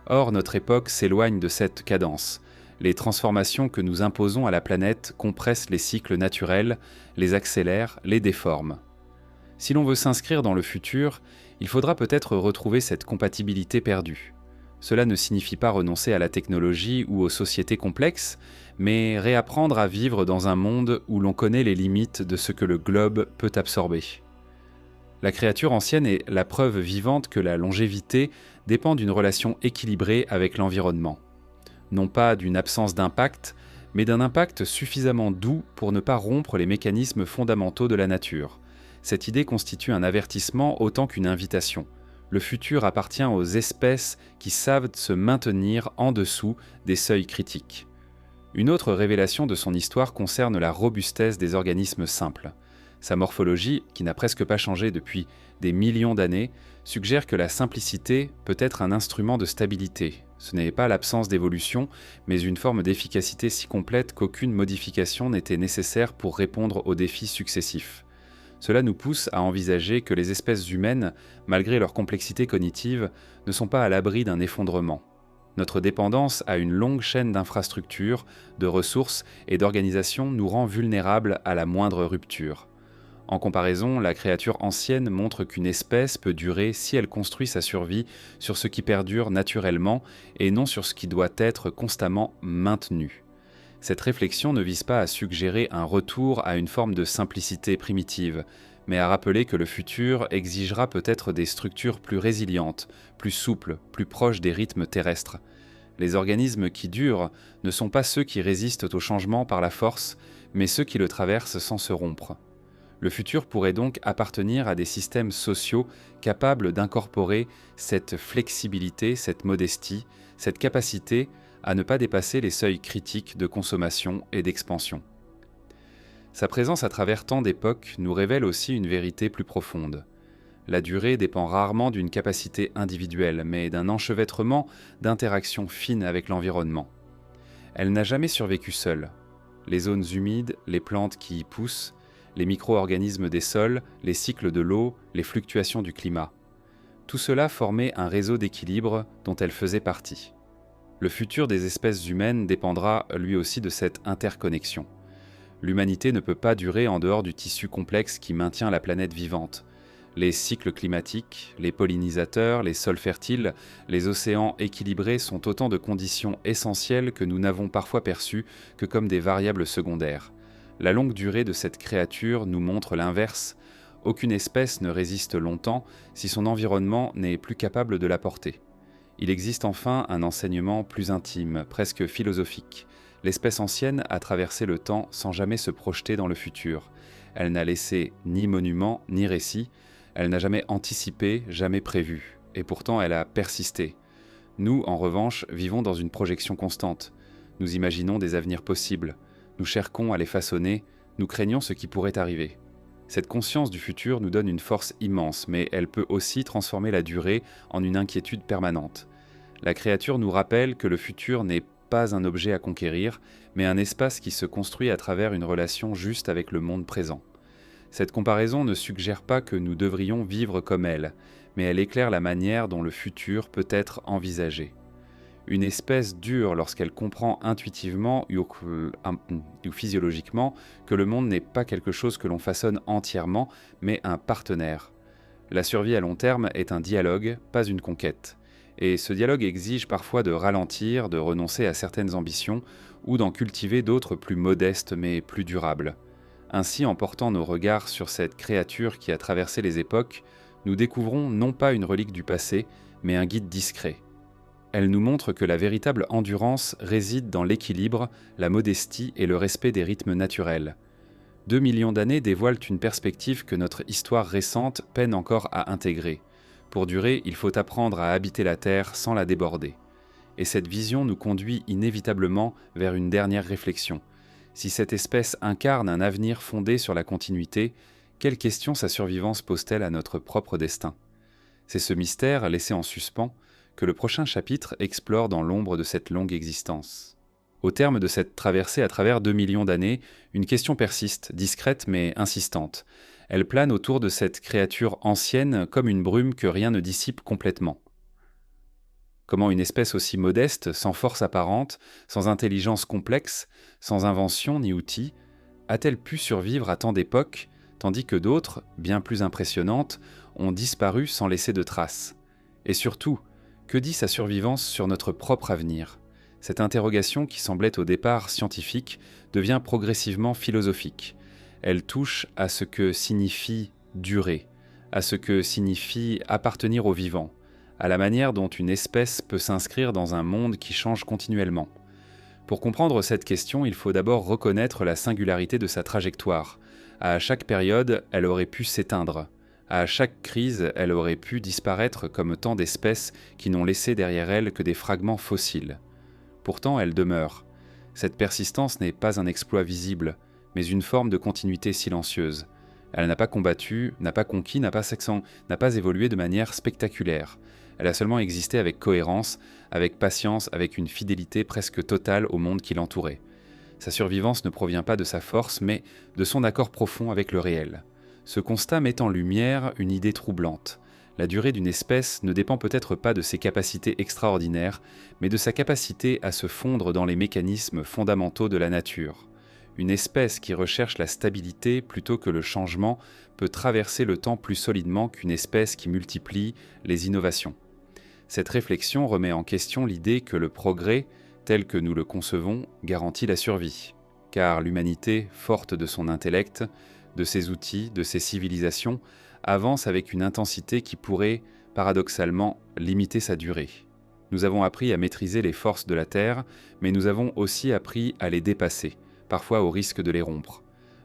Or, notre époque s'éloigne de cette cadence. Les transformations que nous imposons à la planète compressent les cycles naturels, les accélèrent, les déforment. Si l'on veut s'inscrire dans le futur, il faudra peut-être retrouver cette compatibilité perdue. Cela ne signifie pas renoncer à la technologie ou aux sociétés complexes, mais réapprendre à vivre dans un monde où l'on connaît les limites de ce que le globe peut absorber. La créature ancienne est la preuve vivante que la longévité dépend d'une relation équilibrée avec l'environnement. Non pas d'une absence d'impact, mais d'un impact suffisamment doux pour ne pas rompre les mécanismes fondamentaux de la nature. Cette idée constitue un avertissement autant qu'une invitation. Le futur appartient aux espèces qui savent se maintenir en dessous des seuils critiques. Une autre révélation de son histoire concerne la robustesse des organismes simples. Sa morphologie, qui n'a presque pas changé depuis des millions d'années, suggère que la simplicité peut être un instrument de stabilité. Ce n'est pas l'absence d'évolution, mais une forme d'efficacité si complète qu'aucune modification n'était nécessaire pour répondre aux défis successifs. Cela nous pousse à envisager que les espèces humaines, malgré leur complexité cognitive, ne sont pas à l'abri d'un effondrement. Notre dépendance à une longue chaîne d'infrastructures, de ressources et d'organisation nous rend vulnérables à la moindre rupture. En comparaison, la créature ancienne montre qu'une espèce peut durer si elle construit sa survie sur ce qui perdure naturellement et non sur ce qui doit être constamment maintenu. Cette réflexion ne vise pas à suggérer un retour à une forme de simplicité primitive, mais à rappeler que le futur exigera peut-être des structures plus résilientes, plus souples, plus proches des rythmes terrestres. Les organismes qui durent ne sont pas ceux qui résistent au changement par la force, mais ceux qui le traversent sans se rompre. Le futur pourrait donc appartenir à des systèmes sociaux capables d'incorporer cette flexibilité, cette modestie, cette capacité à ne pas dépasser les seuils critiques de consommation et d'expansion. Sa présence à travers tant d'époques nous révèle aussi une vérité plus profonde. La durée dépend rarement d'une capacité individuelle, mais d'un enchevêtrement d'interactions fines avec l'environnement. Elle n'a jamais survécu seule. Les zones humides, les plantes qui y poussent, les micro-organismes des sols, les cycles de l'eau, les fluctuations du climat. Tout cela formait un réseau d'équilibre dont elle faisait partie. Le futur des espèces humaines dépendra lui aussi de cette interconnexion. L'humanité ne peut pas durer en dehors du tissu complexe qui maintient la planète vivante. Les cycles climatiques, les pollinisateurs, les sols fertiles, les océans équilibrés sont autant de conditions essentielles que nous n'avons parfois perçues que comme des variables secondaires. La longue durée de cette créature nous montre l'inverse. Aucune espèce ne résiste longtemps si son environnement n'est plus capable de la porter. Il existe enfin un enseignement plus intime, presque philosophique. L'espèce ancienne a traversé le temps sans jamais se projeter dans le futur. Elle n'a laissé ni monument, ni récit. Elle n'a jamais anticipé, jamais prévu. Et pourtant, elle a persisté. Nous, en revanche, vivons dans une projection constante. Nous imaginons des avenirs possibles. Nous cherchons à les façonner, nous craignons ce qui pourrait arriver. Cette conscience du futur nous donne une force immense, mais elle peut aussi transformer la durée en une inquiétude permanente. La créature nous rappelle que le futur n'est pas un objet à conquérir, mais un espace qui se construit à travers une relation juste avec le monde présent. Cette comparaison ne suggère pas que nous devrions vivre comme elle, mais elle éclaire la manière dont le futur peut être envisagé. Une espèce dure lorsqu'elle comprend intuitivement ou physiologiquement que le monde n'est pas quelque chose que l'on façonne entièrement, mais un partenaire. La survie à long terme est un dialogue, pas une conquête. Et ce dialogue exige parfois de ralentir, de renoncer à certaines ambitions, ou d'en cultiver d'autres plus modestes mais plus durables. Ainsi, en portant nos regards sur cette créature qui a traversé les époques, nous découvrons non pas une relique du passé, mais un guide discret. Elle nous montre que la véritable endurance réside dans l'équilibre, la modestie et le respect des rythmes naturels. 2 millions d'années dévoilent une perspective que notre histoire récente peine encore à intégrer. Pour durer, il faut apprendre à habiter la Terre sans la déborder. Et cette vision nous conduit inévitablement vers une dernière réflexion. Si cette espèce incarne un avenir fondé sur la continuité, quelles questions sa survivance pose-t-elle à notre propre destin ? C'est ce mystère, laissé en suspens, que le prochain chapitre explore dans l'ombre de cette longue existence. Au terme de cette traversée à travers 2 millions d'années, une question persiste, discrète mais insistante. Elle plane autour de cette créature ancienne comme une brume que rien ne dissipe complètement. Comment une espèce aussi modeste, sans force apparente, sans intelligence complexe, sans invention ni outils, a-t-elle pu survivre à tant d'époques, tandis que d'autres, bien plus impressionnantes, ont disparu sans laisser de traces ? Et surtout, que dit sa survivance sur notre propre avenir ? Cette interrogation qui semblait au départ scientifique devient progressivement philosophique. Elle touche à ce que signifie durer, à ce que signifie appartenir au vivant, à la manière dont une espèce peut s'inscrire dans un monde qui change continuellement. Pour comprendre cette question, il faut d'abord reconnaître la singularité de sa trajectoire. À chaque période, elle aurait pu s'éteindre. À chaque crise, elle aurait pu disparaître comme tant d'espèces qui n'ont laissé derrière elles que des fragments fossiles. Pourtant, elle demeure. Cette persistance n'est pas un exploit visible, mais une forme de continuité silencieuse. Elle n'a pas combattu, n'a pas conquis, n'a pas évolué de manière spectaculaire. Elle a seulement existé avec cohérence, avec patience, avec une fidélité presque totale au monde qui l'entourait. Sa survivance ne provient pas de sa force, mais de son accord profond avec le réel. Ce constat met en lumière une idée troublante. La durée d'une espèce ne dépend peut-être pas de ses capacités extraordinaires, mais de sa capacité à se fondre dans les mécanismes fondamentaux de la nature. Une espèce qui recherche la stabilité plutôt que le changement peut traverser le temps plus solidement qu'une espèce qui multiplie les innovations. Cette réflexion remet en question l'idée que le progrès, tel que nous le concevons, garantit la survie. Car l'humanité, forte de son intellect, de ses outils, de ses civilisations, avance avec une intensité qui pourrait, paradoxalement, limiter sa durée. Nous avons appris à maîtriser les forces de la Terre, mais nous avons aussi appris à les dépasser, parfois au risque de les rompre.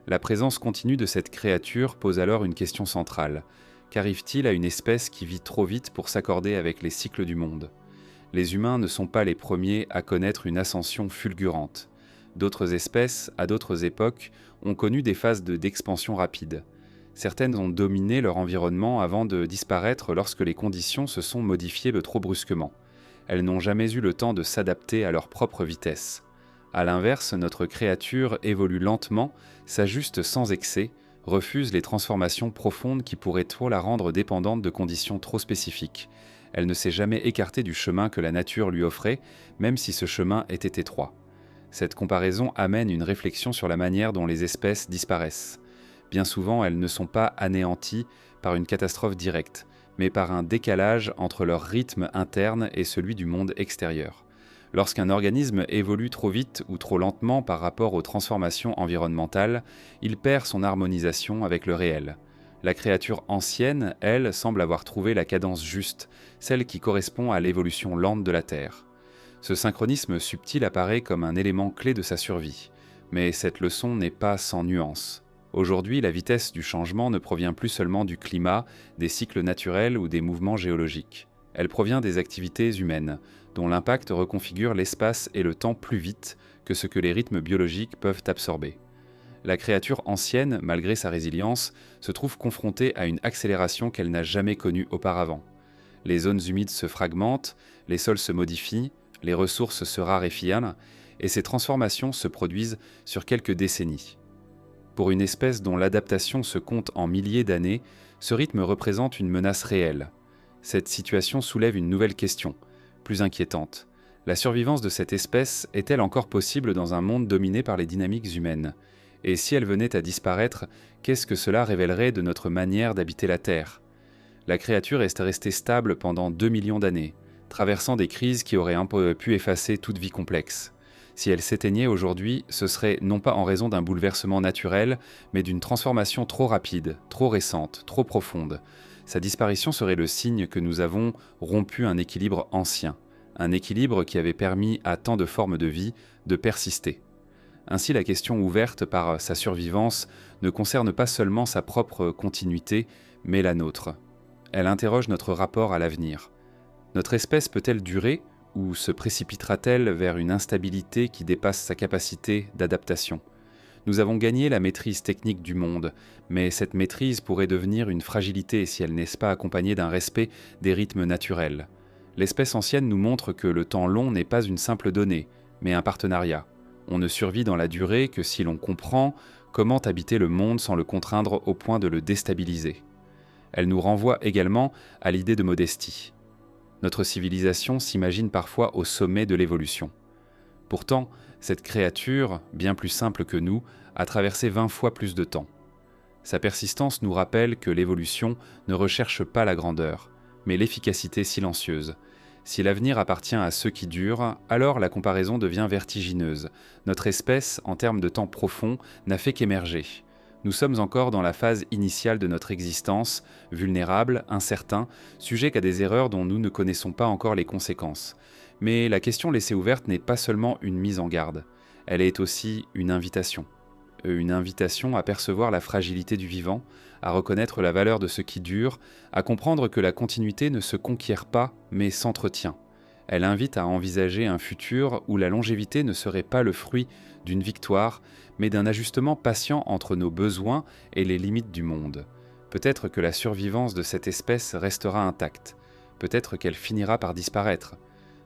La présence continue de cette créature pose alors une question centrale. Qu'arrive-t-il à une espèce qui vit trop vite pour s'accorder avec les cycles du monde ? Les humains ne sont pas les premiers à connaître une ascension fulgurante. D'autres espèces, à d'autres époques, ont connu des phases d'expansion rapide. Certaines ont dominé leur environnement avant de disparaître lorsque les conditions se sont modifiées trop brusquement. Elles n'ont jamais eu le temps de s'adapter à leur propre vitesse. A l'inverse, notre créature évolue lentement, s'ajuste sans excès, refuse les transformations profondes qui pourraient trop la rendre dépendante de conditions trop spécifiques. Elle ne s'est jamais écartée du chemin que la nature lui offrait, même si ce chemin était étroit. Cette comparaison amène une réflexion sur la manière dont les espèces disparaissent. Bien souvent, elles ne sont pas anéanties par une catastrophe directe, mais par un décalage entre leur rythme interne et celui du monde extérieur. Lorsqu'un organisme évolue trop vite ou trop lentement par rapport aux transformations environnementales, il perd son harmonisation avec le réel. La créature ancienne, elle, semble avoir trouvé la cadence juste, celle qui correspond à l'évolution lente de la Terre. Ce synchronisme subtil apparaît comme un élément clé de sa survie, mais cette leçon n'est pas sans nuance. Aujourd'hui, la vitesse du changement ne provient plus seulement du climat, des cycles naturels ou des mouvements géologiques. Elle provient des activités humaines, dont l'impact reconfigure l'espace et le temps plus vite que ce que les rythmes biologiques peuvent absorber. La créature ancienne, malgré sa résilience, se trouve confrontée à une accélération qu'elle n'a jamais connue auparavant. Les zones humides se fragmentent, les sols se modifient, les ressources se raréfient, et ces transformations se produisent sur quelques décennies. Pour une espèce dont l'adaptation se compte en milliers d'années, ce rythme représente une menace réelle. Cette situation soulève une nouvelle question, plus inquiétante. La survivance de cette espèce est-elle encore possible dans un monde dominé par les dynamiques humaines ? Et si elle venait à disparaître, qu'est-ce que cela révélerait de notre manière d'habiter la Terre ? La créature est restée stable pendant 2 millions d'années, traversant des crises qui auraient pu effacer toute vie complexe. Si elle s'éteignait aujourd'hui, ce serait non pas en raison d'un bouleversement naturel, mais d'une transformation trop rapide, trop récente, trop profonde. Sa disparition serait le signe que nous avons rompu un équilibre ancien, un équilibre qui avait permis à tant de formes de vie de persister. Ainsi, la question ouverte par sa survivance ne concerne pas seulement sa propre continuité, mais la nôtre. Elle interroge notre rapport à l'avenir. Notre espèce peut-elle durer ou se précipitera-t-elle vers une instabilité qui dépasse sa capacité d'adaptation ? Nous avons gagné la maîtrise technique du monde, mais cette maîtrise pourrait devenir une fragilité si elle n'est pas accompagnée d'un respect des rythmes naturels. L'espèce ancienne nous montre que le temps long n'est pas une simple donnée, mais un partenariat. On ne survit dans la durée que si l'on comprend comment habiter le monde sans le contraindre au point de le déstabiliser. Elle nous renvoie également à l'idée de modestie. Notre civilisation s'imagine parfois au sommet de l'évolution. Pourtant, cette créature, bien plus simple que nous, a traversé 20 fois plus de temps. Sa persistance nous rappelle que l'évolution ne recherche pas la grandeur, mais l'efficacité silencieuse. Si l'avenir appartient à ceux qui durent, alors la comparaison devient vertigineuse. Notre espèce, en termes de temps profond, n'a fait qu'émerger. Nous sommes encore dans la phase initiale de notre existence, vulnérables, incertains, sujets qu'à des erreurs dont nous ne connaissons pas encore les conséquences. Mais la question laissée ouverte n'est pas seulement une mise en garde, elle est aussi une invitation. Une invitation à percevoir la fragilité du vivant, à reconnaître la valeur de ce qui dure, à comprendre que la continuité ne se conquiert pas, mais s'entretient. Elle invite à envisager un futur où la longévité ne serait pas le fruit d'une victoire, mais d'un ajustement patient entre nos besoins et les limites du monde. Peut-être que la survivance de cette espèce restera intacte, peut-être qu'elle finira par disparaître.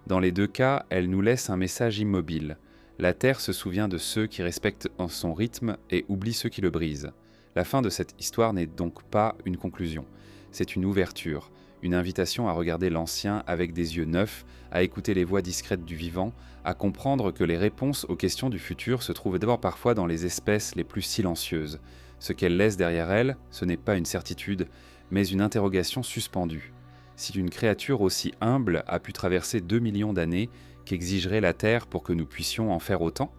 Dans les deux cas, elle nous laisse un message immobile. La Terre se souvient de ceux qui respectent son rythme et oublie ceux qui le brisent. La fin de cette histoire n'est donc pas une conclusion, c'est une ouverture, une invitation à regarder l'ancien avec des yeux neufs, à écouter les voix discrètes du vivant, à comprendre que les réponses aux questions du futur se trouvent d'abord parfois dans les espèces les plus silencieuses. Ce qu'elles laissent derrière elles, ce n'est pas une certitude, mais une interrogation suspendue. Si une créature aussi humble a pu traverser 2 millions d'années, qu'exigerait la Terre pour que nous puissions en faire autant ?